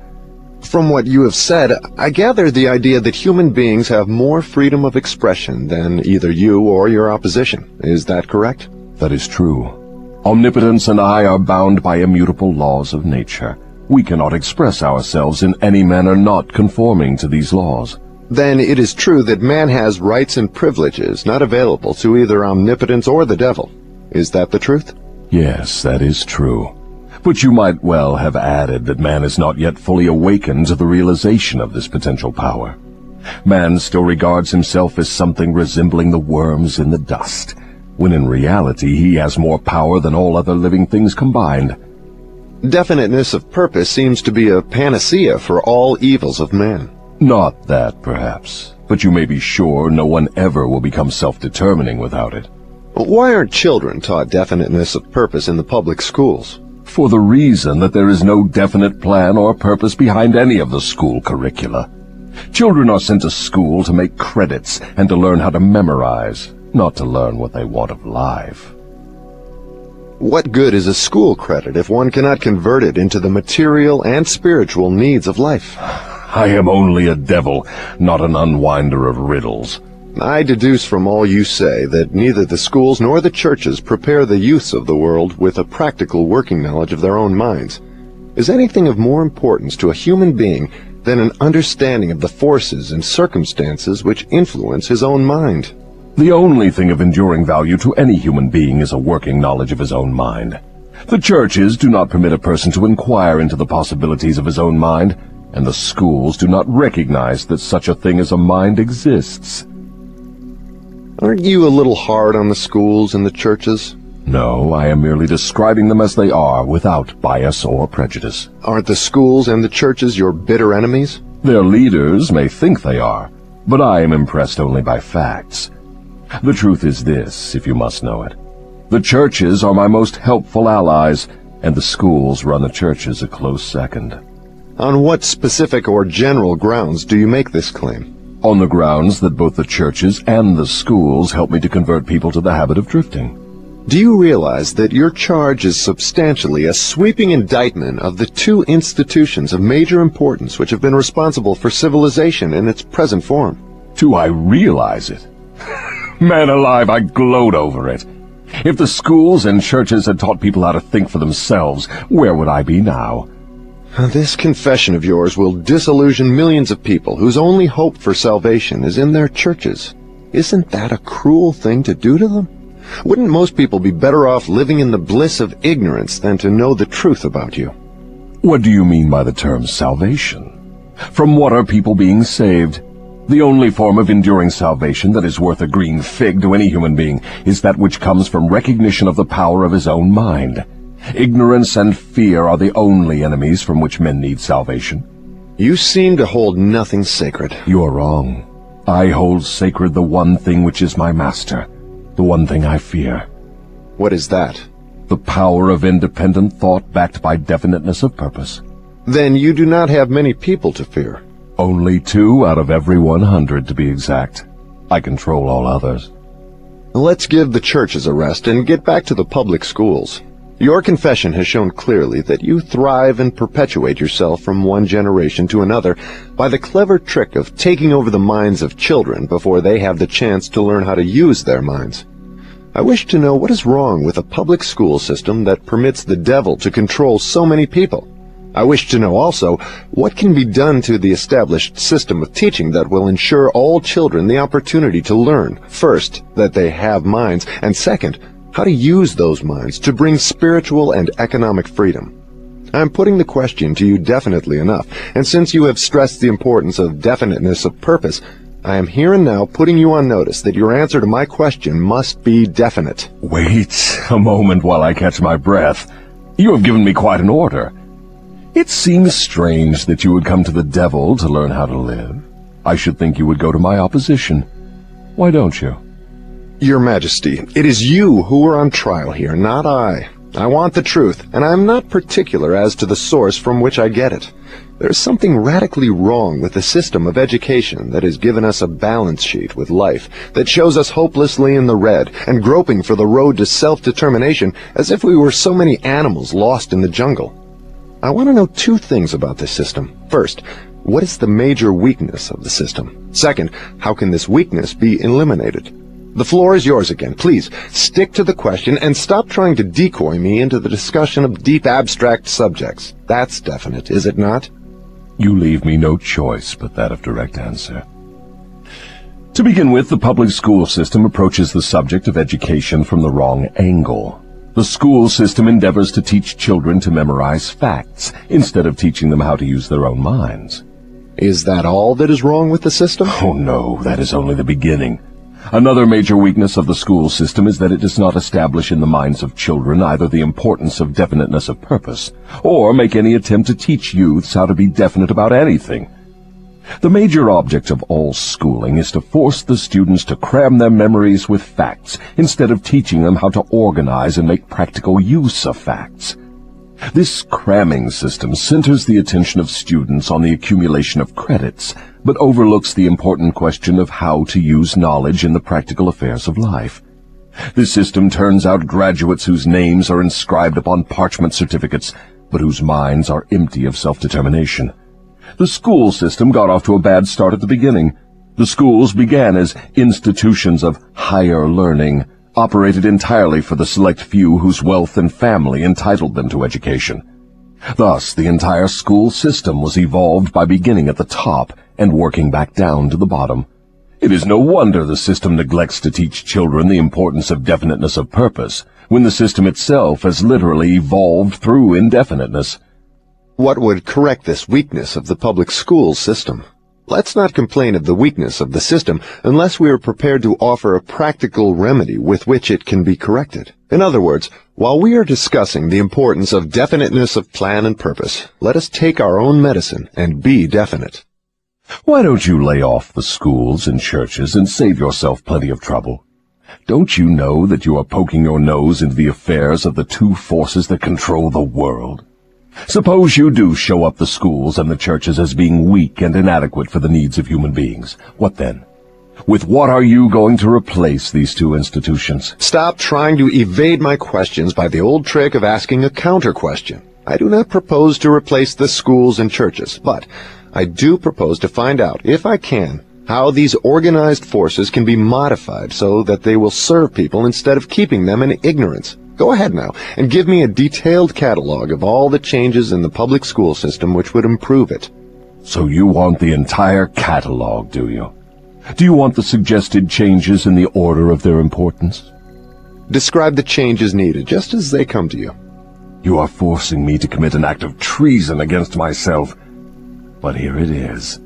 From what you have said, I gather the idea that human beings have more freedom of expression than either you or your opposition. Is that correct? That is true. Omnipotence and I are bound by immutable laws of nature. We cannot express ourselves in any manner not conforming to these laws. Then it is true that man has rights and privileges not available to either omnipotence or the devil. Is that the truth? Yes, that is true. But you might well have added that man is not yet fully awakened to the realization of this potential power. Man still regards himself as something resembling the worms in the dust. when in reality he has more power than all other living things combined. Definiteness of purpose seems to be a panacea for all evils of man. Not that, perhaps, but you may be sure no one ever will become self-determining without it. Why aren't children taught definiteness of purpose in the public schools? For the reason that there is no definite plan or purpose behind any of the school curricula. Children are sent to school to make credits and to learn how to memorize, not to learn what they want of life. What good is a school credit if one cannot convert it into the material and spiritual needs of life? I am only a devil, not an unwinder of riddles. I deduce from all you say that neither the schools nor the churches prepare the youths of the world with a practical working knowledge of their own minds. Is anything of more importance to a human being than an understanding of the forces and circumstances which influence his own mind? The only thing of enduring value to any human being is a working knowledge of his own mind. The churches do not permit a person to inquire into the possibilities of his own mind, and the schools do not recognize that such a thing as a mind exists. Aren't you a little hard on the schools and the churches? No, I am merely describing them as they are, without bias or prejudice. Aren't the schools and the churches your bitter enemies? Their leaders may think they are, but I am impressed only by facts. The truth is this, if you must know it. The churches are my most helpful allies, and the schools run the churches a close second. On what specific or general grounds do you make this claim? On the grounds that both the churches and the schools help me to convert people to the habit of drifting. Do you realize that your charge is substantially a sweeping indictment of the two institutions of major importance which have been responsible for civilization in its present form? Do I realize it? Man alive, I gloat over it. If the schools and churches had taught people how to think for themselves, where would I be now? This confession of yours will disillusion millions of people whose only hope for salvation is in their churches. Isn't that a cruel thing to do to them? Wouldn't most people be better off living in the bliss of ignorance than to know the truth about you? What do you mean by the term salvation? From what are people being saved? The only form of enduring salvation that is worth a green fig to any human being is that which comes from recognition of the power of his own mind. Ignorance and fear are the only enemies from which men need salvation. You seem to hold nothing sacred. You are wrong. I hold sacred the one thing which is my master, the one thing I fear. What is that? The power of independent thought backed by definiteness of purpose. Then you do not have many people to fear. Only 2 out of every 100 to be exact. I control all others. Let's give the churches a rest and get back to the public schools. Your confession has shown clearly that you thrive and perpetuate yourself from one generation to another by the clever trick of taking over the minds of children before they have the chance to learn how to use their minds. I wish to know what is wrong with a public school system that permits the devil to control so many people. I wish to know also what can be done to the established system of teaching that will ensure all children the opportunity to learn, first, that they have minds, and second, how to use those minds to bring spiritual and economic freedom. I am putting the question to you definitely enough, and since you have stressed the importance of definiteness of purpose, I am here and now putting you on notice that your answer to my question must be definite. Wait a moment while I catch my breath. You have given me quite an order. It seems strange that you would come to the devil to learn how to live. I should think you would go to my opposition. Why don't you? Your Majesty, it is you who are on trial here, not I. I want the truth, and I am not particular as to the source from which I get it. There is something radically wrong with the system of education that has given us a balance sheet with life that shows us hopelessly in the red and groping for the road to self-determination as if we were so many animals lost in the jungle. I want to know 2 things about this system. First, what is the major weakness of the system? Second, how can this weakness be eliminated? The floor is yours again. Please, stick to the question and stop trying to decoy me into the discussion of deep abstract subjects. That's definite, is it not? You leave me no choice but that of direct answer. To begin with, the public school system approaches the subject of education from the wrong angle. The school system endeavors to teach children to memorize facts instead of teaching them how to use their own minds. Is that all that is wrong with the system? Oh no, that is only the beginning. Another major weakness of the school system is that it does not establish in the minds of children either the importance of definiteness of purpose, or make any attempt to teach youths how to be definite about anything. The major object of all schooling is to force the students to cram their memories with facts, instead of teaching them how to organize and make practical use of facts. This cramming system centers the attention of students on the accumulation of credits, but overlooks the important question of how to use knowledge in the practical affairs of life. This system turns out graduates whose names are inscribed upon parchment certificates, but whose minds are empty of self-determination. The school system got off to a bad start at the beginning. The schools began as institutions of higher learning, operated entirely for the select few whose wealth and family entitled them to education. Thus, the entire school system was evolved by beginning at the top and working back down to the bottom. It is no wonder the system neglects to teach children the importance of definiteness of purpose, when the system itself has literally evolved through indefiniteness. What would correct this weakness of the public school system? Let's not complain of the weakness of the system unless we are prepared to offer a practical remedy with which it can be corrected. In other words, while we are discussing the importance of definiteness of plan and purpose, let us take our own medicine and be definite. Why don't you lay off the schools and churches and save yourself plenty of trouble? Don't you know that you are poking your nose into the affairs of the two forces that control the world? Suppose you do show up the schools and the churches as being weak and inadequate for the needs of human beings. What then? With what are you going to replace these two institutions? Stop trying to evade my questions by the old trick of asking a counter-question. I do not propose to replace the schools and churches, but I do propose to find out, if I can, how these organized forces can be modified so that they will serve people instead of keeping them in ignorance. Go ahead now and give me a detailed catalog of all the changes in the public school system which would improve it. So you want the entire catalog, do you? Do you want the suggested changes in the order of their importance? Describe the changes needed, just as they come to you. You are forcing me to commit an act of treason against myself. But here it is.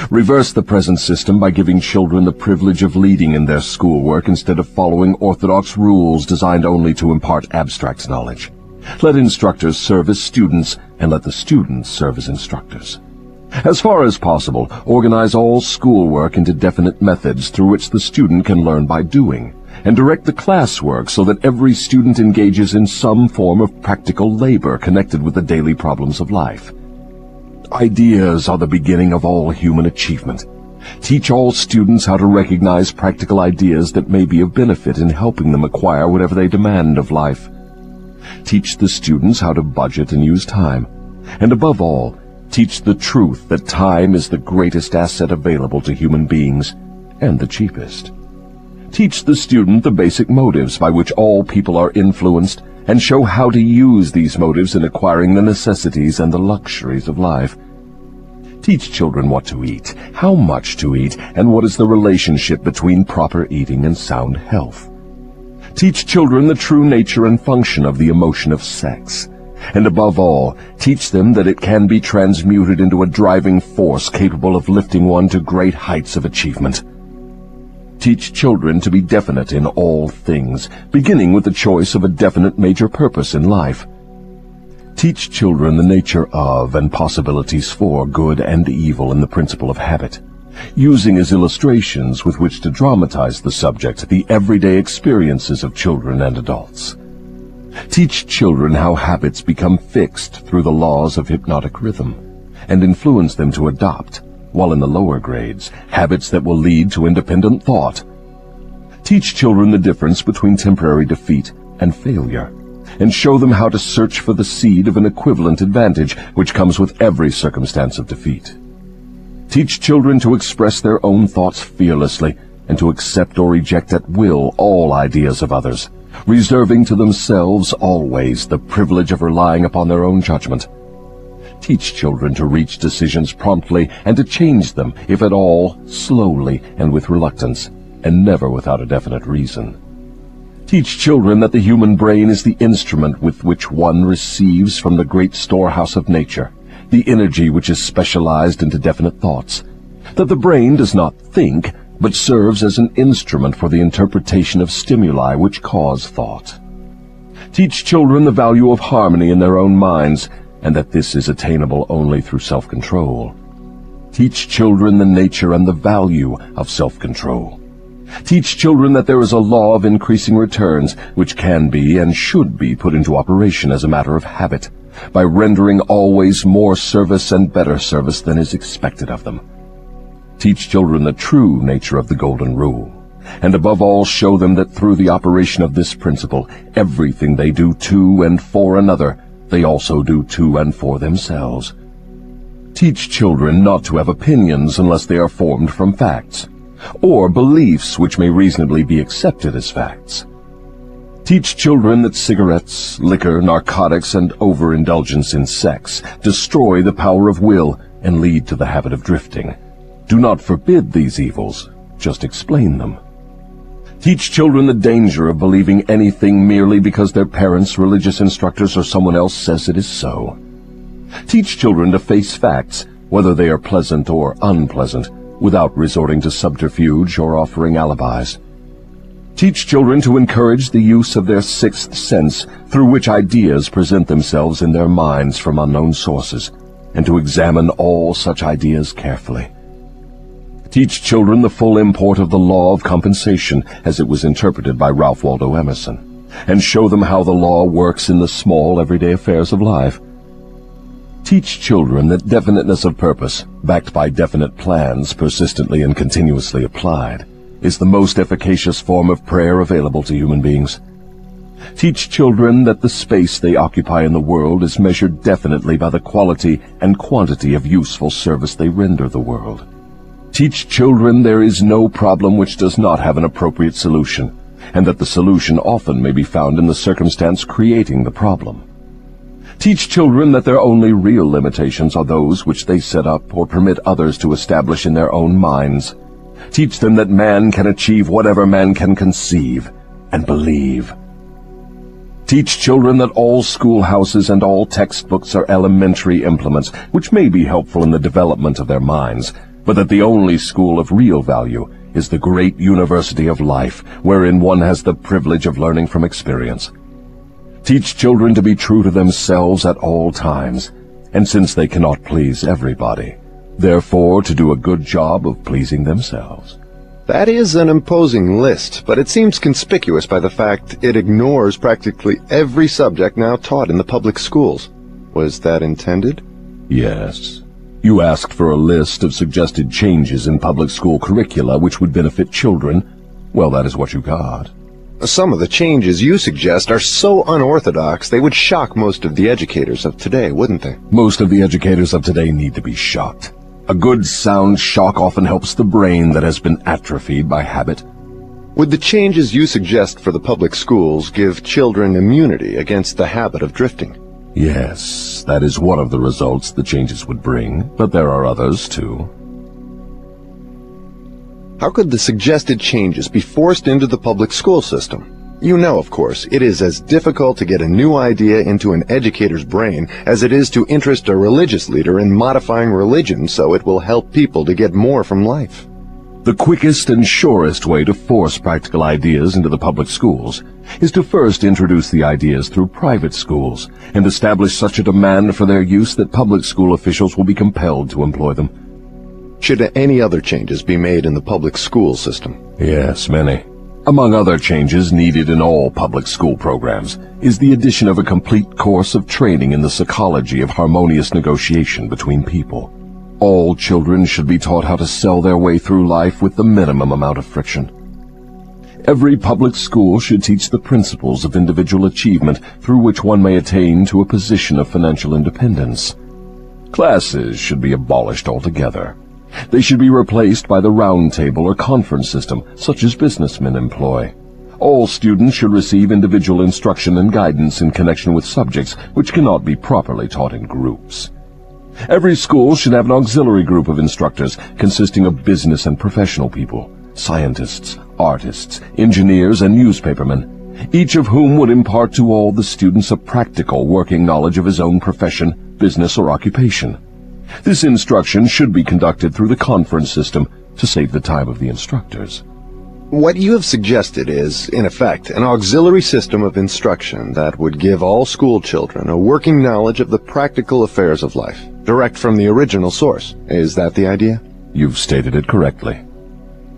Reverse the present system by giving children the privilege of leading in their schoolwork instead of following orthodox rules designed only to impart abstract knowledge. Let instructors serve as students, and let the students serve as instructors. As far as possible, organize all schoolwork into definite methods through which the student can learn by doing, and direct the classwork so that every student engages in some form of practical labor connected with the daily problems of life. Ideas are the beginning of all human achievement. Teach all students how to recognize practical ideas that may be of benefit in helping them acquire whatever they demand of life. Teach the students how to budget and use time. And above all, teach the truth that time is the greatest asset available to human beings, and the cheapest. Teach the student the basic motives by which all people are influenced, and show how to use these motives in acquiring the necessities and the luxuries of life. Teach children what to eat, how much to eat, and what is the relationship between proper eating and sound health. Teach children the true nature and function of the emotion of sex. And above all, teach them that it can be transmuted into a driving force capable of lifting one to great heights of achievement. Teach children to be definite in all things, beginning with the choice of a definite major purpose in life. Teach children the nature of and possibilities for good and evil in the principle of habit, using as illustrations with which to dramatize the subject the everyday experiences of children and adults. Teach children how habits become fixed through the laws of hypnotic rhythm, and influence them to adopt, while in the lower grades, habits that will lead to independent thought. Teach children the difference between temporary defeat and failure, and show them how to search for the seed of an equivalent advantage which comes with every circumstance of defeat. Teach children to express their own thoughts fearlessly, and to accept or reject at will all ideas of others, reserving to themselves always the privilege of relying upon their own judgment. Teach children to reach decisions promptly and to change them, if at all, slowly and with reluctance, and never without a definite reason. Teach children that the human brain is the instrument with which one receives from the great storehouse of nature the energy which is specialized into definite thoughts, that the brain does not think, but serves as an instrument for the interpretation of stimuli which cause thought. Teach children the value of harmony in their own minds, and that this is attainable only through self-control. Teach children the nature and the value of self-control. Teach children that there is a law of increasing returns which can be and should be put into operation as a matter of habit, by rendering always more service and better service than is expected of them. Teach children the true nature of the Golden Rule, and above all show them that through the operation of this principle, everything they do to and for another, they also do to and for themselves. Teach children not to have opinions unless they are formed from facts, or beliefs which may reasonably be accepted as facts. Teach children that cigarettes, liquor, narcotics, and overindulgence in sex destroy the power of will and lead to the habit of drifting. Do not forbid these evils, just explain them. Teach children the danger of believing anything merely because their parents, religious instructors, or someone else says it is so. Teach children to face facts, whether they are pleasant or unpleasant, without resorting to subterfuge or offering alibis. Teach children to encourage the use of their sixth sense, through which ideas present themselves in their minds from unknown sources, and to examine all such ideas carefully. Teach children the full import of the law of compensation as it was interpreted by Ralph Waldo Emerson, and show them how the law works in the small everyday affairs of life. Teach children that definiteness of purpose, backed by definite plans persistently and continuously applied, is the most efficacious form of prayer available to human beings. Teach children that the space they occupy in the world is measured definitely by the quality and quantity of useful service they render the world. Teach children there is no problem which does not have an appropriate solution, and that the solution often may be found in the circumstance creating the problem. Teach children that their only real limitations are those which they set up or permit others to establish in their own minds. Teach them that man can achieve whatever man can conceive and believe. Teach children that all schoolhouses and all textbooks are elementary implements which may be helpful in the development of their minds, but that the only school of real value is the great university of life, wherein one has the privilege of learning from experience. Teach children to be true to themselves at all times, and since they cannot please everybody, therefore to do a good job of pleasing themselves. That is an imposing list, but it seems conspicuous by the fact it ignores practically every subject now taught in the public schools. Was that intended? Yes. You asked for a list of suggested changes in public school curricula which would benefit children. Well, that is what you got. Some of the changes you suggest are so unorthodox they would shock most of the educators of today, wouldn't they? Most of the educators of today need to be shocked. A good sound shock often helps the brain that has been atrophied by habit. Would the changes you suggest for the public schools give children immunity against the habit of drifting? Yes, that is one of the results the changes would bring, but there are others too. How could the suggested changes be forced into the public school system? You know, of course, it is as difficult to get a new idea into an educator's brain as it is to interest a religious leader in modifying religion so it will help people to get more from life. The quickest and surest way to force practical ideas into the public schools is to first introduce the ideas through private schools and establish such a demand for their use that public school officials will be compelled to employ them. Should any other changes be made in the public school system? Yes, many. Among other changes needed in all public school programs is the addition of a complete course of training in the psychology of harmonious negotiation between people. All children should be taught how to sell their way through life with the minimum amount of friction. Every public school should teach the principles of individual achievement through which one may attain to a position of financial independence. Classes should be abolished altogether. They should be replaced by the round table or conference system, such as businessmen employ. All students should receive individual instruction and guidance in connection with subjects which cannot be properly taught in groups. Every school should have an auxiliary group of instructors consisting of business and professional people, scientists, artists, engineers, and newspapermen, each of whom would impart to all the students a practical working knowledge of his own profession, business, or occupation. This instruction should be conducted through the conference system to save the time of the instructors. What you have suggested is, in effect, an auxiliary system of instruction that would give all school children a working knowledge of the practical affairs of life, direct from the original source. Is that the idea? You've stated it correctly.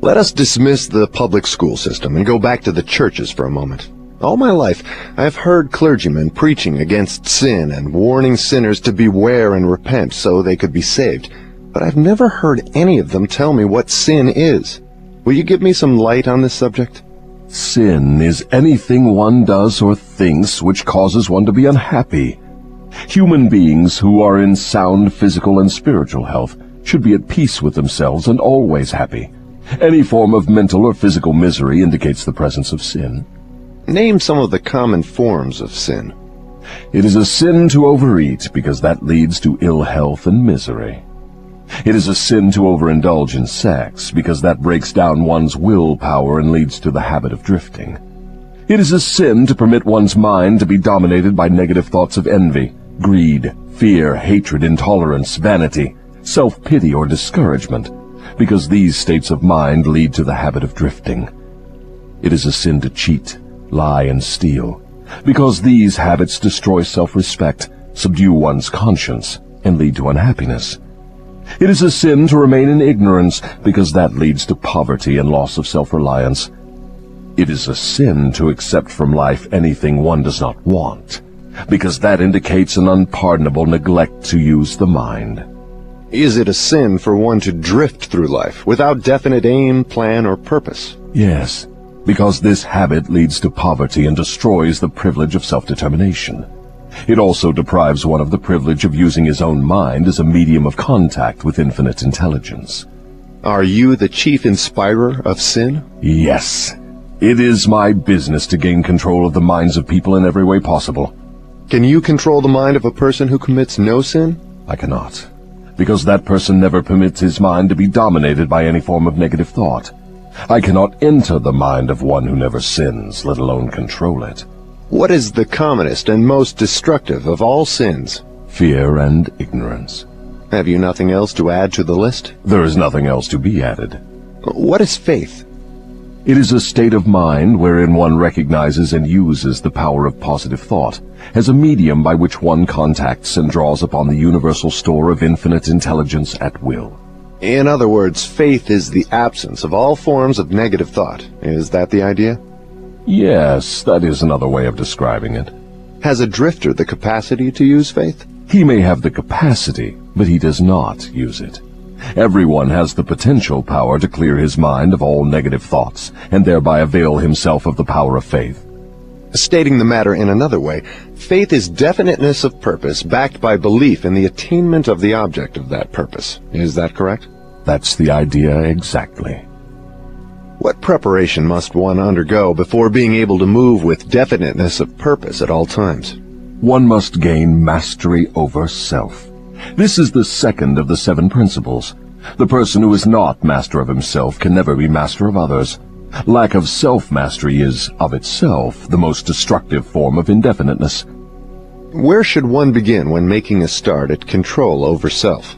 Let us dismiss the public school system and go back to the churches for a moment. All my life, I have heard clergymen preaching against sin and warning sinners to beware and repent so they could be saved, but I've never heard any of them tell me what sin is. Will you give me some light on this subject? Sin is anything one does or thinks which causes one to be unhappy. Human beings who are in sound physical and spiritual health should be at peace with themselves and always happy. Any form of mental or physical misery indicates the presence of sin. Name some of the common forms of sin. It is a sin to overeat because that leads to ill health and misery. It is a sin to overindulge in sex because that breaks down one's willpower and leads to the habit of drifting. It is a sin to permit one's mind to be dominated by negative thoughts of envy, greed, fear, hatred, intolerance, vanity, self-pity, or discouragement, because these states of mind lead to the habit of drifting. It is a sin to cheat, lie, and steal, because these habits destroy self-respect, subdue one's conscience, and lead to unhappiness. It is a sin to remain in ignorance, because that leads to poverty and loss of self-reliance. It is a sin to accept from life anything one does not want, because that indicates an unpardonable neglect to use the mind. Is it a sin for one to drift through life without definite aim, plan, or purpose? Yes, because this habit leads to poverty and destroys the privilege of self-determination. It also deprives one of the privilege of using his own mind as a medium of contact with infinite intelligence. Are you the chief inspirer of sin? Yes. It is my business to gain control of the minds of people in every way possible. Can you control the mind of a person who commits no sin? I cannot, because that person never permits his mind to be dominated by any form of negative thought. I cannot enter the mind of one who never sins, let alone control it. What is the commonest and most destructive of all sins? Fear and ignorance. Have you nothing else to add to the list? There is nothing else to be added. What is faith? It is a state of mind wherein one recognizes and uses the power of positive thought as a medium by which one contacts and draws upon the universal store of infinite intelligence at will. In other words, faith is the absence of all forms of negative thought. Is that the idea? Yes, that is another way of describing it. Has a drifter the capacity to use faith? He may have the capacity, but he does not use it. Everyone has the potential power to clear his mind of all negative thoughts, and thereby avail himself of the power of faith. Stating the matter in another way, faith is definiteness of purpose backed by belief in the attainment of the object of that purpose. Is that correct? That's the idea exactly. What preparation must one undergo before being able to move with definiteness of purpose at all times? One must gain mastery over self. This is the second of the 7 principles. The person who is not master of himself can never be master of others. Lack of self-mastery is, of itself, the most destructive form of indefiniteness. Where should one begin when making a start at control over self?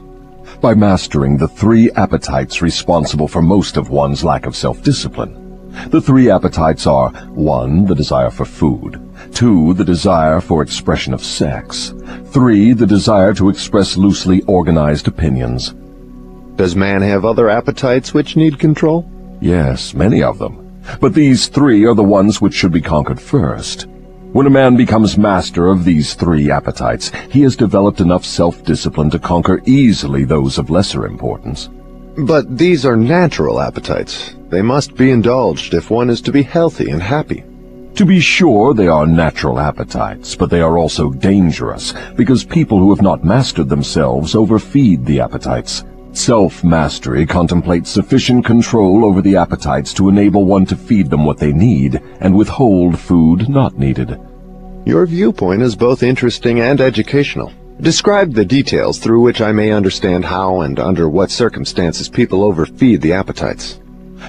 By mastering the 3 appetites responsible for most of one's lack of self-discipline. The 3 appetites are 1. The desire for food, 2. The desire for expression of sex, 3. The desire to express loosely organized opinions. Does man have other appetites which need control? Yes, many of them. But these 3 are the ones which should be conquered first. When a man becomes master of these 3 appetites, he has developed enough self-discipline to conquer easily those of lesser importance. But these are natural appetites. They must be indulged if one is to be healthy and happy. To be sure, they are natural appetites, but they are also dangerous, because people who have not mastered themselves overfeed the appetites. Self-mastery contemplates sufficient control over the appetites to enable one to feed them what they need and withhold food not needed. Your viewpoint is both interesting and educational. Describe the details through which I may understand how and under what circumstances people overfeed the appetites.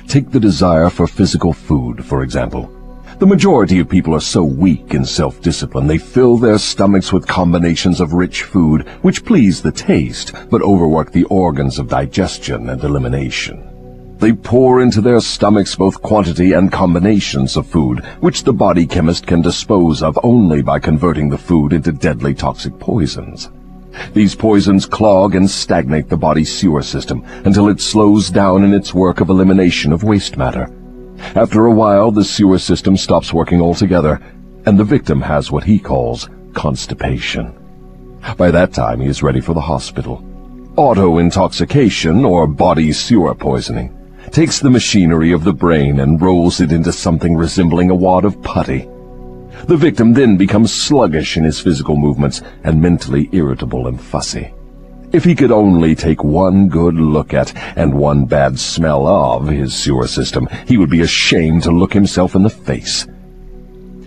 Take the desire for physical food, for example. The majority of people are so weak in self-discipline they fill their stomachs with combinations of rich food which please the taste but overwork the organs of digestion and elimination. They pour into their stomachs both quantity and combinations of food, which the body chemist can dispose of only by converting the food into deadly toxic poisons. These poisons clog and stagnate the body's sewer system until it slows down in its work of elimination of waste matter. After a while, the sewer system stops working altogether, and the victim has what he calls constipation. By that time, he is ready for the hospital. Auto-intoxication, or body sewer poisoning, takes the machinery of the brain and rolls it into something resembling a wad of putty. The victim then becomes sluggish in his physical movements and mentally irritable and fussy. If he could only take one good look at and one bad smell of his sewer system, he would be ashamed to look himself in the face.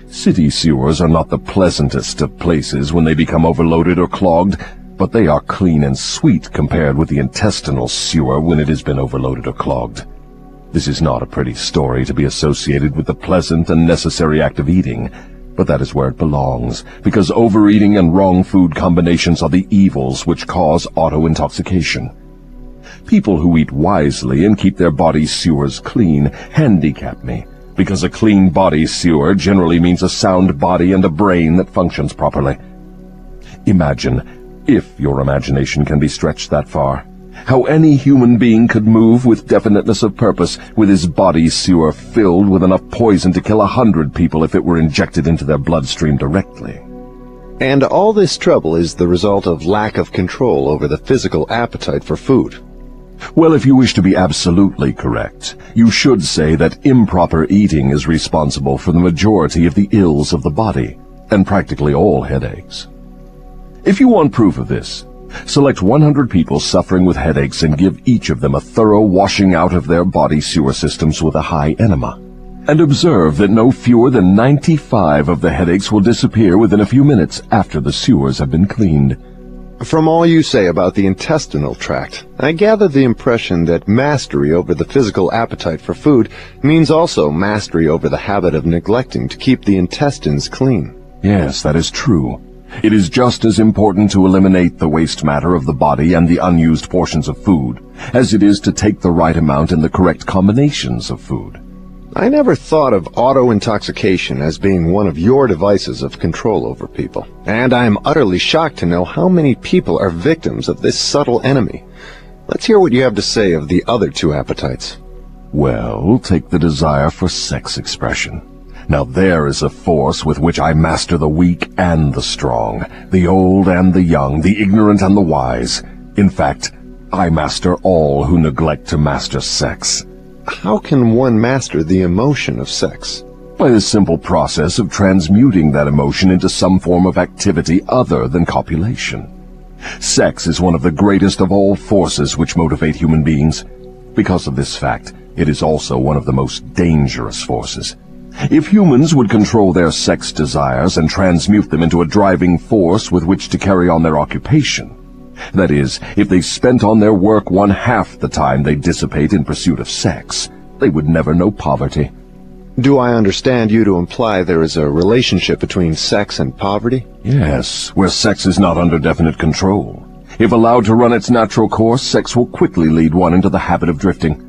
City sewers are not the pleasantest of places when they become overloaded or clogged, but they are clean and sweet compared with the intestinal sewer when it has been overloaded or clogged. This is not a pretty story to be associated with the pleasant and necessary act of eating, but that is where it belongs, because overeating and wrong food combinations are the evils which cause auto-intoxication. People who eat wisely and keep their body sewers clean handicap me, because a clean body sewer generally means a sound body and a brain that functions properly. Imagine, if your imagination can be stretched that far, how any human being could move with definiteness of purpose with his body sewer filled with enough poison to kill 100 people if it were injected into their bloodstream directly. And all this trouble is the result of lack of control over the physical appetite for food. Well, if you wish to be absolutely correct, you should say that improper eating is responsible for the majority of the ills of the body, and practically all headaches. If you want proof of this, select 100 people suffering with headaches and give each of them a thorough washing out of their body sewer systems with a high enema, and observe that no fewer than 95 of the headaches will disappear within a few minutes after the sewers have been cleaned. From all you say about the intestinal tract, I gather the impression that mastery over the physical appetite for food means also mastery over the habit of neglecting to keep the intestines clean. Yes, that is true. It is just as important to eliminate the waste matter of the body and the unused portions of food as it is to take the right amount and the correct combinations of food. I never thought of auto-intoxication as being one of your devices of control over people, and I am utterly shocked to know how many people are victims of this subtle enemy. Let's hear what you have to say of the other two appetites. Well, take the desire for sex expression. Now there is a force with which I master the weak and the strong, the old and the young, the ignorant and the wise. In fact, I master all who neglect to master sex. How can one master the emotion of sex? By the simple process of transmuting that emotion into some form of activity other than copulation. Sex is one of the greatest of all forces which motivate human beings. Because of this fact, it is also one of the most dangerous forces. If humans would control their sex desires and transmute them into a driving force with which to carry on their occupation, that is, if they spent on their work 1/2 the time they dissipate in pursuit of sex, they would never know poverty. Do I understand you to imply there is a relationship between sex and poverty? Yes, where sex is not under definite control. If allowed to run its natural course, sex will quickly lead one into the habit of drifting.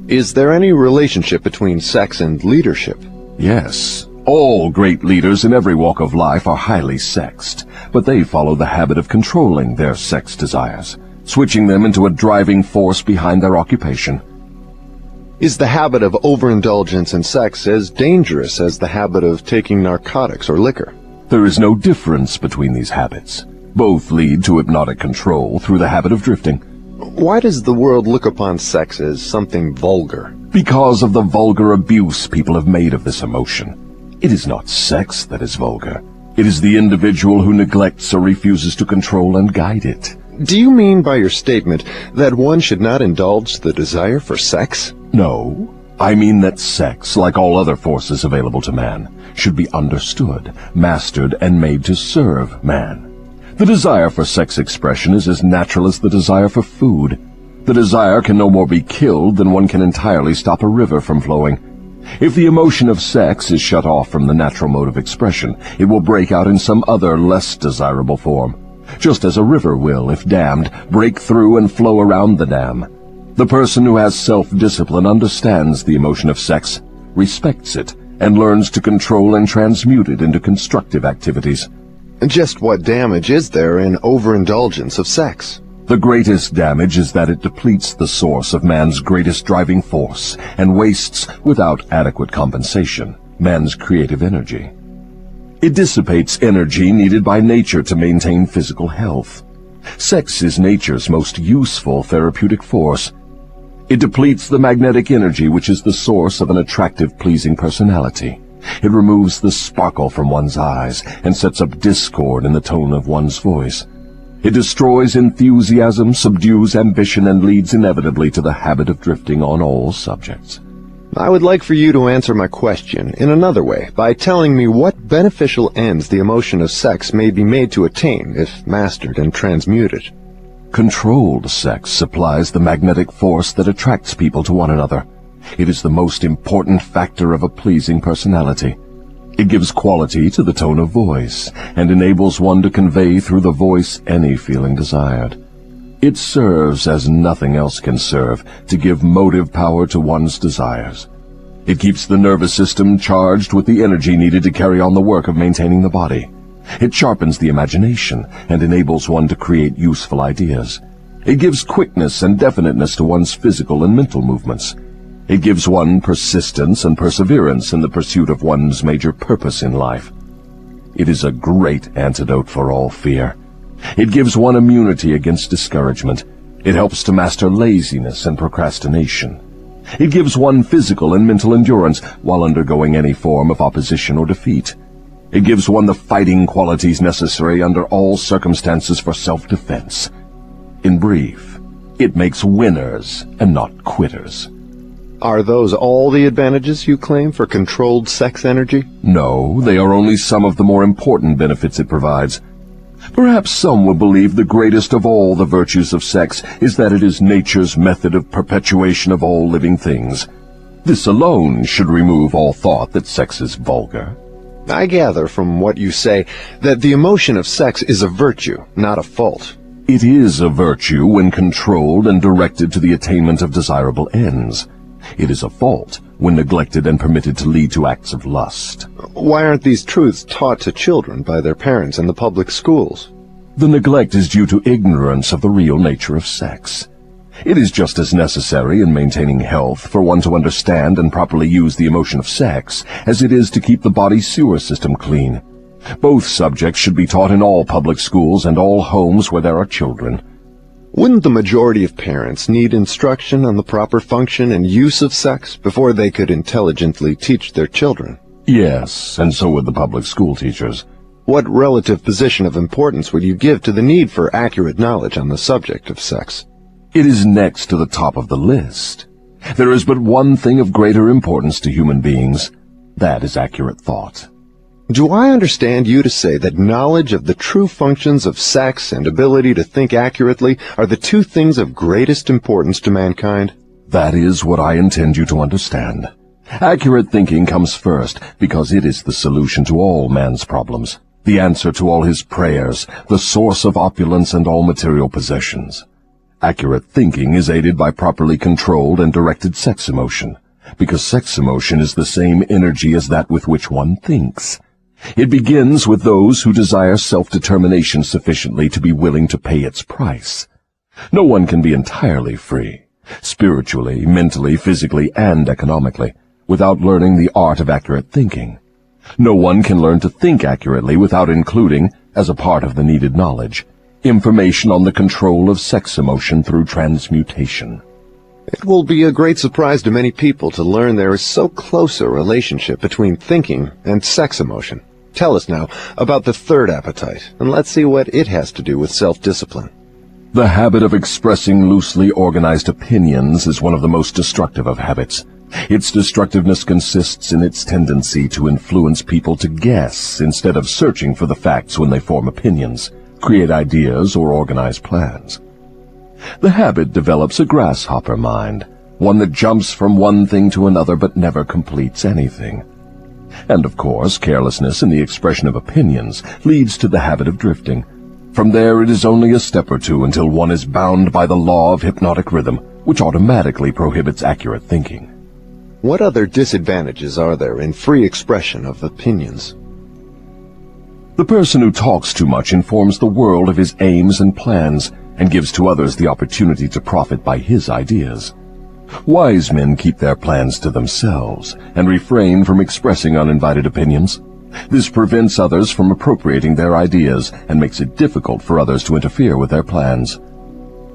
Is there any relationship between sex and leadership? Yes. All great leaders in every walk of life are highly sexed, but they follow the habit of controlling their sex desires, switching them into a driving force behind their occupation. Is the habit of overindulgence in sex as dangerous as the habit of taking narcotics or liquor? There is no difference between these habits. Both lead to hypnotic control through the habit of drifting. Why does the world look upon sex as something vulgar? Because of the vulgar abuse people have made of this emotion. It is not sex that is vulgar. It is the individual who neglects or refuses to control and guide it. Do you mean by your statement that one should not indulge the desire for sex? No. I mean that sex, like all other forces available to man, should be understood, mastered, and made to serve man. The desire for sex expression is as natural as the desire for food. The desire can no more be killed than one can entirely stop a river from flowing. If the emotion of sex is shut off from the natural mode of expression, it will break out in some other less desirable form, just as a river will, if dammed, break through and flow around the dam. The person who has self-discipline understands the emotion of sex, respects it, and learns to control and transmute it into constructive activities. Just what damage is there in overindulgence of sex? The greatest damage is that it depletes the source of man's greatest driving force and wastes, without adequate compensation, man's creative energy. It dissipates energy needed by nature to maintain physical health. Sex is nature's most useful therapeutic force. It depletes the magnetic energy which is the source of an attractive, pleasing personality. It removes the sparkle from one's eyes and sets up discord in the tone of one's voice. It destroys enthusiasm, subdues ambition, and leads inevitably to the habit of drifting on all subjects. I would like for you to answer my question in another way by telling me what beneficial ends the emotion of sex may be made to attain if mastered and transmuted. Controlled sex supplies the magnetic force that attracts people to one another. It is the most important factor of a pleasing personality. It gives quality to the tone of voice and enables one to convey through the voice any feeling desired. It serves, as nothing else can serve, to give motive power to one's desires. It keeps the nervous system charged with the energy needed to carry on the work of maintaining the body. It sharpens the imagination and enables one to create useful ideas. It gives quickness and definiteness to one's physical and mental movements. It gives one persistence and perseverance in the pursuit of one's major purpose in life. It is a great antidote for all fear. It gives one immunity against discouragement. It helps to master laziness and procrastination. It gives one physical and mental endurance while undergoing any form of opposition or defeat. It gives one the fighting qualities necessary under all circumstances for self-defense. In brief, it makes winners and not quitters. Are those all the advantages you claim for controlled sex energy? No, they are only some of the more important benefits it provides. Perhaps some will believe the greatest of all the virtues of sex is that it is nature's method of perpetuation of all living things. This alone should remove all thought that sex is vulgar. I gather from what you say that the emotion of sex is a virtue, not a fault. It is a virtue when controlled and directed to the attainment of desirable ends. It is a fault when neglected and permitted to lead to acts of lust. Why aren't these truths taught to children by their parents in the public schools? The neglect is due to ignorance of the real nature of sex. It is just as necessary in maintaining health for one to understand and properly use the emotion of sex as it is to keep the body's sewer system clean. Both subjects should be taught in all public schools and all homes where there are children. Wouldn't the majority of parents need instruction on the proper function and use of sex before they could intelligently teach their children? Yes, and so would the public school teachers. What relative position of importance would you give to the need for accurate knowledge on the subject of sex? It is next to the top of the list. There is but one thing of greater importance to human beings. That is accurate thought. Do I understand you to say that knowledge of the true functions of sex and ability to think accurately are the two things of greatest importance to mankind? That is what I intend you to understand. Accurate thinking comes first because it is the solution to all man's problems, the answer to all his prayers, the source of opulence and all material possessions. Accurate thinking is aided by properly controlled and directed sex emotion, because sex emotion is the same energy as that with which one thinks. It begins with those who desire self-determination sufficiently to be willing to pay its price. No one can be entirely free, spiritually, mentally, physically, and economically, without learning the art of accurate thinking. No one can learn to think accurately without including, as a part of the needed knowledge, information on the control of sex emotion through transmutation. It will be a great surprise to many people to learn there is so close a relationship between thinking and sex emotion. Tell us now about the third appetite, and let's see what it has to do with self-discipline. The habit of expressing loosely organized opinions is one of the most destructive of habits. Its destructiveness consists in its tendency to influence people to guess instead of searching for the facts when they form opinions, create ideas, or organize plans. The habit develops a grasshopper mind, one that jumps from one thing to another but never completes anything. And of course, carelessness in the expression of opinions leads to the habit of drifting. From there it is only a step or two until one is bound by the law of hypnotic rhythm, which automatically prohibits accurate thinking. What other disadvantages are there in free expression of opinions? The person who talks too much informs the world of his aims and plans and gives to others the opportunity to profit by his ideas. Wise men keep their plans to themselves and refrain from expressing uninvited opinions. This prevents others from appropriating their ideas and makes it difficult for others to interfere with their plans.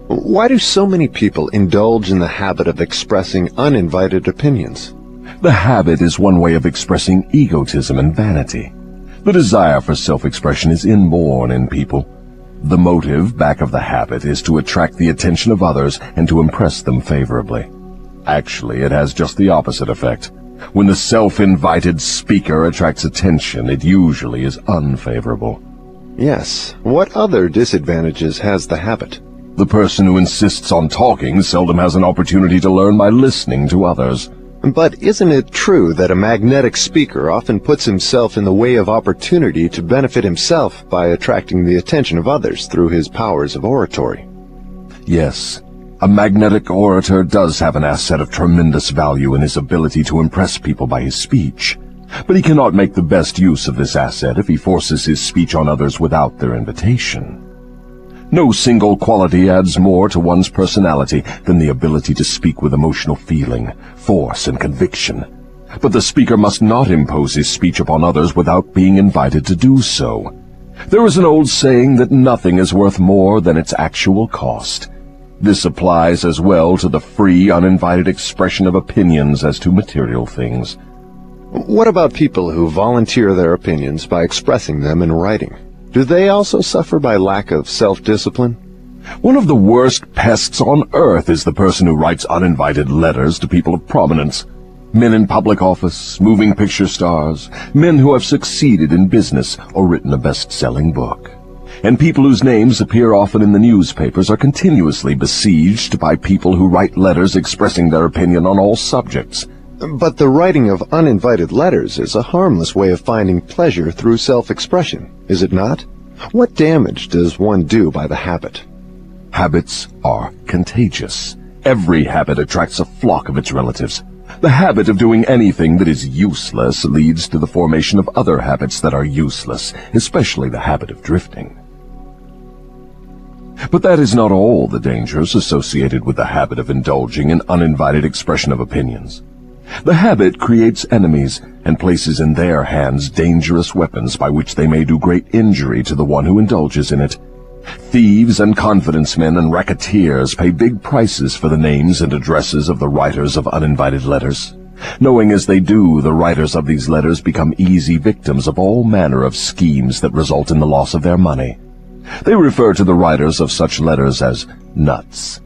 Why do so many people indulge in the habit of expressing uninvited opinions? The habit is one way of expressing egotism and vanity. The desire for self-expression is inborn in people. The motive back of the habit is to attract the attention of others and to impress them favorably. Actually, it has just the opposite effect. When the self-invited speaker attracts attention, it usually is unfavorable. Yes. What other disadvantages has the habit? The person who insists on talking seldom has an opportunity to learn by listening to others. But isn't it true that a magnetic speaker often puts himself in the way of opportunity to benefit himself by attracting the attention of others through his powers of oratory? Yes, a magnetic orator does have an asset of tremendous value in his ability to impress people by his speech. But he cannot make the best use of this asset if he forces his speech on others without their invitation. No single quality adds more to one's personality than the ability to speak with emotional feeling, force, and conviction. But the speaker must not impose his speech upon others without being invited to do so. There is an old saying that nothing is worth more than its actual cost. This applies as well to the free, uninvited expression of opinions as to material things. What about people who volunteer their opinions by expressing them in writing? Do they also suffer by lack of self-discipline? One of the worst pests on earth is the person who writes uninvited letters to people of prominence. Men in public office, moving picture stars, men who have succeeded in business or written a best-selling book. And people whose names appear often in the newspapers are continuously besieged by people who write letters expressing their opinion on all subjects. But the writing of uninvited letters is a harmless way of finding pleasure through self-expression, is it not? What damage does one do by the habit? Habits are contagious. Every habit attracts a flock of its relatives. The habit of doing anything that is useless leads to the formation of other habits that are useless, especially the habit of drifting. But that is not all the dangers associated with the habit of indulging in uninvited expression of opinions. The habit creates enemies and places in their hands dangerous weapons by which they may do great injury to the one who indulges in it. Thieves and confidence men and racketeers pay big prices for the names and addresses of the writers of uninvited letters. Knowing as they do, the writers of these letters become easy victims of all manner of schemes that result in the loss of their money. They refer to the writers of such letters as nuts.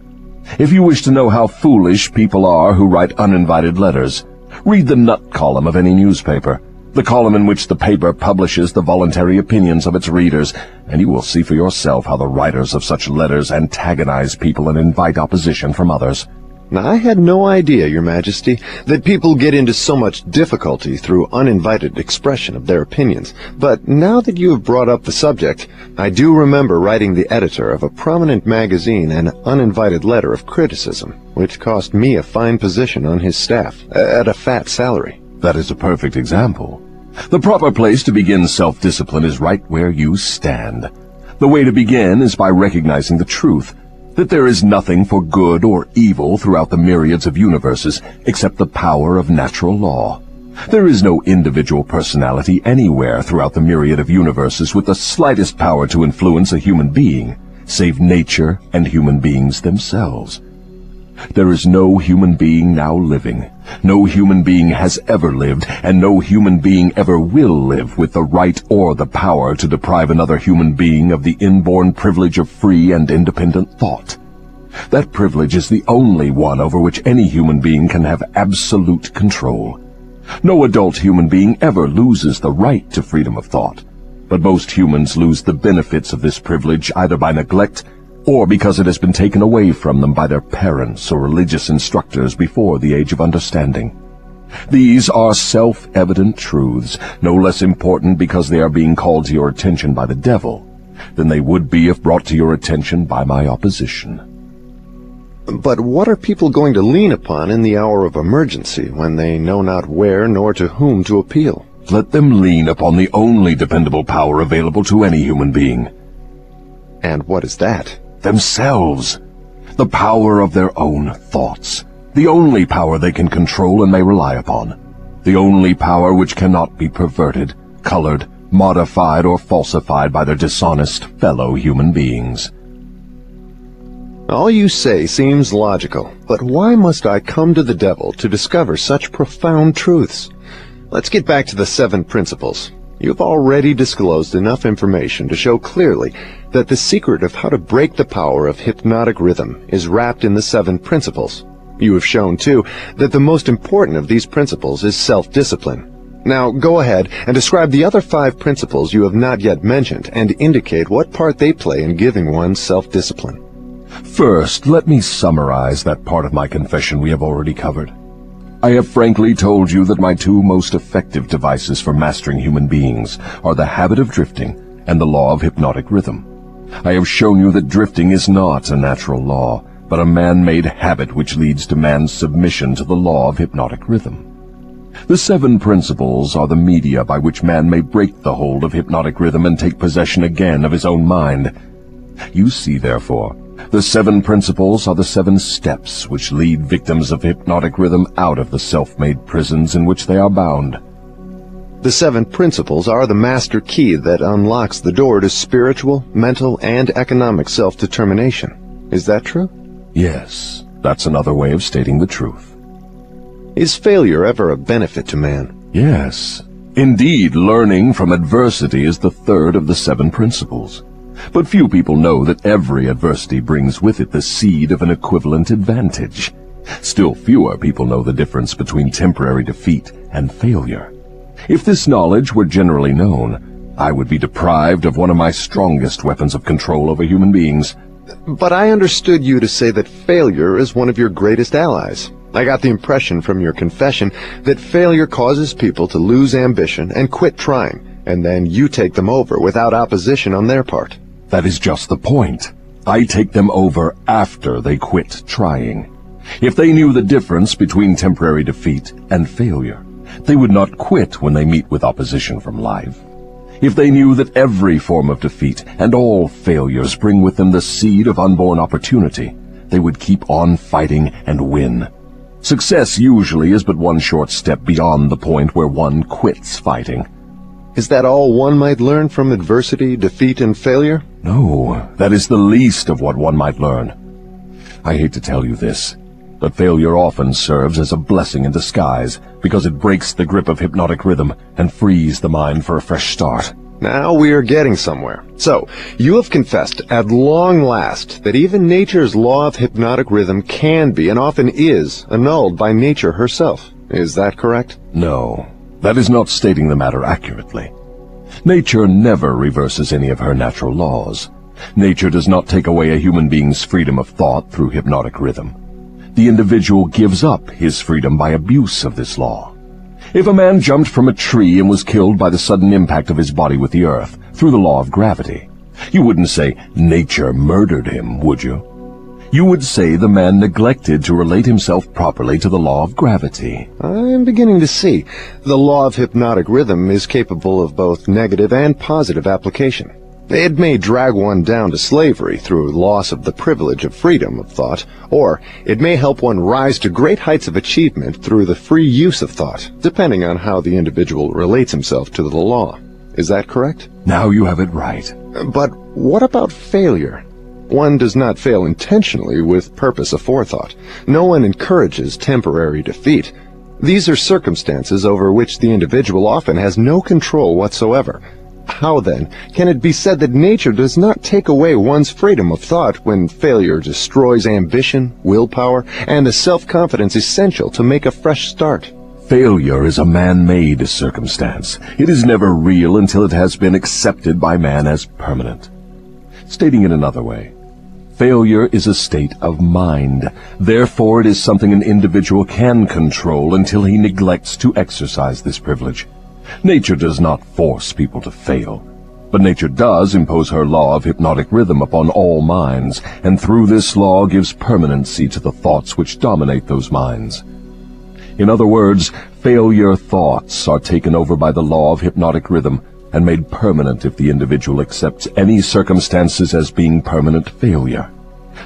If you wish to know how foolish people are who write uninvited letters, read the nut column of any newspaper, the column in which the paper publishes the voluntary opinions of its readers, and you will see for yourself how the writers of such letters antagonize people and invite opposition from others. Now, I had no idea, Your Majesty, that people get into so much difficulty through uninvited expression of their opinions. But now that you have brought up the subject, I do remember writing the editor of a prominent magazine an uninvited letter of criticism, which cost me a fine position on his staff, at a fat salary. That is a perfect example. The proper place to begin self-discipline is right where you stand. The way to begin is by recognizing the truth, that there is nothing for good or evil throughout the myriads of universes except the power of natural law. There is no individual personality anywhere throughout the myriad of universes with the slightest power to influence a human being, save nature and human beings themselves. There is no human being now living, no human being has ever lived, and no human being ever will live with the right or the power to deprive another human being of the inborn privilege of free and independent thought. That privilege is the only one over which any human being can have absolute control. No adult human being ever loses the right to freedom of thought, but most humans lose the benefits of this privilege either by neglect or because it has been taken away from them by their parents or religious instructors before the age of understanding. These are self-evident truths, no less important because they are being called to your attention by the devil than they would be if brought to your attention by my opposition. But what are people going to lean upon in the hour of emergency when they know not where nor to whom to appeal? Let them lean upon the only dependable power available to any human being. And what is that? Themselves. The power of their own thoughts. The only power they can control and may rely upon. The only power which cannot be perverted, colored, modified, or falsified by their dishonest fellow human beings. All you say seems logical, but why must I come to the devil to discover such profound truths? Let's get back to the 7 principles. You've already disclosed enough information to show clearly that the secret of how to break the power of hypnotic rhythm is wrapped in the 7 principles. You have shown, too, that the most important of these principles is self-discipline. Now, go ahead and describe the other 5 principles you have not yet mentioned and indicate what part they play in giving one self-discipline. First, let me summarize that part of my confession we have already covered. I have frankly told you that my 2 most effective devices for mastering human beings are the habit of drifting and the law of hypnotic rhythm. I have shown you that drifting is not a natural law, but a man-made habit which leads to man's submission to the law of hypnotic rhythm. The 7 principles are the media by which man may break the hold of hypnotic rhythm and take possession again of his own mind. You see, therefore, the 7 principles are the 7 steps which lead victims of hypnotic rhythm out of the self-made prisons in which they are bound. The 7 principles are the master key that unlocks the door to spiritual, mental, and economic self-determination. Is that true? Yes, that's another way of stating the truth. Is failure ever a benefit to man? Yes. Indeed, learning from adversity is the 3rd of the 7 principles. But few people know that every adversity brings with it the seed of an equivalent advantage. Still fewer people know the difference between temporary defeat and failure. If this knowledge were generally known, I would be deprived of one of my strongest weapons of control over human beings. But I understood you to say that failure is one of your greatest allies. I got the impression from your confession that failure causes people to lose ambition and quit trying, and then you take them over without opposition on their part. That is just the point. I take them over after they quit trying. If they knew the difference between temporary defeat and failure, they would not quit when they meet with opposition from life. If they knew that every form of defeat and all failures bring with them the seed of unborn opportunity, they would keep on fighting and win. Success usually is but one short step beyond the point where one quits fighting. Is that all one might learn from adversity, defeat, and failure? No, that is the least of what one might learn. I hate to tell you this, but failure often serves as a blessing in disguise because it breaks the grip of hypnotic rhythm and frees the mind for a fresh start. Now we are getting somewhere. So, you have confessed at long last that even nature's law of hypnotic rhythm can be and often is annulled by nature herself. Is that correct? No, that is not stating the matter accurately. Nature never reverses any of her natural laws. Nature does not take away a human being's freedom of thought through hypnotic rhythm. The individual gives up his freedom by abuse of this law. If a man jumped from a tree and was killed by the sudden impact of his body with the earth through the law of gravity, you wouldn't say nature murdered him, would you? You would say the man neglected to relate himself properly to the law of gravity. I'm beginning to see. The law of hypnotic rhythm is capable of both negative and positive application. It may drag one down to slavery through loss of the privilege of freedom of thought, or it may help one rise to great heights of achievement through the free use of thought, depending on how the individual relates himself to the law. Is that correct? Now you have it right. But what about failure? One does not fail intentionally with purpose aforethought. No one encourages temporary defeat. These are circumstances over which the individual often has no control whatsoever. How, then, can it be said that nature does not take away one's freedom of thought when failure destroys ambition, willpower, and the self-confidence essential to make a fresh start? Failure is a man-made circumstance. It is never real until it has been accepted by man as permanent. Stating it another way, failure is a state of mind. Therefore, it is something an individual can control until he neglects to exercise this privilege. Nature does not force people to fail. But nature does impose her law of hypnotic rhythm upon all minds, and through this law gives permanency to the thoughts which dominate those minds. In other words, failure thoughts are taken over by the law of hypnotic rhythm and made permanent if the individual accepts any circumstances as being permanent failure.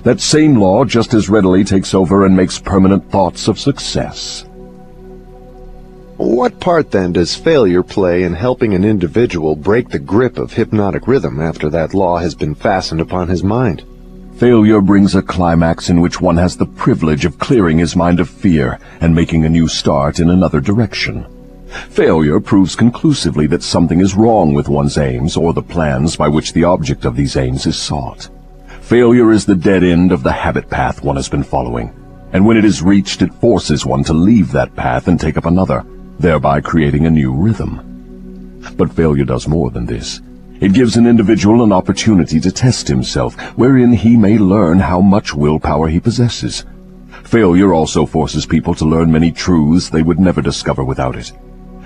That same law just as readily takes over and makes permanent thoughts of success. What part, then, does failure play in helping an individual break the grip of hypnotic rhythm after that law has been fastened upon his mind? Failure brings a climax in which one has the privilege of clearing his mind of fear and making a new start in another direction. Failure proves conclusively that something is wrong with one's aims or the plans by which the object of these aims is sought. Failure is the dead end of the habit path one has been following, and when it is reached, it forces one to leave that path and take up another, thereby creating a new rhythm. But failure does more than this. It gives an individual an opportunity to test himself, wherein he may learn how much willpower he possesses. Failure also forces people to learn many truths they would never discover without it.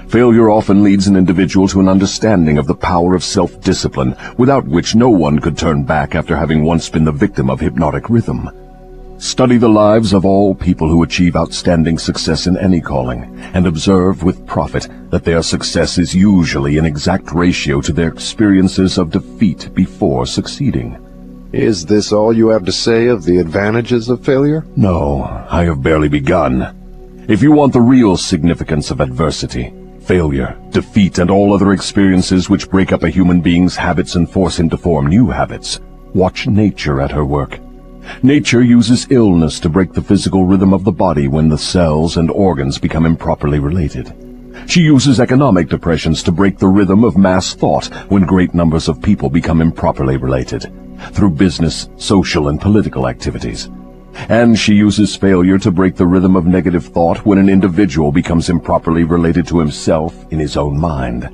Failure often leads an individual to an understanding of the power of self-discipline, without which no one could turn back after having once been the victim of hypnotic rhythm. Study the lives of all people who achieve outstanding success in any calling, and observe with profit that their success is usually in exact ratio to their experiences of defeat before succeeding. Is this all you have to say of the advantages of failure? No, I have barely begun. If you want the real significance of adversity, failure, defeat, and all other experiences which break up a human being's habits and force him to form new habits, watch nature at her work. Nature uses illness to break the physical rhythm of the body when the cells and organs become improperly related. She uses economic depressions to break the rhythm of mass thought when great numbers of people become improperly related, through business, social, and political activities. And she uses failure to break the rhythm of negative thought when an individual becomes improperly related to himself in his own mind.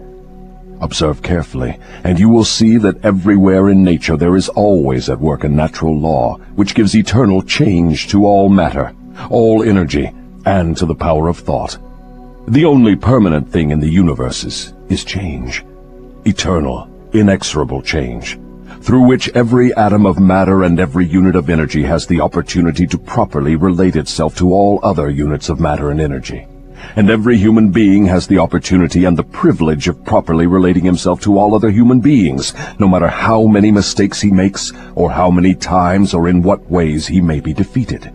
Observe carefully, and you will see that everywhere in nature there is always at work a natural law which gives eternal change to all matter, all energy, and to the power of thought. The only permanent thing in the universe is change. Eternal, inexorable change, through which every atom of matter and every unit of energy has the opportunity to properly relate itself to all other units of matter and energy. And every human being has the opportunity and the privilege of properly relating himself to all other human beings, no matter how many mistakes he makes, or how many times or in what ways he may be defeated.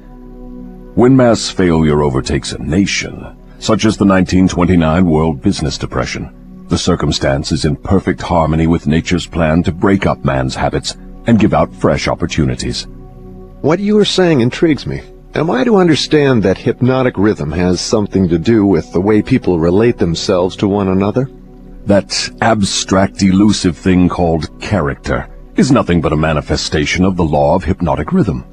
When mass failure overtakes a nation, such as the 1929 World Business Depression, the circumstance is in perfect harmony with nature's plan to break up man's habits and give out fresh opportunities. What you are saying intrigues me. Am I to understand that hypnotic rhythm has something to do with the way people relate themselves to one another? That abstract, elusive thing called character is nothing but a manifestation of the law of hypnotic rhythm.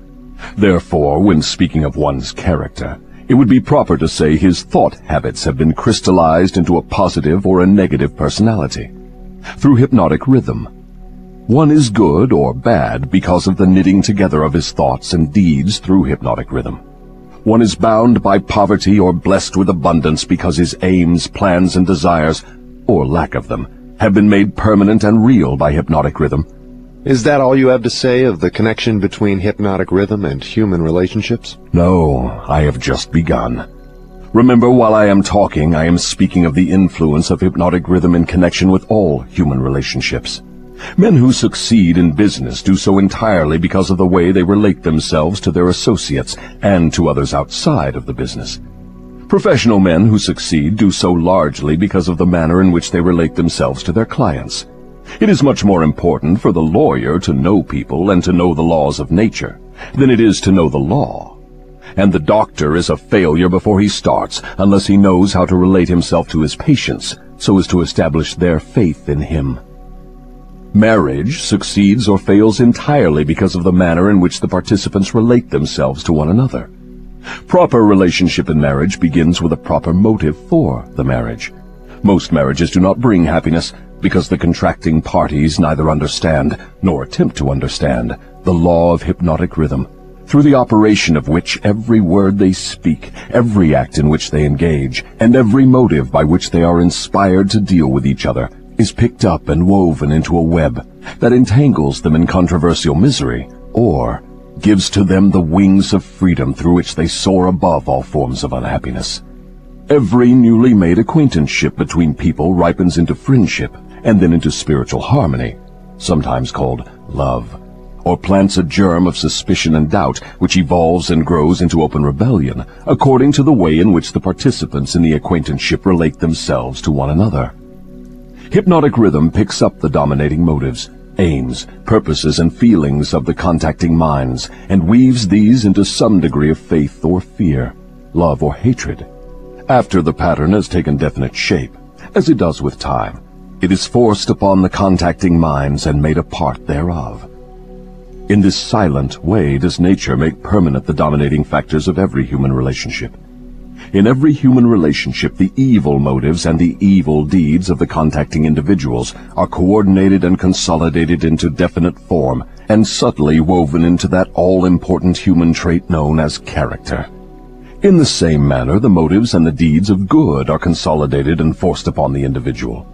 Therefore, when speaking of one's character, it would be proper to say his thought habits have been crystallized into a positive or a negative personality. Through hypnotic rhythm, one is good or bad because of the knitting together of his thoughts and deeds through hypnotic rhythm. One is bound by poverty or blessed with abundance because his aims, plans, and desires, or lack of them, have been made permanent and real by hypnotic rhythm. Is that all you have to say of the connection between hypnotic rhythm and human relationships? No, I have just begun. Remember, while I am talking, I am speaking of the influence of hypnotic rhythm in connection with all human relationships. Men who succeed in business do so entirely because of the way they relate themselves to their associates and to others outside of the business. Professional men who succeed do so largely because of the manner in which they relate themselves to their clients. It is much more important for the lawyer to know people and to know the laws of nature than it is to know the law. And the doctor is a failure before he starts unless he knows how to relate himself to his patients so as to establish their faith in him. Marriage succeeds or fails entirely because of the manner in which the participants relate themselves to one another. Proper relationship in marriage begins with a proper motive for the marriage. Most marriages do not bring happiness because the contracting parties neither understand nor attempt to understand the law of hypnotic rhythm, through the operation of which every word they speak, every act in which they engage, and every motive by which they are inspired to deal with each other is picked up and woven into a web that entangles them in controversial misery, or gives to them the wings of freedom through which they soar above all forms of unhappiness. Every newly made acquaintanceship between people ripens into friendship and then into spiritual harmony, sometimes called love, or plants a germ of suspicion and doubt which evolves and grows into open rebellion, according to the way in which the participants in the acquaintanceship relate themselves to one another. Hypnotic rhythm picks up the dominating motives, aims, purposes, and feelings of the contacting minds, and weaves these into some degree of faith or fear, love or hatred. After the pattern has taken definite shape, as it does with time, it is forced upon the contacting minds and made a part thereof. In this silent way does nature make permanent the dominating factors of every human relationship. In every human relationship, the evil motives and the evil deeds of the contacting individuals are coordinated and consolidated into definite form and subtly woven into that all-important human trait known as character. In the same manner, the motives and the deeds of good are consolidated and forced upon the individual.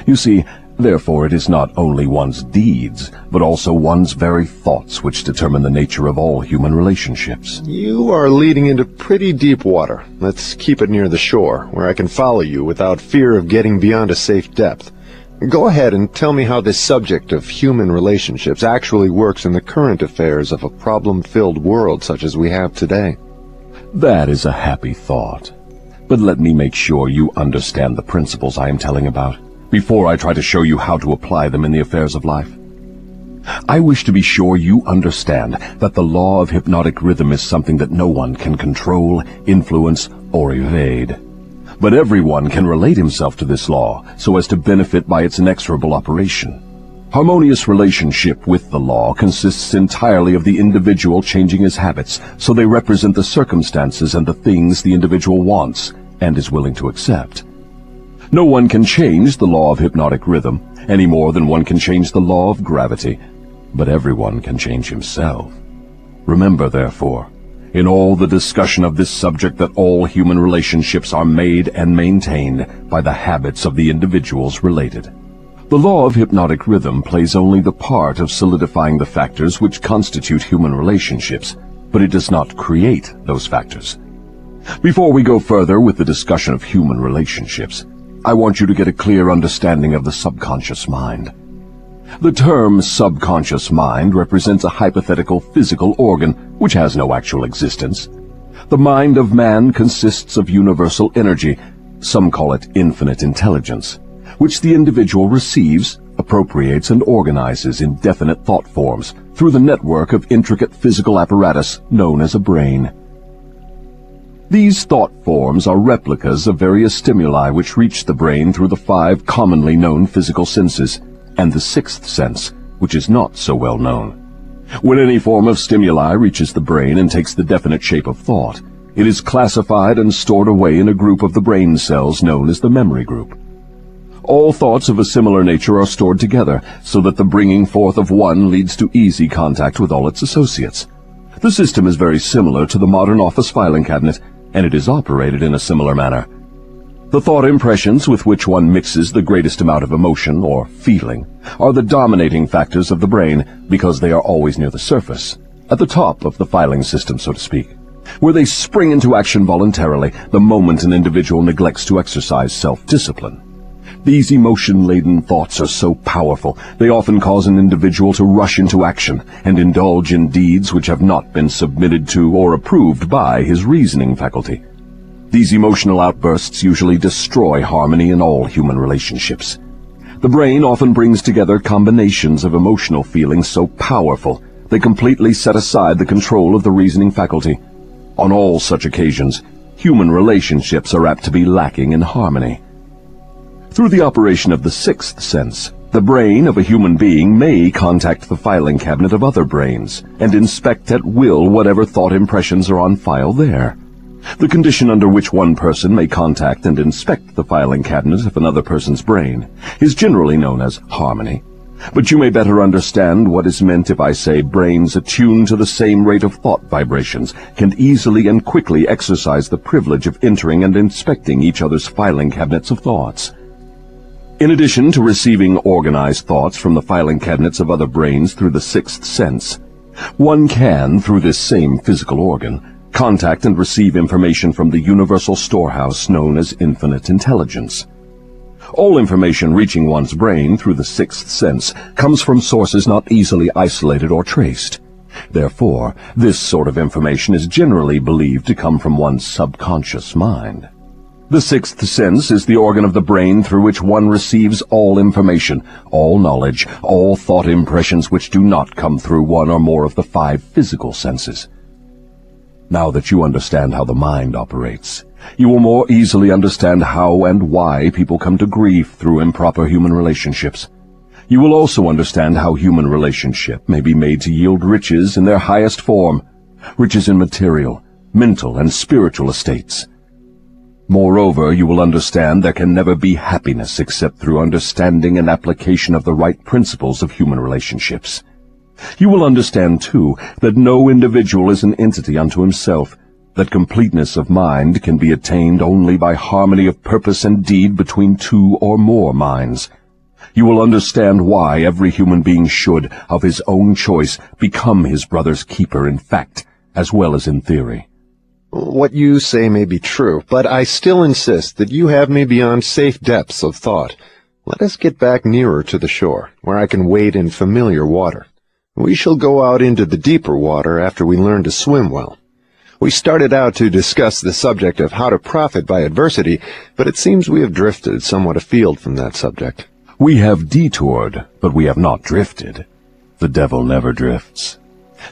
You see, therefore, it is not only one's deeds, but also one's very thoughts which determine the nature of all human relationships. You are leading into pretty deep water. Let's keep it near the shore, where I can follow you without fear of getting beyond a safe depth. Go ahead and tell me how this subject of human relationships actually works in the current affairs of a problem-filled world such as we have today. That is a happy thought. But let me make sure you understand the principles I am telling about, before I try to show you how to apply them in the affairs of life. I wish to be sure you understand that the law of hypnotic rhythm is something that no one can control, influence, or evade. But everyone can relate himself to this law so as to benefit by its inexorable operation. Harmonious relationship with the law consists entirely of the individual changing his habits so they represent the circumstances and the things the individual wants and is willing to accept. No one can change the law of hypnotic rhythm any more than one can change the law of gravity, but everyone can change himself. Remember, therefore, in all the discussion of this subject, that all human relationships are made and maintained by the habits of the individuals related. The law of hypnotic rhythm plays only the part of solidifying the factors which constitute human relationships, but it does not create those factors. Before we go further with the discussion of human relationships, I want you to get a clear understanding of the subconscious mind. The term subconscious mind represents a hypothetical physical organ which has no actual existence. The mind of man consists of universal energy, some call it infinite intelligence, which the individual receives, appropriates, and organizes in definite thought forms through the network of intricate physical apparatus known as a brain. These thought forms are replicas of various stimuli which reach the brain through the 5 commonly known physical senses, and the 6th sense, which is not so well known. When any form of stimuli reaches the brain and takes the definite shape of thought, it is classified and stored away in a group of the brain cells known as the memory group. All thoughts of a similar nature are stored together, so that the bringing forth of one leads to easy contact with all its associates. The system is very similar to the modern office filing cabinet, and it is operated in a similar manner. The thought impressions with which one mixes the greatest amount of emotion or feeling are the dominating factors of the brain because they are always near the surface, at the top of the filing system, so to speak, where they spring into action voluntarily the moment an individual neglects to exercise self-discipline. These emotion-laden thoughts are so powerful, they often cause an individual to rush into action and indulge in deeds which have not been submitted to or approved by his reasoning faculty. These emotional outbursts usually destroy harmony in all human relationships. The brain often brings together combinations of emotional feelings so powerful they completely set aside the control of the reasoning faculty. On all such occasions, human relationships are apt to be lacking in harmony. Through the operation of the 6th sense, the brain of a human being may contact the filing cabinet of other brains and inspect at will whatever thought impressions are on file there. The condition under which one person may contact and inspect the filing cabinet of another person's brain is generally known as harmony. But you may better understand what is meant if I say brains attuned to the same rate of thought vibrations can easily and quickly exercise the privilege of entering and inspecting each other's filing cabinets of thoughts. In addition to receiving organized thoughts from the filing cabinets of other brains through the sixth sense, one can, through this same physical organ, contact and receive information from the universal storehouse known as infinite intelligence. All information reaching one's brain through the sixth sense comes from sources not easily isolated or traced. Therefore, this sort of information is generally believed to come from one's subconscious mind. The sixth sense is the organ of the brain through which one receives all information, all knowledge, all thought impressions which do not come through one or more of the 5 physical senses. Now that you understand how the mind operates, you will more easily understand how and why people come to grief through improper human relationships. You will also understand how human relationship may be made to yield riches in their highest form, riches in material, mental, and spiritual estates. Moreover, you will understand there can never be happiness except through understanding and application of the right principles of human relationships. You will understand, too, that no individual is an entity unto himself, that completeness of mind can be attained only by harmony of purpose and deed between 2 or more minds. You will understand why every human being should, of his own choice, become his brother's keeper in fact, as well as in theory. What you say may be true, but I still insist that you have me beyond safe depths of thought. Let us get back nearer to the shore, where I can wade in familiar water. We shall go out into the deeper water after we learn to swim well. We started out to discuss the subject of how to profit by adversity, but it seems we have drifted somewhat afield from that subject. We have detoured, but we have not drifted. The devil never drifts.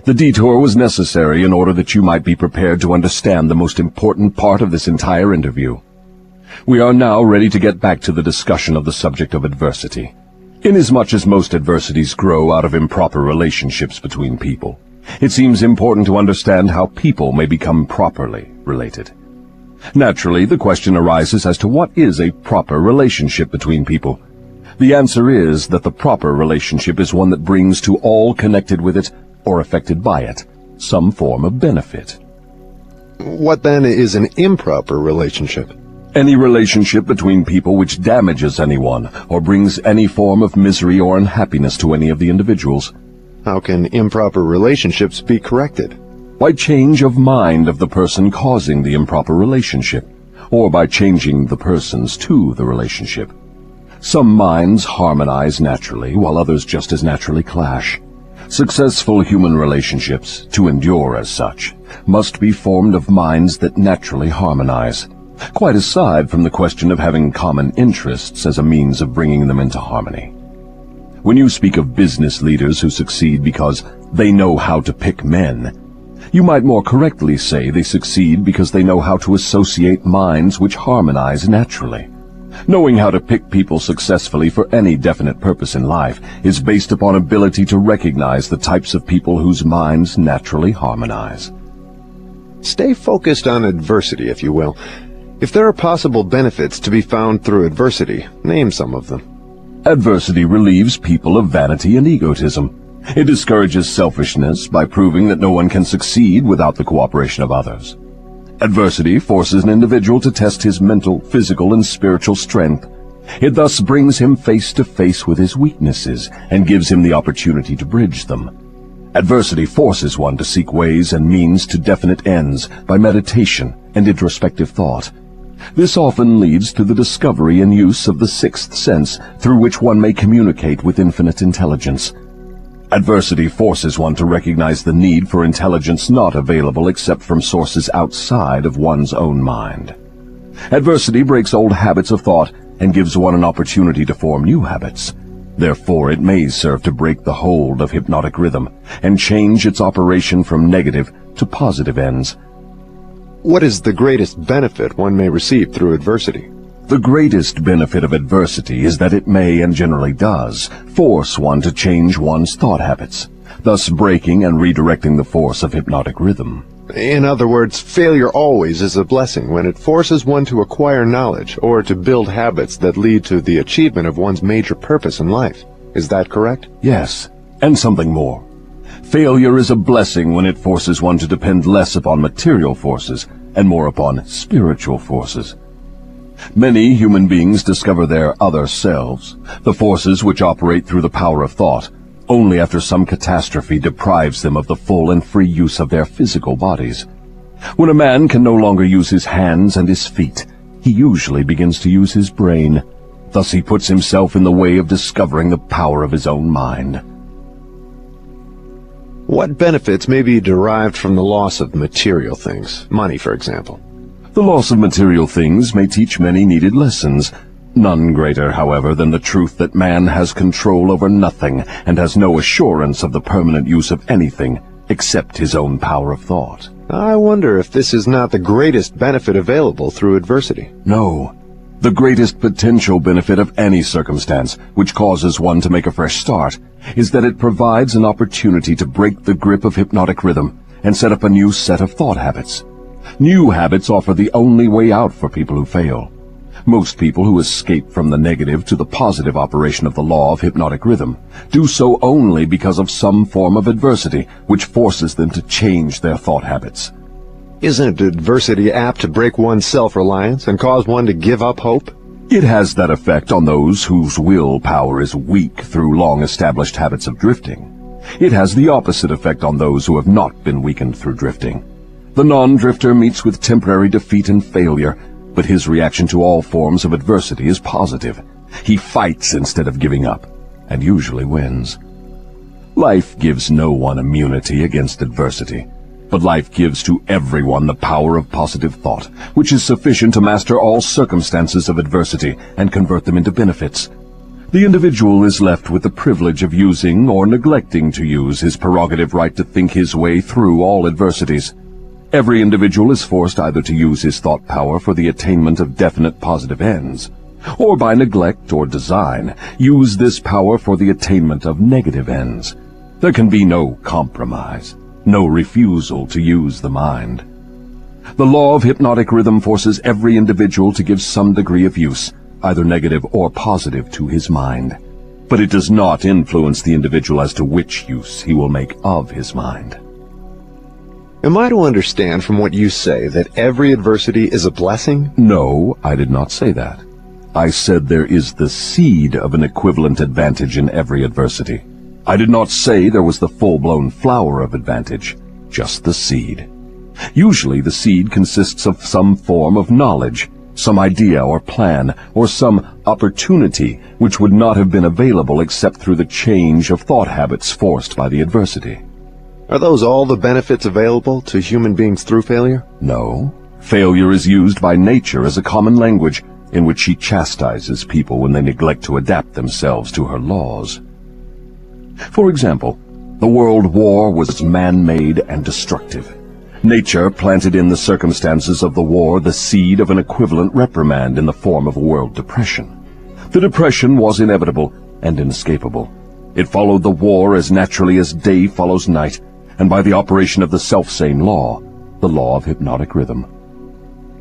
The detour was necessary in order that you might be prepared to understand the most important part of this entire interview. We are now ready to get back to the discussion of the subject of adversity. Inasmuch as most adversities grow out of improper relationships between people, it seems important to understand how people may become properly related. Naturally, the question arises as to what is a proper relationship between people. The answer is that the proper relationship is one that brings to all connected with it, or affected by it, some form of benefit. What then is an improper relationship? Any relationship between people which damages anyone, or brings any form of misery or unhappiness to any of the individuals. How can improper relationships be corrected? By change of mind of the person causing the improper relationship, or by changing the persons to the relationship. Some minds harmonize naturally, while others just as naturally clash. Successful human relationships, to endure as such, must be formed of minds that naturally harmonize, quite aside from the question of having common interests as a means of bringing them into harmony. When you speak of business leaders who succeed because they know how to pick men, you might more correctly say they succeed because they know how to associate minds which harmonize naturally. Knowing how to pick people successfully for any definite purpose in life is based upon ability to recognize the types of people whose minds naturally harmonize. Stay focused on adversity, if you will. If there are possible benefits to be found through adversity, name some of them. Adversity relieves people of vanity and egotism. It discourages selfishness by proving that no one can succeed without the cooperation of others. Adversity forces an individual to test his mental, physical, and spiritual strength. It thus brings him face to face with his weaknesses and gives him the opportunity to bridge them. Adversity forces one to seek ways and means to definite ends by meditation and introspective thought. This often leads to the discovery and use of the sixth sense, through which one may communicate with infinite intelligence. Adversity forces one to recognize the need for intelligence not available except from sources outside of one's own mind. Adversity breaks old habits of thought and gives one an opportunity to form new habits. Therefore, it may serve to break the hold of hypnotic rhythm and change its operation from negative to positive ends. What is the greatest benefit one may receive through adversity? The greatest benefit of adversity is that it may, and generally does, force one to change one's thought habits, thus breaking and redirecting the force of hypnotic rhythm. In other words, failure always is a blessing when it forces one to acquire knowledge or to build habits that lead to the achievement of one's major purpose in life. Is that correct? Yes, and something more. Failure is a blessing when it forces one to depend less upon material forces and more upon spiritual forces. Many human beings discover their other selves, the forces which operate through the power of thought, only after some catastrophe deprives them of the full and free use of their physical bodies. When a man can no longer use his hands and his feet, he usually begins to use his brain. Thus he puts himself in the way of discovering the power of his own mind. What benefits may be derived from the loss of material things, money for example? The loss of material things may teach many needed lessons, none greater, however, than the truth that man has control over nothing and has no assurance of the permanent use of anything except his own power of thought. I wonder if this is not the greatest benefit available through adversity. No. The greatest potential benefit of any circumstance which causes one to make a fresh start is that it provides an opportunity to break the grip of hypnotic rhythm and set up a new set of thought habits. New habits offer the only way out for people who fail. Most people who escape from the negative to the positive operation of the law of hypnotic rhythm do so only because of some form of adversity which forces them to change their thought habits. Isn't adversity apt to break one's self-reliance and cause one to give up hope? It has that effect on those whose willpower is weak through long-established habits of drifting. It has the opposite effect on those who have not been weakened through drifting. The non-drifter meets with temporary defeat and failure, but his reaction to all forms of adversity is positive. He fights instead of giving up, and usually wins. Life gives no one immunity against adversity, but life gives to everyone the power of positive thought, which is sufficient to master all circumstances of adversity and convert them into benefits. The individual is left with the privilege of using or neglecting to use his prerogative right to think his way through all adversities. Every individual is forced either to use his thought power for the attainment of definite positive ends, or by neglect or design, use this power for the attainment of negative ends. There can be no compromise, no refusal to use the mind. The law of hypnotic rhythm forces every individual to give some degree of use, either negative or positive, to his mind. But it does not influence the individual as to which use he will make of his mind. Am I to understand from what you say that every adversity is a blessing? No, I did not say that. I said there is the seed of an equivalent advantage in every adversity. I did not say there was the full-blown flower of advantage, just the seed. Usually the seed consists of some form of knowledge, some idea or plan, or some opportunity which would not have been available except through the change of thought habits forced by the adversity. Are those all the benefits available to human beings through failure? No. Failure is used by nature as a common language in which she chastises people when they neglect to adapt themselves to her laws. For example, the World War was man-made and destructive. Nature planted in the circumstances of the war the seed of an equivalent reprimand in the form of a world depression. The depression was inevitable and inescapable. It followed the war as naturally as day follows night, and by the operation of the selfsame law, the law of hypnotic rhythm.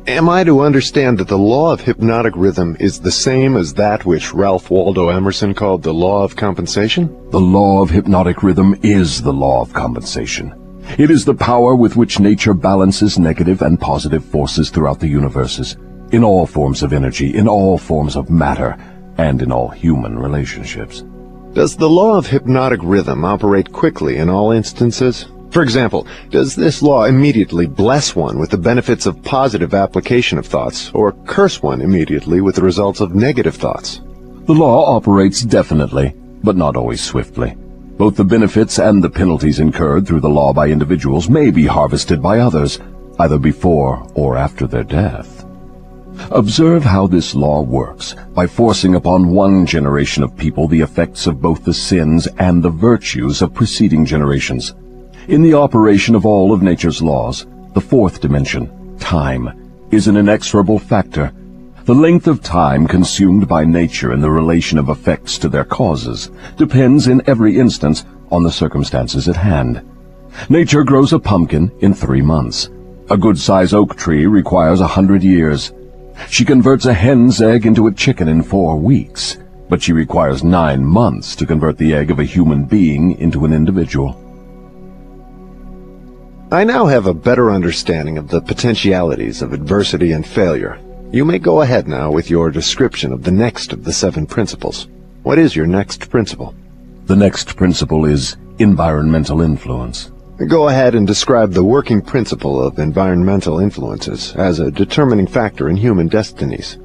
Am I to understand that the law of hypnotic rhythm is the same as that which Ralph Waldo Emerson called the law of compensation? The law of hypnotic rhythm is the law of compensation. It is the power with which nature balances negative and positive forces throughout the universes, in all forms of energy, in all forms of matter, and in all human relationships. Does the law of hypnotic rhythm operate quickly in all instances? For example, does this law immediately bless one with the benefits of positive application of thoughts, or curse one immediately with the results of negative thoughts? The law operates definitely, but not always swiftly. Both the benefits and the penalties incurred through the law by individuals may be harvested by others, either before or after their death. Observe how this law works by forcing upon one generation of people the effects of both the sins and the virtues of preceding generations. In the operation of all of nature's laws, the fourth dimension, time, is an inexorable factor. The length of time consumed by nature in the relation of effects to their causes depends in every instance on the circumstances at hand. Nature grows a pumpkin in 3 months. A good-sized oak tree requires 100 years. She converts a hen's egg into a chicken in 4 weeks, but she requires 9 months to convert the egg of a human being into an individual. I now have a better understanding of the potentialities of adversity and failure. You may go ahead now with your description of the next of the 7 principles. What is your next principle? The next principle is environmental influence. Go ahead and describe the working principle of environmental influences as a determining factor in human destinies.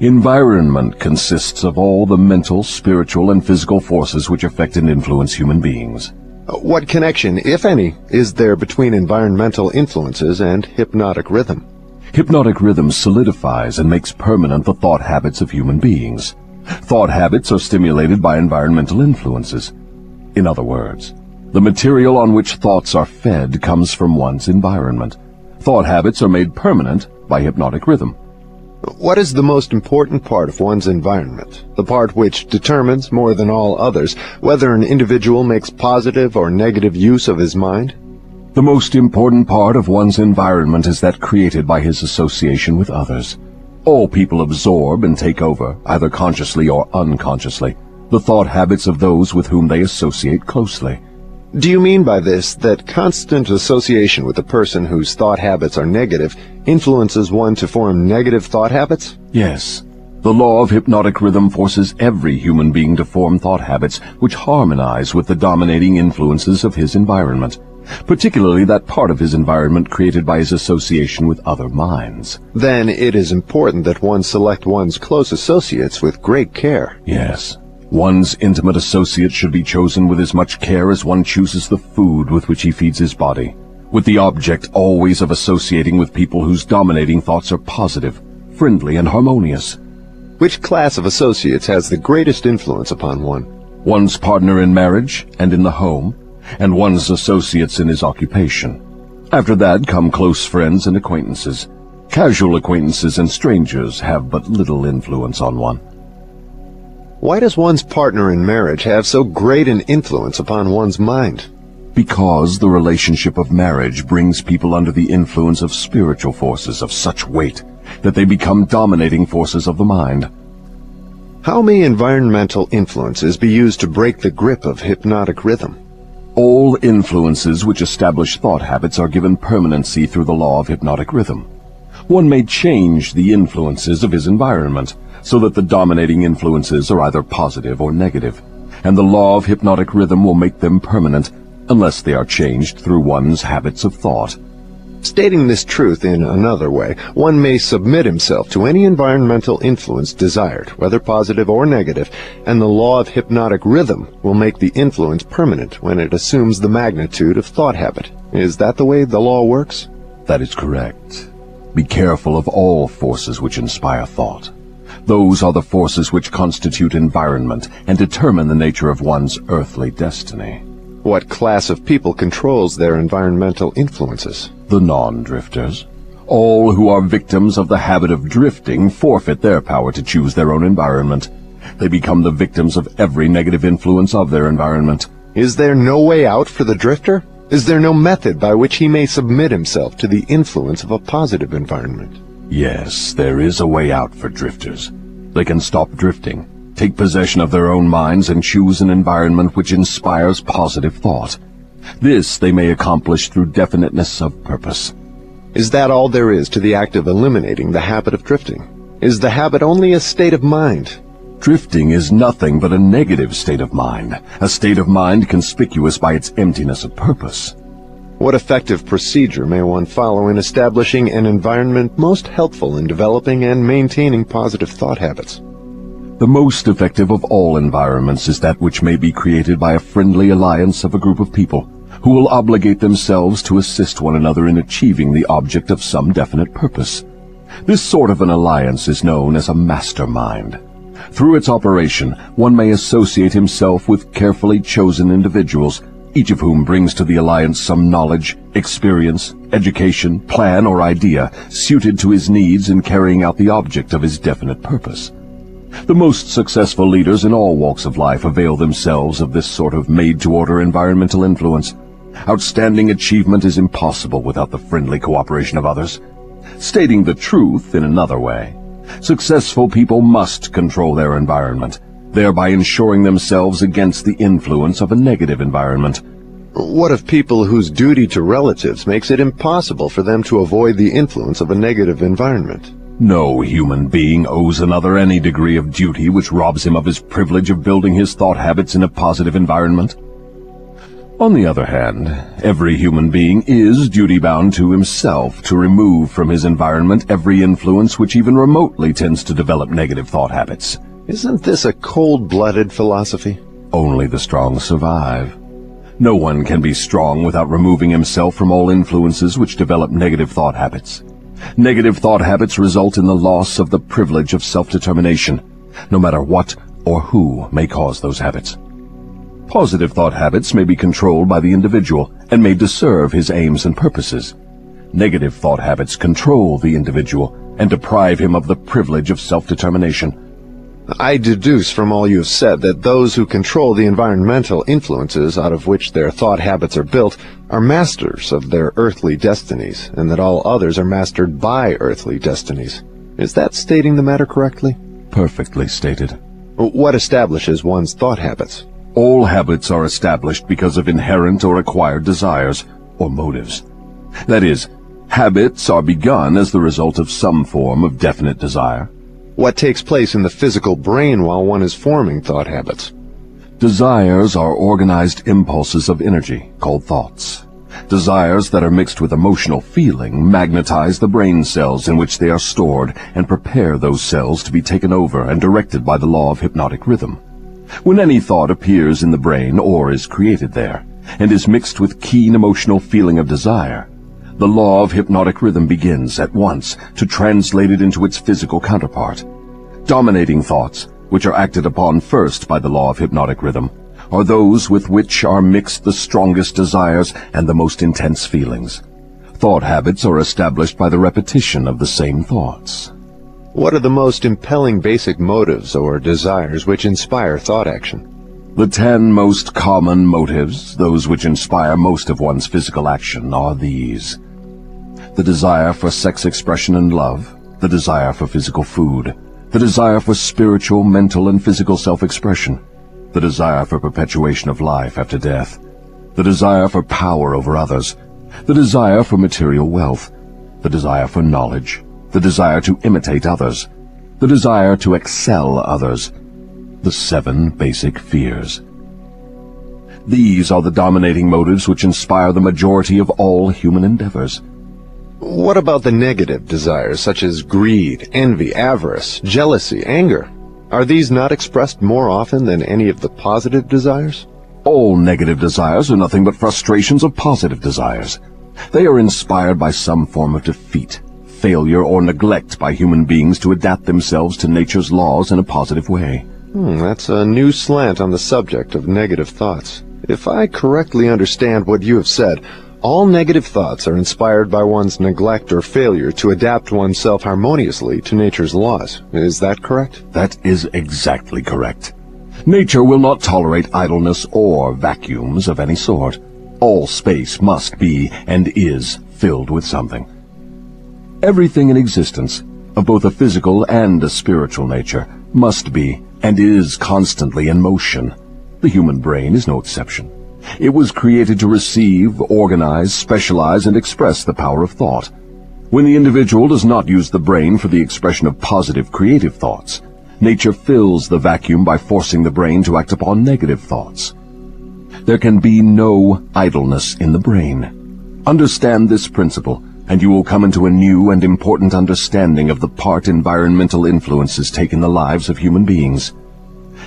Environment consists of all the mental, spiritual, and physical forces which affect and influence human beings. What connection, if any, is there between environmental influences and hypnotic rhythm? Hypnotic rhythm solidifies and makes permanent the thought habits of human beings. Thought habits are stimulated by environmental influences. In other words, the material on which thoughts are fed comes from one's environment. Thought habits are made permanent by hypnotic rhythm. What is the most important part of one's environment? The part which determines, more than all others, whether an individual makes positive or negative use of his mind? The most important part of one's environment is that created by his association with others. All people absorb and take over, either consciously or unconsciously, the thought habits of those with whom they associate closely. Do you mean by this that constant association with a person whose thought habits are negative influences one to form negative thought habits? Yes. The law of hypnotic rhythm forces every human being to form thought habits which harmonize with the dominating influences of his environment, particularly that part of his environment created by his association with other minds. Then it is important that one select one's close associates with great care. Yes. One's intimate associates should be chosen with as much care as one chooses the food with which he feeds his body, with the object always of associating with people whose dominating thoughts are positive, friendly, and harmonious. Which class of associates has the greatest influence upon one? One's partner in marriage and in the home, and one's associates in his occupation. After that come close friends and acquaintances. Casual acquaintances and strangers have but little influence on one. Why does one's partner in marriage have so great an influence upon one's mind? Because the relationship of marriage brings people under the influence of spiritual forces of such weight that they become dominating forces of the mind. How may environmental influences be used to break the grip of hypnotic rhythm? All influences which establish thought habits are given permanency through the law of hypnotic rhythm. One may change the influences of his environment so that the dominating influences are either positive or negative, and the law of hypnotic rhythm will make them permanent unless they are changed through one's habits of thought. Stating this truth in another way, one may submit himself to any environmental influence desired, whether positive or negative, and the law of hypnotic rhythm will make the influence permanent when it assumes the magnitude of thought habit. Is that the way the law works? That is correct. Be careful of all forces which inspire thought. Those are the forces which constitute environment and determine the nature of one's earthly destiny. What class of people controls their environmental influences? The non-drifters. All who are victims of the habit of drifting forfeit their power to choose their own environment. They become the victims of every negative influence of their environment. Is there no way out for the drifter? Is there no method by which he may submit himself to the influence of a positive environment? Yes, there is a way out for drifters. They can stop drifting, take possession of their own minds, and choose an environment which inspires positive thought. This they may accomplish through definiteness of purpose. Is that all there is to the act of eliminating the habit of drifting? Is the habit only a state of mind? Drifting is nothing but a negative state of mind, a state of mind conspicuous by its emptiness of purpose. What effective procedure may one follow in establishing an environment most helpful in developing and maintaining positive thought habits? The most effective of all environments is that which may be created by a friendly alliance of a group of people who will obligate themselves to assist one another in achieving the object of some definite purpose. This sort of an alliance is known as a mastermind. Through its operation, one may associate himself with carefully chosen individuals, each of whom brings to the alliance some knowledge, experience, education, plan, or idea suited to his needs in carrying out the object of his definite purpose. The most successful leaders in all walks of life avail themselves of this sort of made-to-order environmental influence. Outstanding achievement is impossible without the friendly cooperation of others. Stating the truth in another way, successful people must control their environment, thereby ensuring themselves against the influence of a negative environment. What of people whose duty to relatives makes it impossible for them to avoid the influence of a negative environment? No human being owes another any degree of duty which robs him of his privilege of building his thought habits in a positive environment. On the other hand, every human being is duty-bound to himself to remove from his environment every influence which even remotely tends to develop negative thought habits. Isn't this a cold-blooded philosophy? Only the strong survive. No one can be strong without removing himself from all influences which develop negative thought habits. Negative thought habits result in the loss of the privilege of self-determination, no matter what or who may cause those habits. Positive thought habits may be controlled by the individual and made to serve his aims and purposes. Negative thought habits control the individual and deprive him of the privilege of self-determination. I deduce from all you have said that those who control the environmental influences out of which their thought habits are built are masters of their earthly destinies, and that all others are mastered by earthly destinies. Is that stating the matter correctly? Perfectly stated. What establishes one's thought habits? All habits are established because of inherent or acquired desires, or motives. That is, habits are begun as the result of some form of definite desire. What takes place in the physical brain while one is forming thought habits? Desires are organized impulses of energy, called thoughts. Desires that are mixed with emotional feeling magnetize the brain cells in which they are stored and prepare those cells to be taken over and directed by the law of hypnotic rhythm. When any thought appears in the brain or is created there, and is mixed with keen emotional feeling of desire, the law of hypnotic rhythm begins at once to translate it into its physical counterpart. Dominating thoughts, which are acted upon first by the law of hypnotic rhythm, are those with which are mixed the strongest desires and the most intense feelings. Thought habits are established by the repetition of the same thoughts. What are the most impelling basic motives or desires which inspire thought action? The 10 most common motives, those which inspire most of one's physical action, are these: the desire for sex expression and love, the desire for physical food, the desire for spiritual, mental, and physical self-expression, the desire for perpetuation of life after death, the desire for power over others, the desire for material wealth, the desire for knowledge, the desire to imitate others, the desire to excel others, the 7 basic fears. These are the dominating motives which inspire the majority of all human endeavors. What about the negative desires, such as greed, envy, avarice, jealousy, anger? Are these not expressed more often than any of the positive desires? All negative desires are nothing but frustrations of positive desires. They are inspired by some form of defeat, failure, or neglect by human beings to adapt themselves to nature's laws in a positive way. That's a new slant on the subject of negative thoughts. If I correctly understand what you have said, all negative thoughts are inspired by one's neglect or failure to adapt oneself harmoniously to nature's laws. Is that correct? That is exactly correct. Nature will not tolerate idleness or vacuums of any sort. All space must be and is filled with something. Everything in existence, of both a physical and a spiritual nature, must be and is constantly in motion. The human brain is no exception. It was created to receive, organize, specialize, and express the power of thought. When the individual does not use the brain for the expression of positive, creative thoughts, nature fills the vacuum by forcing the brain to act upon negative thoughts. There can be no idleness in the brain. Understand this principle, and you will come into a new and important understanding of the part environmental influences take in the lives of human beings.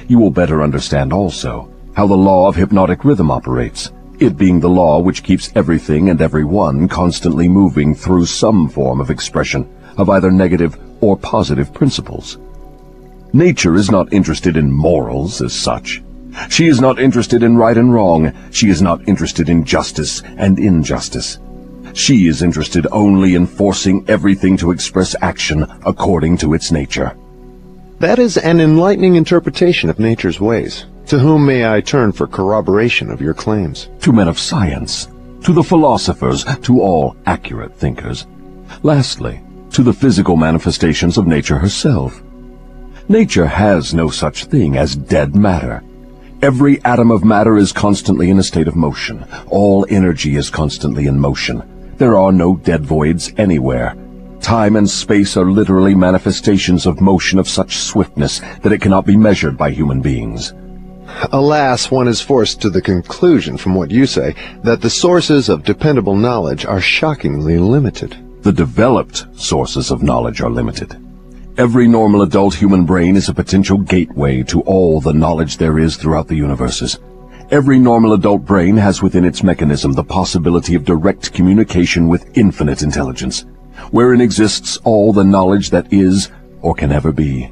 You will better understand also how the law of hypnotic rhythm operates, it being the law which keeps everything and everyone constantly moving through some form of expression of either negative or positive principles. Nature is not interested in morals as such. She is not interested in right and wrong. She is not interested in justice and injustice. She is interested only in forcing everything to express action according to its nature. That is an enlightening interpretation of nature's ways. To whom may I turn for corroboration of your claims? To men of science, to the philosophers, to all accurate thinkers. Lastly, to the physical manifestations of nature herself. Nature has no such thing as dead matter. Every atom of matter is constantly in a state of motion. All energy is constantly in motion. There are no dead voids anywhere. Time and space are literally manifestations of motion of such swiftness that it cannot be measured by human beings. Alas, one is forced to the conclusion from what you say that the sources of dependable knowledge are shockingly limited. The developed sources of knowledge are limited. Every normal adult human brain is a potential gateway to all the knowledge there is throughout the universes. Every normal adult brain has within its mechanism the possibility of direct communication with infinite intelligence, wherein exists all the knowledge that is or can ever be.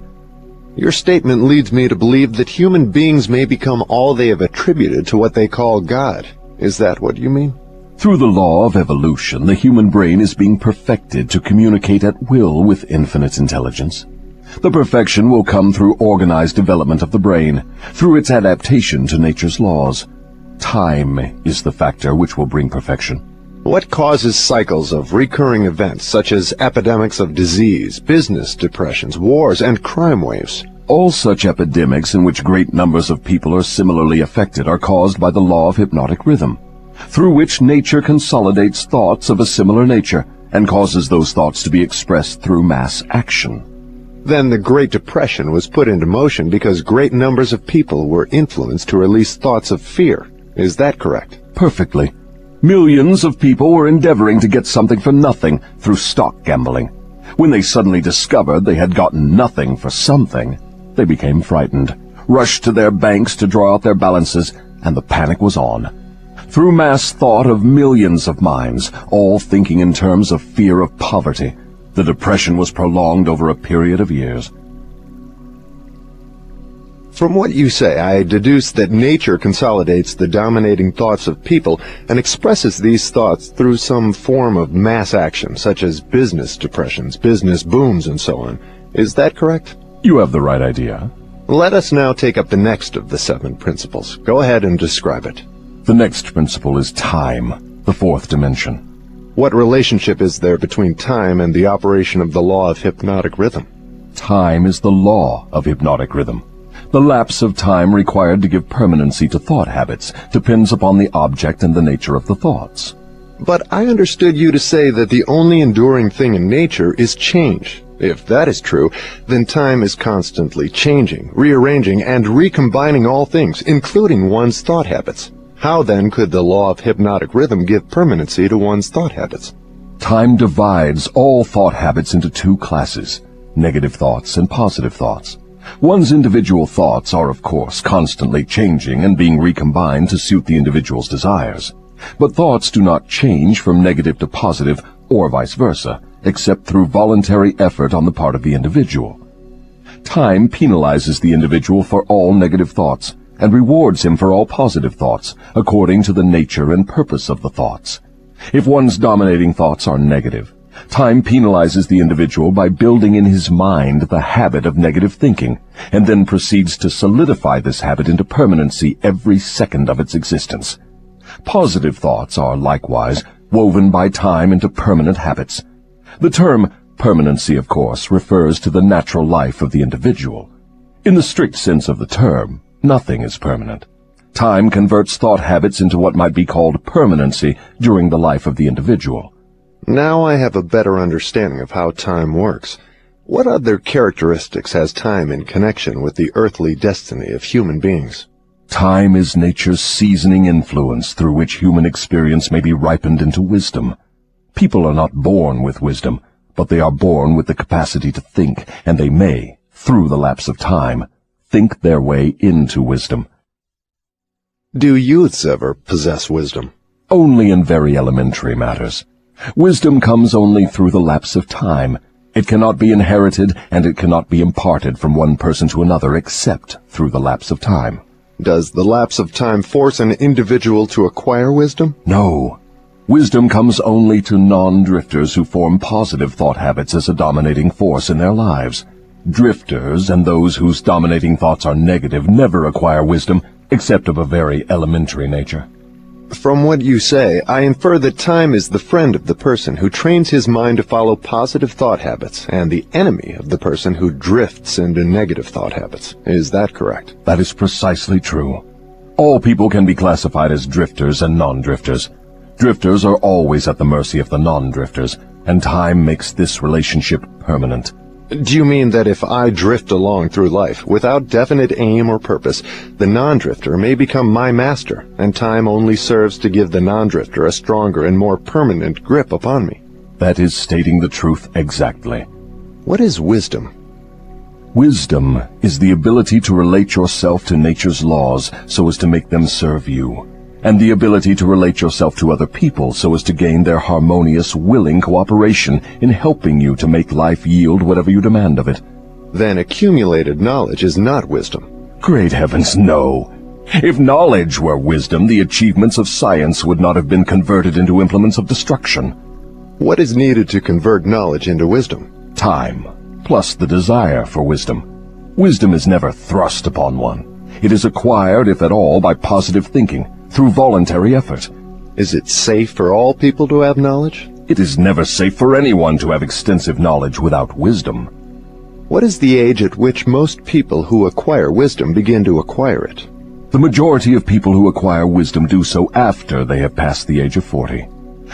Your statement leads me to believe that human beings may become all they have attributed to what they call God. Is that what you mean? Through the law of evolution, the human brain is being perfected to communicate at will with infinite intelligence. The perfection will come through organized development of the brain, through its adaptation to nature's laws. Time is the factor which will bring perfection. What causes cycles of recurring events such as epidemics of disease, business depressions, wars, and crime waves? All such epidemics in which great numbers of people are similarly affected are caused by the law of hypnotic rhythm, through which nature consolidates thoughts of a similar nature and causes those thoughts to be expressed through mass action. Then the Great Depression was put into motion because great numbers of people were influenced to release thoughts of fear. Is that correct? Perfectly. Millions of people were endeavoring to get something for nothing through stock gambling. When they suddenly discovered they had gotten nothing for something, they became frightened, rushed to their banks to draw out their balances, and the panic was on. Through mass thought of millions of minds, all thinking in terms of fear of poverty, the depression was prolonged over a period of years. From what you say, I deduce that nature consolidates the dominating thoughts of people and expresses these thoughts through some form of mass action, such as business depressions, business booms, and so on. Is that correct? You have the right idea. Let us now take up the next of the 7 principles. Go ahead and describe it. The next principle is time, the 4th dimension. What relationship is there between time and the operation of the law of hypnotic rhythm? Time is the law of hypnotic rhythm. The lapse of time required to give permanency to thought habits depends upon the object and the nature of the thoughts. But I understood you to say that the only enduring thing in nature is change. If that is true, then time is constantly changing, rearranging, and recombining all things, including one's thought habits. How then could the law of hypnotic rhythm give permanency to one's thought habits? Time divides all thought habits into 2 classes, negative thoughts and positive thoughts. One's individual thoughts are, of course, constantly changing and being recombined to suit the individual's desires. But thoughts do not change from negative to positive or vice versa, except through voluntary effort on the part of the individual. Time penalizes the individual for all negative thoughts and rewards him for all positive thoughts, according to the nature and purpose of the thoughts. If one's dominating thoughts are negative, time penalizes the individual by building in his mind the habit of negative thinking, and then proceeds to solidify this habit into permanency every second of its existence. Positive thoughts are likewise woven by time into permanent habits. The term permanency, of course, refers to the natural life of the individual. In the strict sense of the term, nothing is permanent. Time converts thought habits into what might be called permanency during the life of the individual. Now I have a better understanding of how time works. What other characteristics has time in connection with the earthly destiny of human beings? Time is nature's seasoning influence through which human experience may be ripened into wisdom. People are not born with wisdom, but they are born with the capacity to think, and they may, through the lapse of time, think their way into wisdom. Do youths ever possess wisdom? Only in very elementary matters. Wisdom comes only through the lapse of time. It cannot be inherited, and it cannot be imparted from one person to another except through the lapse of time. Does the lapse of time force an individual to acquire wisdom? No. Wisdom comes only to non-drifters who form positive thought habits as a dominating force in their lives. Drifters and those whose dominating thoughts are negative never acquire wisdom except of a very elementary nature. From what you say, I infer that time is the friend of the person who trains his mind to follow positive thought habits and the enemy of the person who drifts into negative thought habits. Is that correct? That is precisely true. All people can be classified as drifters and non-drifters. Drifters are always at the mercy of the non-drifters, and time makes this relationship permanent. Do you mean that if I drift along through life without definite aim or purpose, the non-drifter may become my master, and time only serves to give the non-drifter a stronger and more permanent grip upon me? That is stating the truth exactly. What is wisdom? Wisdom is the ability to relate yourself to nature's laws so as to make them serve you, and the ability to relate yourself to other people so as to gain their harmonious, willing cooperation in helping you to make life yield whatever you demand of it. Then accumulated knowledge is not wisdom. Great heavens, no! If knowledge were wisdom, the achievements of science would not have been converted into implements of destruction. What is needed to convert knowledge into wisdom? Time, plus the desire for wisdom. Wisdom is never thrust upon one. It is acquired, if at all, by positive thinking, through voluntary effort. Is it safe for all people to have knowledge? It is never safe for anyone to have extensive knowledge without wisdom. What is the age at which most people who acquire wisdom begin to acquire it? The majority of people who acquire wisdom do so after they have passed the age of 40.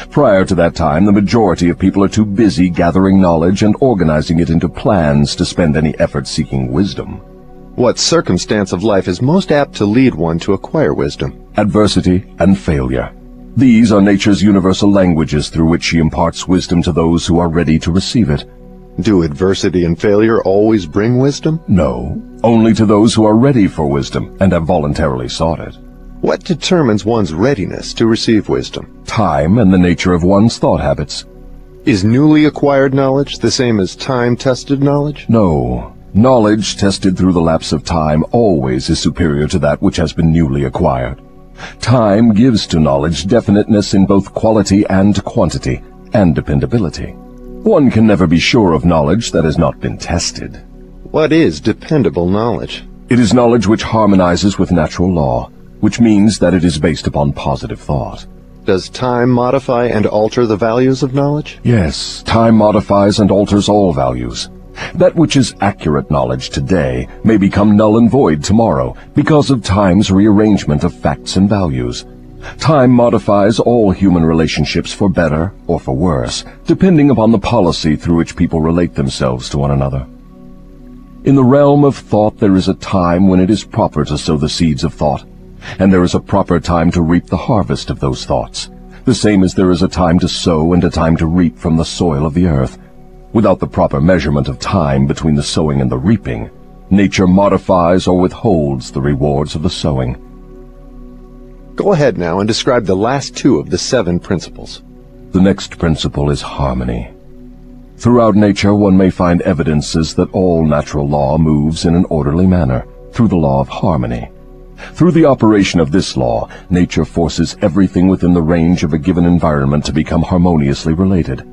Prior to that time, the majority of people are too busy gathering knowledge and organizing it into plans to spend any effort seeking wisdom. What circumstance of life is most apt to lead one to acquire wisdom? Adversity and failure. These are nature's universal languages through which she imparts wisdom to those who are ready to receive it. Do adversity and failure always bring wisdom? No, only to those who are ready for wisdom and have voluntarily sought it. What determines one's readiness to receive wisdom? Time and the nature of one's thought habits. Is newly acquired knowledge the same as time-tested knowledge? No. Knowledge tested through the lapse of time always is superior to that which has been newly acquired. Time gives to knowledge definiteness in both quality and quantity, and dependability. One can never be sure of knowledge that has not been tested. What is dependable knowledge? It is knowledge which harmonizes with natural law, which means that it is based upon positive thought. Does time modify and alter the values of knowledge? Yes, time modifies and alters all values. That which is accurate knowledge today may become null and void tomorrow because of time's rearrangement of facts and values. Time modifies all human relationships for better or for worse, depending upon the policy through which people relate themselves to one another. In the realm of thought there is a time when it is proper to sow the seeds of thought, and there is a proper time to reap the harvest of those thoughts, the same as there is a time to sow and a time to reap from the soil of the earth. Without the proper measurement of time between the sowing and the reaping, nature modifies or withholds the rewards of the sowing. Go ahead now and describe the last two of the 7 principles. The next principle is harmony. Throughout nature one may find evidences that all natural law moves in an orderly manner, through the law of harmony. Through the operation of this law, nature forces everything within the range of a given environment to become harmoniously related.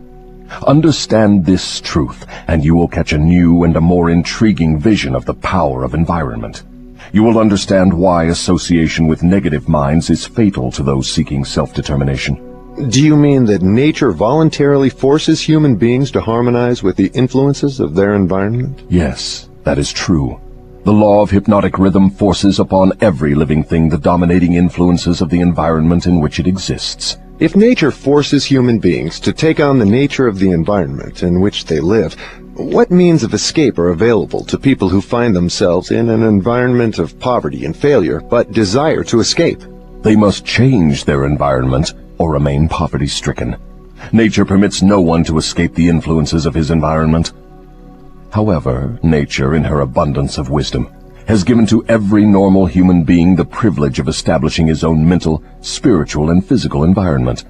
Understand this truth, and you will catch a new and a more intriguing vision of the power of environment. You will understand why association with negative minds is fatal to those seeking self-determination. Do you mean that nature voluntarily forces human beings to harmonize with the influences of their environment? Yes, that is true. The law of hypnotic rhythm forces upon every living thing the dominating influences of the environment in which it exists. If nature forces human beings to take on the nature of the environment in which they live, what means of escape are available to people who find themselves in an environment of poverty and failure but desire to escape? They must change their environment or remain poverty-stricken. Nature permits no one to escape the influences of his environment. However, nature, in her abundance of wisdom, has given to every normal human being the privilege of establishing his own mental, spiritual, and physical environment.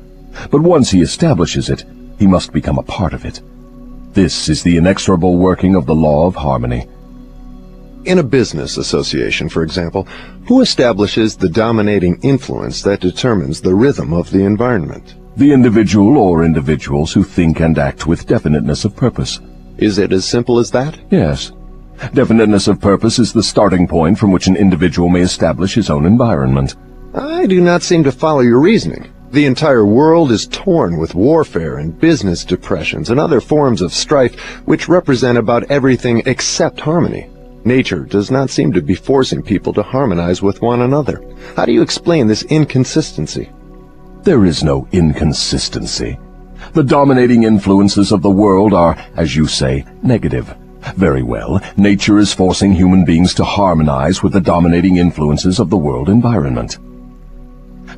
But once he establishes it, he must become a part of it. This is the inexorable working of the law of harmony. In a business association, for example, who establishes the dominating influence that determines the rhythm of the environment? The individual or individuals who think and act with definiteness of purpose. Is it as simple as that? Yes. Definiteness of purpose is the starting point from which an individual may establish his own environment. I do not seem to follow your reasoning. The entire world is torn with warfare and business depressions and other forms of strife which represent about everything except harmony. Nature does not seem to be forcing people to harmonize with one another. How do you explain this inconsistency? There is no inconsistency. The dominating influences of the world are, as you say, negative. Very well, nature is forcing human beings to harmonize with the dominating influences of the world environment.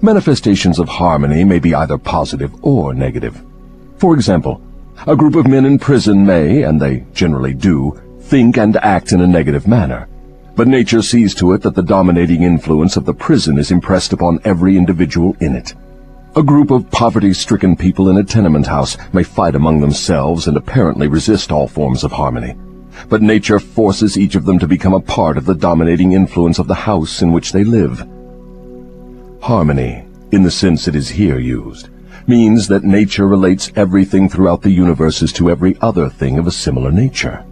Manifestations of harmony may be either positive or negative. For example, a group of men in prison may, and they generally do, think and act in a negative manner. But nature sees to it that the dominating influence of the prison is impressed upon every individual in it. A group of poverty-stricken people in a tenement house may fight among themselves and apparently resist all forms of harmony. But nature forces each of them to become a part of the dominating influence of the house in which they live. Harmony, in the sense it is here used, means that nature relates everything throughout the universe as to every other thing of a similar nature.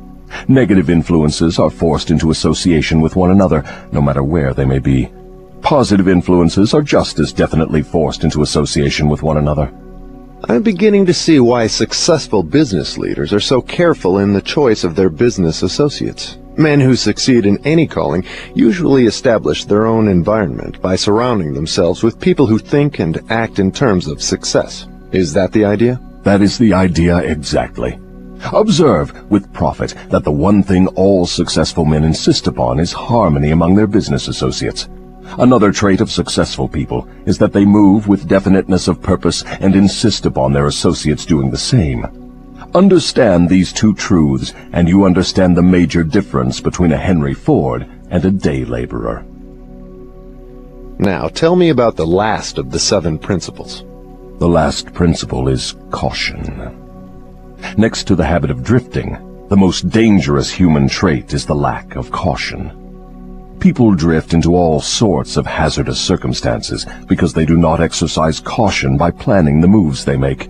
Negative influences are forced into association with one another, no matter where they may be. Positive influences are just as definitely forced into association with one another. I'm beginning to see why successful business leaders are so careful in the choice of their business associates. Men who succeed in any calling usually establish their own environment by surrounding themselves with people who think and act in terms of success. Is that the idea? That is the idea exactly. Observe, with profit, that the one thing all successful men insist upon is harmony among their business associates. Another trait of successful people is that they move with definiteness of purpose and insist upon their associates doing the same. Understand these two truths, and you understand the major difference between a Henry Ford and a day laborer. Now, tell me about the last of the 7 principles. The last principle is caution. Next to the habit of drifting, the most dangerous human trait is the lack of caution. People drift into all sorts of hazardous circumstances because they do not exercise caution by planning the moves they make.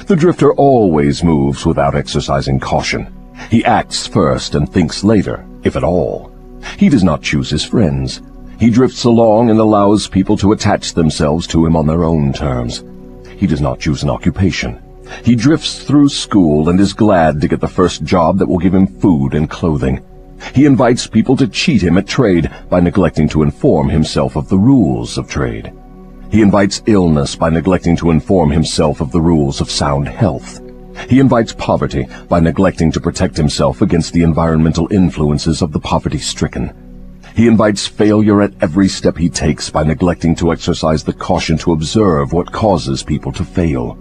The drifter always moves without exercising caution. He acts first and thinks later, if at all. He does not choose his friends. He drifts along and allows people to attach themselves to him on their own terms. He does not choose an occupation. He drifts through school and is glad to get the first job that will give him food and clothing. He invites people to cheat him at trade by neglecting to inform himself of the rules of trade. He invites illness by neglecting to inform himself of the rules of sound health. He invites poverty by neglecting to protect himself against the environmental influences of the poverty-stricken. He invites failure at every step he takes by neglecting to exercise the caution to observe what causes people to fail.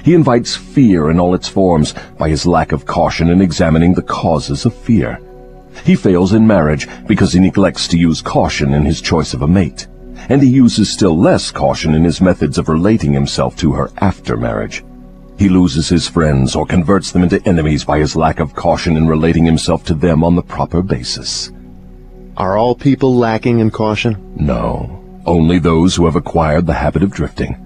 He invites fear in all its forms by his lack of caution in examining the causes of fear. He fails in marriage because he neglects to use caution in his choice of a mate, and he uses still less caution in his methods of relating himself to her after marriage. He loses his friends or converts them into enemies by his lack of caution in relating himself to them on the proper basis. Are all people lacking in caution? No, only those who have acquired the habit of drifting.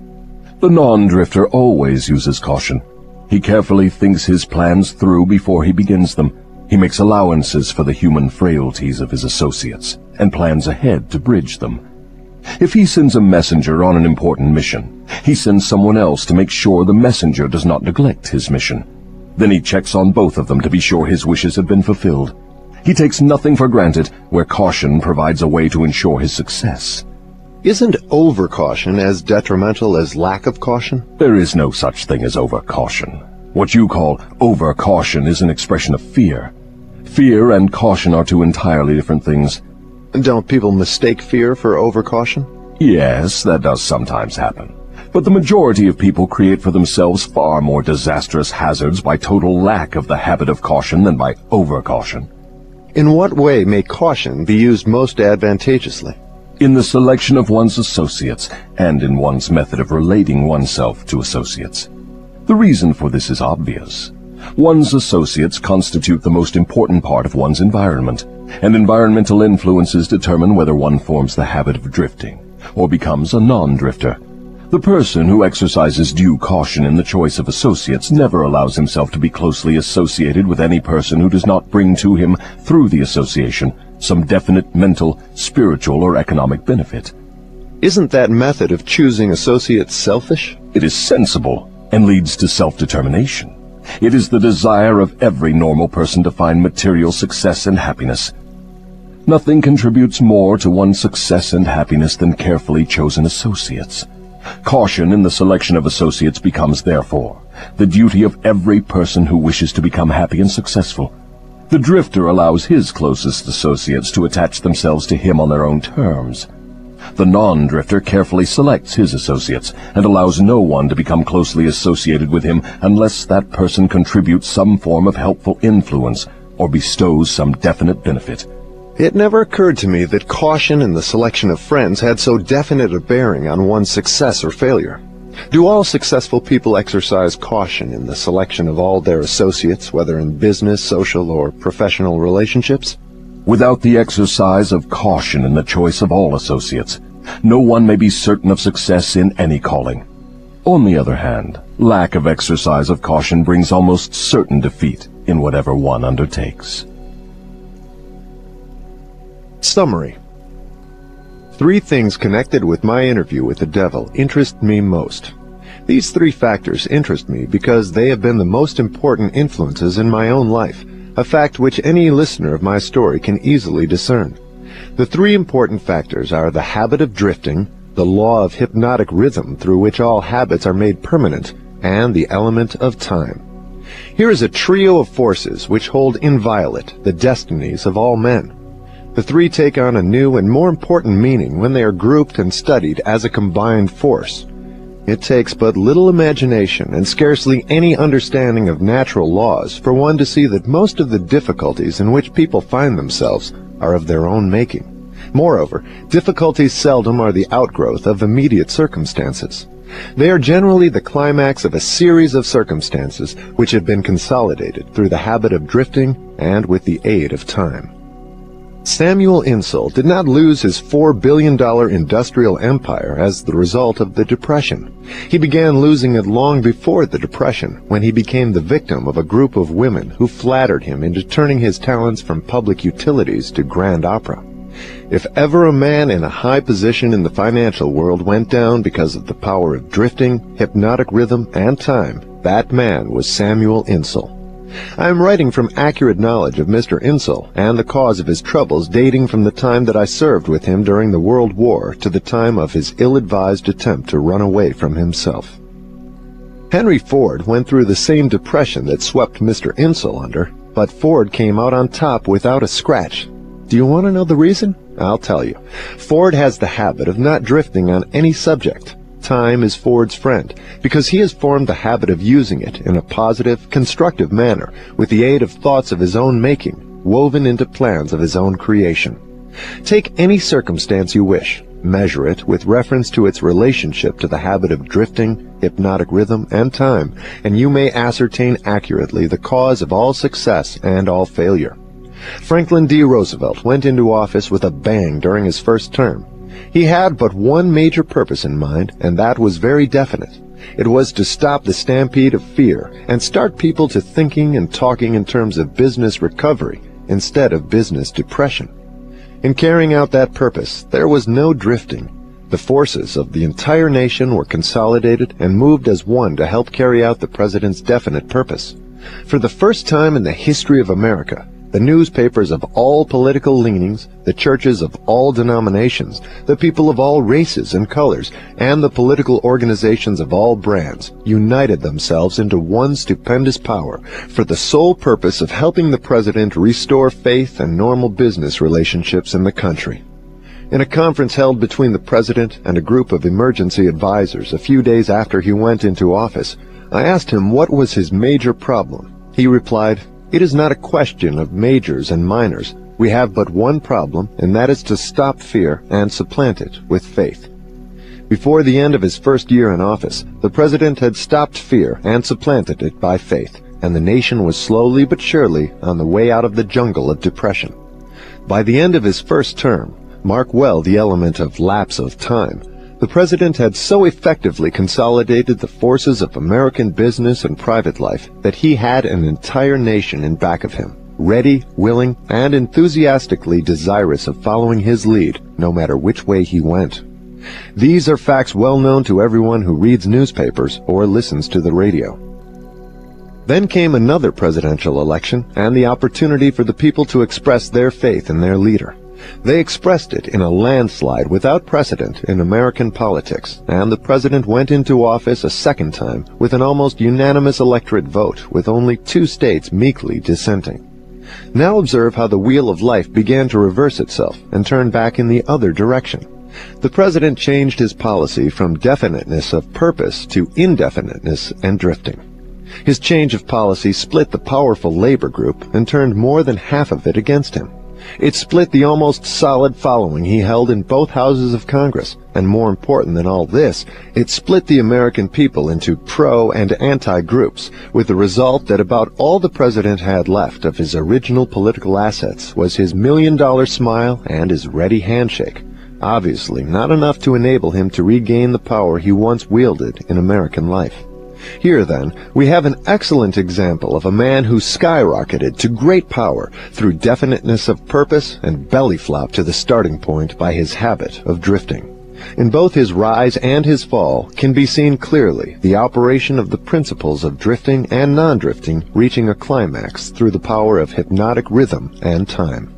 The non-drifter always uses caution. He carefully thinks his plans through before he begins them. He makes allowances for the human frailties of his associates and plans ahead to bridge them. If he sends a messenger on an important mission, he sends someone else to make sure the messenger does not neglect his mission. Then he checks on both of them to be sure his wishes have been fulfilled. He takes nothing for granted where caution provides a way to ensure his success. Isn't overcaution as detrimental as lack of caution? There is no such thing as overcaution. What you call overcaution is an expression of fear. Fear and caution are two entirely different things. Don't people mistake fear for overcaution? Yes, that does sometimes happen. But the majority of people create for themselves far more disastrous hazards by total lack of the habit of caution than by overcaution. In what way may caution be used most advantageously? In the selection of one's associates and in one's method of relating oneself to associates. The reason for this is obvious. One's associates constitute the most important part of one's environment, and environmental influences determine whether one forms the habit of drifting or becomes a non-drifter. The person who exercises due caution in the choice of associates never allows himself to be closely associated with any person who does not bring to him, through the association, some definite mental, spiritual, or economic benefit. Isn't that method of choosing associates selfish? It is sensible and leads to self-determination. It is the desire of every normal person to find material success and happiness. Nothing contributes more to one's success and happiness than carefully chosen associates. Caution in the selection of associates becomes, therefore, the duty of every person who wishes to become happy and successful. The drifter allows his closest associates to attach themselves to him on their own terms. The non-drifter carefully selects his associates and allows no one to become closely associated with him unless that person contributes some form of helpful influence or bestows some definite benefit. It never occurred to me that caution in the selection of friends had so definite a bearing on one's success or failure. Do all successful people exercise caution in the selection of all their associates, whether in business, social, or professional relationships? Without the exercise of caution in the choice of all associates, no one may be certain of success in any calling. On the other hand, lack of exercise of caution brings almost certain defeat in whatever one undertakes. Summary. 3 things connected with my interview with the devil interest me most. These 3 factors interest me because they have been the most important influences in my own life, a fact which any listener of my story can easily discern. The 3 important factors are the habit of drifting, the law of hypnotic rhythm through which all habits are made permanent, and the element of time. Here is a trio of forces which hold inviolate the destinies of all men. The 3 take on a new and more important meaning when they are grouped and studied as a combined force. It takes but little imagination and scarcely any understanding of natural laws for one to see that most of the difficulties in which people find themselves are of their own making. Moreover, difficulties seldom are the outgrowth of immediate circumstances. They are generally the climax of a series of circumstances which have been consolidated through the habit of drifting and with the aid of time. Samuel Insull did not lose his $4 billion industrial empire as the result of the Depression. He began losing it long before the Depression, when he became the victim of a group of women who flattered him into turning his talents from public utilities to grand opera. If ever a man in a high position in the financial world went down because of the power of drifting, hypnotic rhythm, and time, that man was Samuel Insull. I am writing from accurate knowledge of Mr. Insull and the cause of his troubles dating from the time that I served with him during the World War to the time of his ill-advised attempt to run away from himself. Henry Ford went through the same depression that swept Mr. Insull under, but Ford came out on top without a scratch. Do you want to know the reason? I'll tell you. Ford has the habit of not drifting on any subject. Time is Ford's friend, because he has formed the habit of using it in a positive, constructive manner, with the aid of thoughts of his own making, woven into plans of his own creation. Take any circumstance you wish, measure it with reference to its relationship to the habit of drifting, hypnotic rhythm, and time, and you may ascertain accurately the cause of all success and all failure. Franklin D. Roosevelt went into office with a bang during his first term. He had but one major purpose in mind, and that was very definite. It was to stop the stampede of fear and start people to thinking and talking in terms of business recovery instead of business depression. In carrying out that purpose, there was no drifting. The forces of the entire nation were consolidated and moved as one to help carry out the president's definite purpose. For the first time in the history of America, the newspapers of all political leanings, the churches of all denominations, the people of all races and colors, and the political organizations of all brands united themselves into one stupendous power for the sole purpose of helping the president restore faith and normal business relationships in the country. In a conference held between the president and a group of emergency advisors a few days after he went into office, I asked him what was his major problem. He replied, "It is not a question of majors and minors. We have but one problem, and that is to stop fear and supplant it with faith." Before the end of his first year in office, the president had stopped fear and supplanted it by faith, and the nation was slowly but surely on the way out of the jungle of depression. By the end of his first term, mark well the element of lapse of time, the president had so effectively consolidated the forces of American business and private life that he had an entire nation in back of him, ready, willing, and enthusiastically desirous of following his lead, no matter which way he went. These are facts well known to everyone who reads newspapers or listens to the radio. Then came another presidential election and the opportunity for the people to express their faith in their leader. They expressed it in a landslide without precedent in American politics, and the president went into office a second time with an almost unanimous electorate vote, with only 2 states meekly dissenting. Now observe how the wheel of life began to reverse itself and turn back in the other direction. The president changed his policy from definiteness of purpose to indefiniteness and drifting. His change of policy split the powerful labor group and turned more than half of it against him. It split the almost solid following he held in both houses of Congress, and more important than all this, it split the American people into pro- and anti-groups, with the result that about all the president had left of his original political assets was his $1 million smile and his ready handshake. Obviously not enough to enable him to regain the power he once wielded in American life. Here, then, we have an excellent example of a man who skyrocketed to great power through definiteness of purpose and belly flop to the starting point by his habit of drifting. In both his rise and his fall can be seen clearly the operation of the principles of drifting and non-drifting reaching a climax through the power of hypnotic rhythm and time.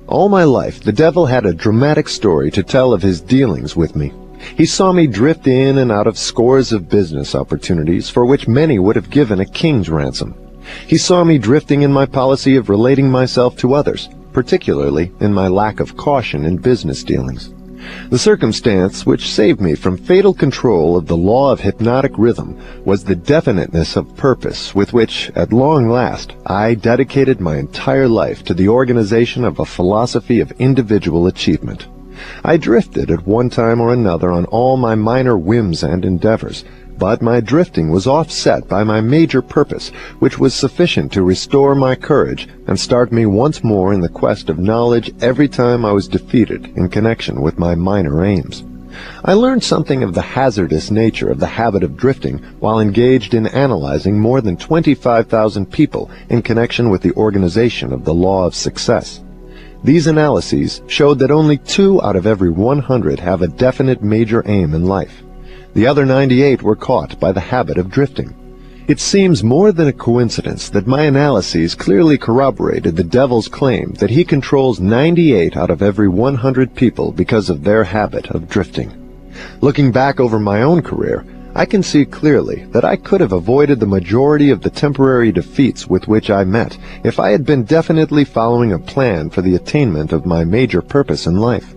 All my life, the devil had a dramatic story to tell of his dealings with me. He saw me drift in and out of scores of business opportunities for which many would have given a king's ransom. He saw me drifting in my policy of relating myself to others, particularly in my lack of caution in business dealings. The circumstance which saved me from fatal control of the law of hypnotic rhythm was the definiteness of purpose with which, at long last, I dedicated my entire life to the organization of a philosophy of individual achievement. I drifted at one time or another on all my minor whims and endeavors, but my drifting was offset by my major purpose, which was sufficient to restore my courage and start me once more in the quest of knowledge every time I was defeated in connection with my minor aims. I learned something of the hazardous nature of the habit of drifting while engaged in analyzing more than 25,000 people in connection with the organization of the law of success. These analyses showed that only 2 out of every 100 have a definite major aim in life. The other 98 were caught by the habit of drifting. It seems more than a coincidence that my analyses clearly corroborated the devil's claim that he controls 98 out of every 100 people because of their habit of drifting. Looking back over my own career, I can see clearly that I could have avoided the majority of the temporary defeats with which I met if I had been definitely following a plan for the attainment of my major purpose in life.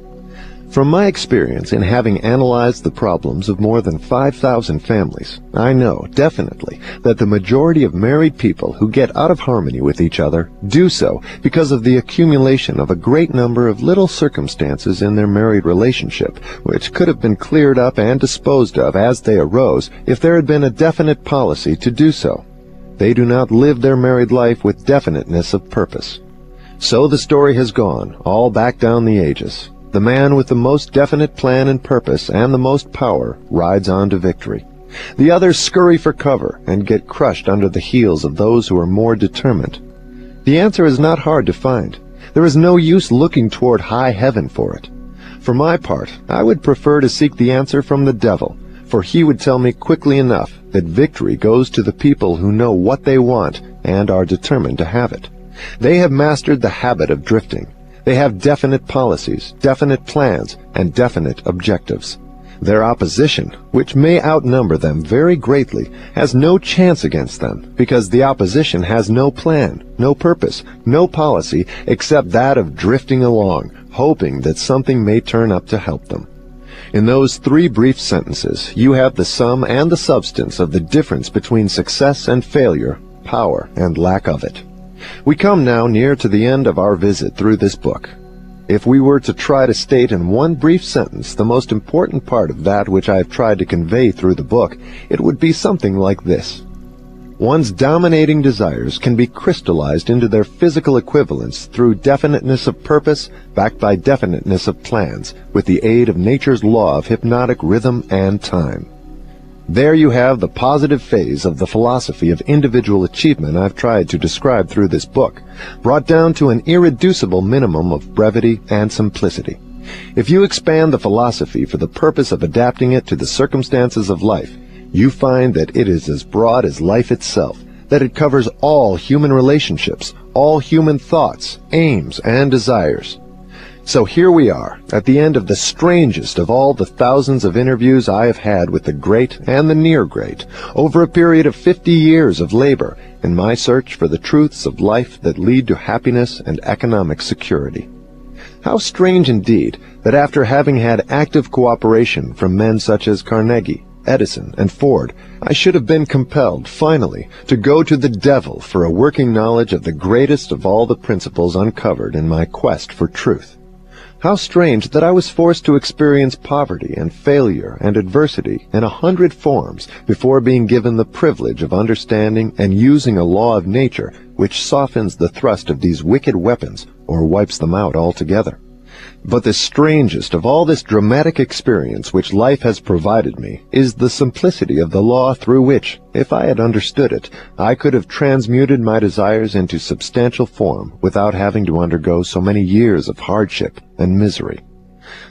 From my experience in having analyzed the problems of more than 5,000 families, I know definitely that the majority of married people who get out of harmony with each other do so because of the accumulation of a great number of little circumstances in their married relationship, which could have been cleared up and disposed of as they arose if there had been a definite policy to do so. They do not live their married life with definiteness of purpose. So the story has gone, all back down the ages. The man with the most definite plan and purpose and the most power rides on to victory. The others scurry for cover and get crushed under the heels of those who are more determined. The answer is not hard to find. There is no use looking toward high heaven for it. For my part, I would prefer to seek the answer from the devil, for he would tell me quickly enough that victory goes to the people who know what they want and are determined to have it. They have mastered the habit of drifting. They have definite policies, definite plans, and definite objectives. Their opposition, which may outnumber them very greatly, has no chance against them, because the opposition has no plan, no purpose, no policy, except that of drifting along, hoping that something may turn up to help them. In those 3 brief sentences, you have the sum and the substance of the difference between success and failure, power and lack of it. We come now near to the end of our visit through this book. If we were to try to state in one brief sentence the most important part of that which I have tried to convey through the book, it would be something like this. One's dominating desires can be crystallized into their physical equivalents through definiteness of purpose backed by definiteness of plans, with the aid of nature's law of hypnotic rhythm and time. There you have the positive phase of the philosophy of individual achievement I've tried to describe through this book, brought down to an irreducible minimum of brevity and simplicity. If you expand the philosophy for the purpose of adapting it to the circumstances of life, you find that it is as broad as life itself, that it covers all human relationships, all human thoughts, aims, and desires. So here we are, at the end of the strangest of all the thousands of interviews I have had with the great and the near great, over a period of 50 years of labor in my search for the truths of life that lead to happiness and economic security. How strange indeed that after having had active cooperation from men such as Carnegie, Edison, and Ford, I should have been compelled, finally, to go to the devil for a working knowledge of the greatest of all the principles uncovered in my quest for truth. How strange that I was forced to experience poverty and failure and adversity in 100 forms before being given the privilege of understanding and using a law of nature which softens the thrust of these wicked weapons or wipes them out altogether. But the strangest of all this dramatic experience which life has provided me is the simplicity of the law through which, if I had understood it, I could have transmuted my desires into substantial form without having to undergo so many years of hardship and misery.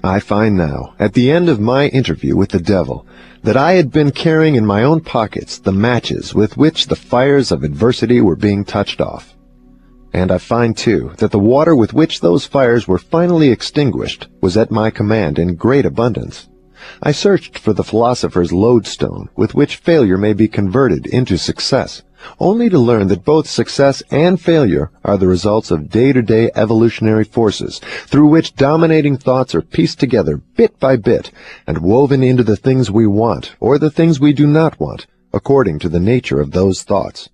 I find now, at the end of my interview with the devil, that I had been carrying in my own pockets the matches with which the fires of adversity were being touched off. And I find, too, that the water with which those fires were finally extinguished was at my command in great abundance. I searched for the philosopher's lodestone with which failure may be converted into success, only to learn that both success and failure are the results of day-to-day evolutionary forces through which dominating thoughts are pieced together bit by bit and woven into the things we want or the things we do not want, according to the nature of those thoughts.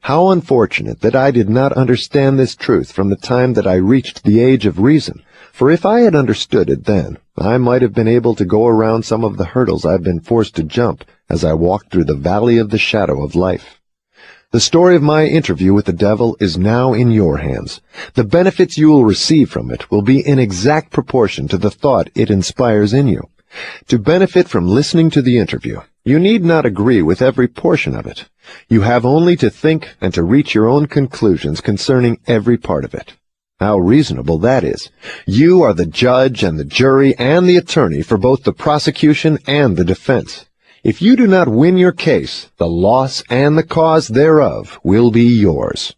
How unfortunate that I did not understand this truth from the time that I reached the age of reason, for if I had understood it then, I might have been able to go around some of the hurdles I've been forced to jump as I walked through the valley of the shadow of life. The story of my interview with the devil is now in your hands. The benefits you will receive from it will be in exact proportion to the thought it inspires in you. To benefit from listening to the interview, you need not agree with every portion of it. You have only to think and to reach your own conclusions concerning every part of it. How reasonable that is. You are the judge and the jury and the attorney for both the prosecution and the defense. If you do not win your case, the loss and the cause thereof will be yours.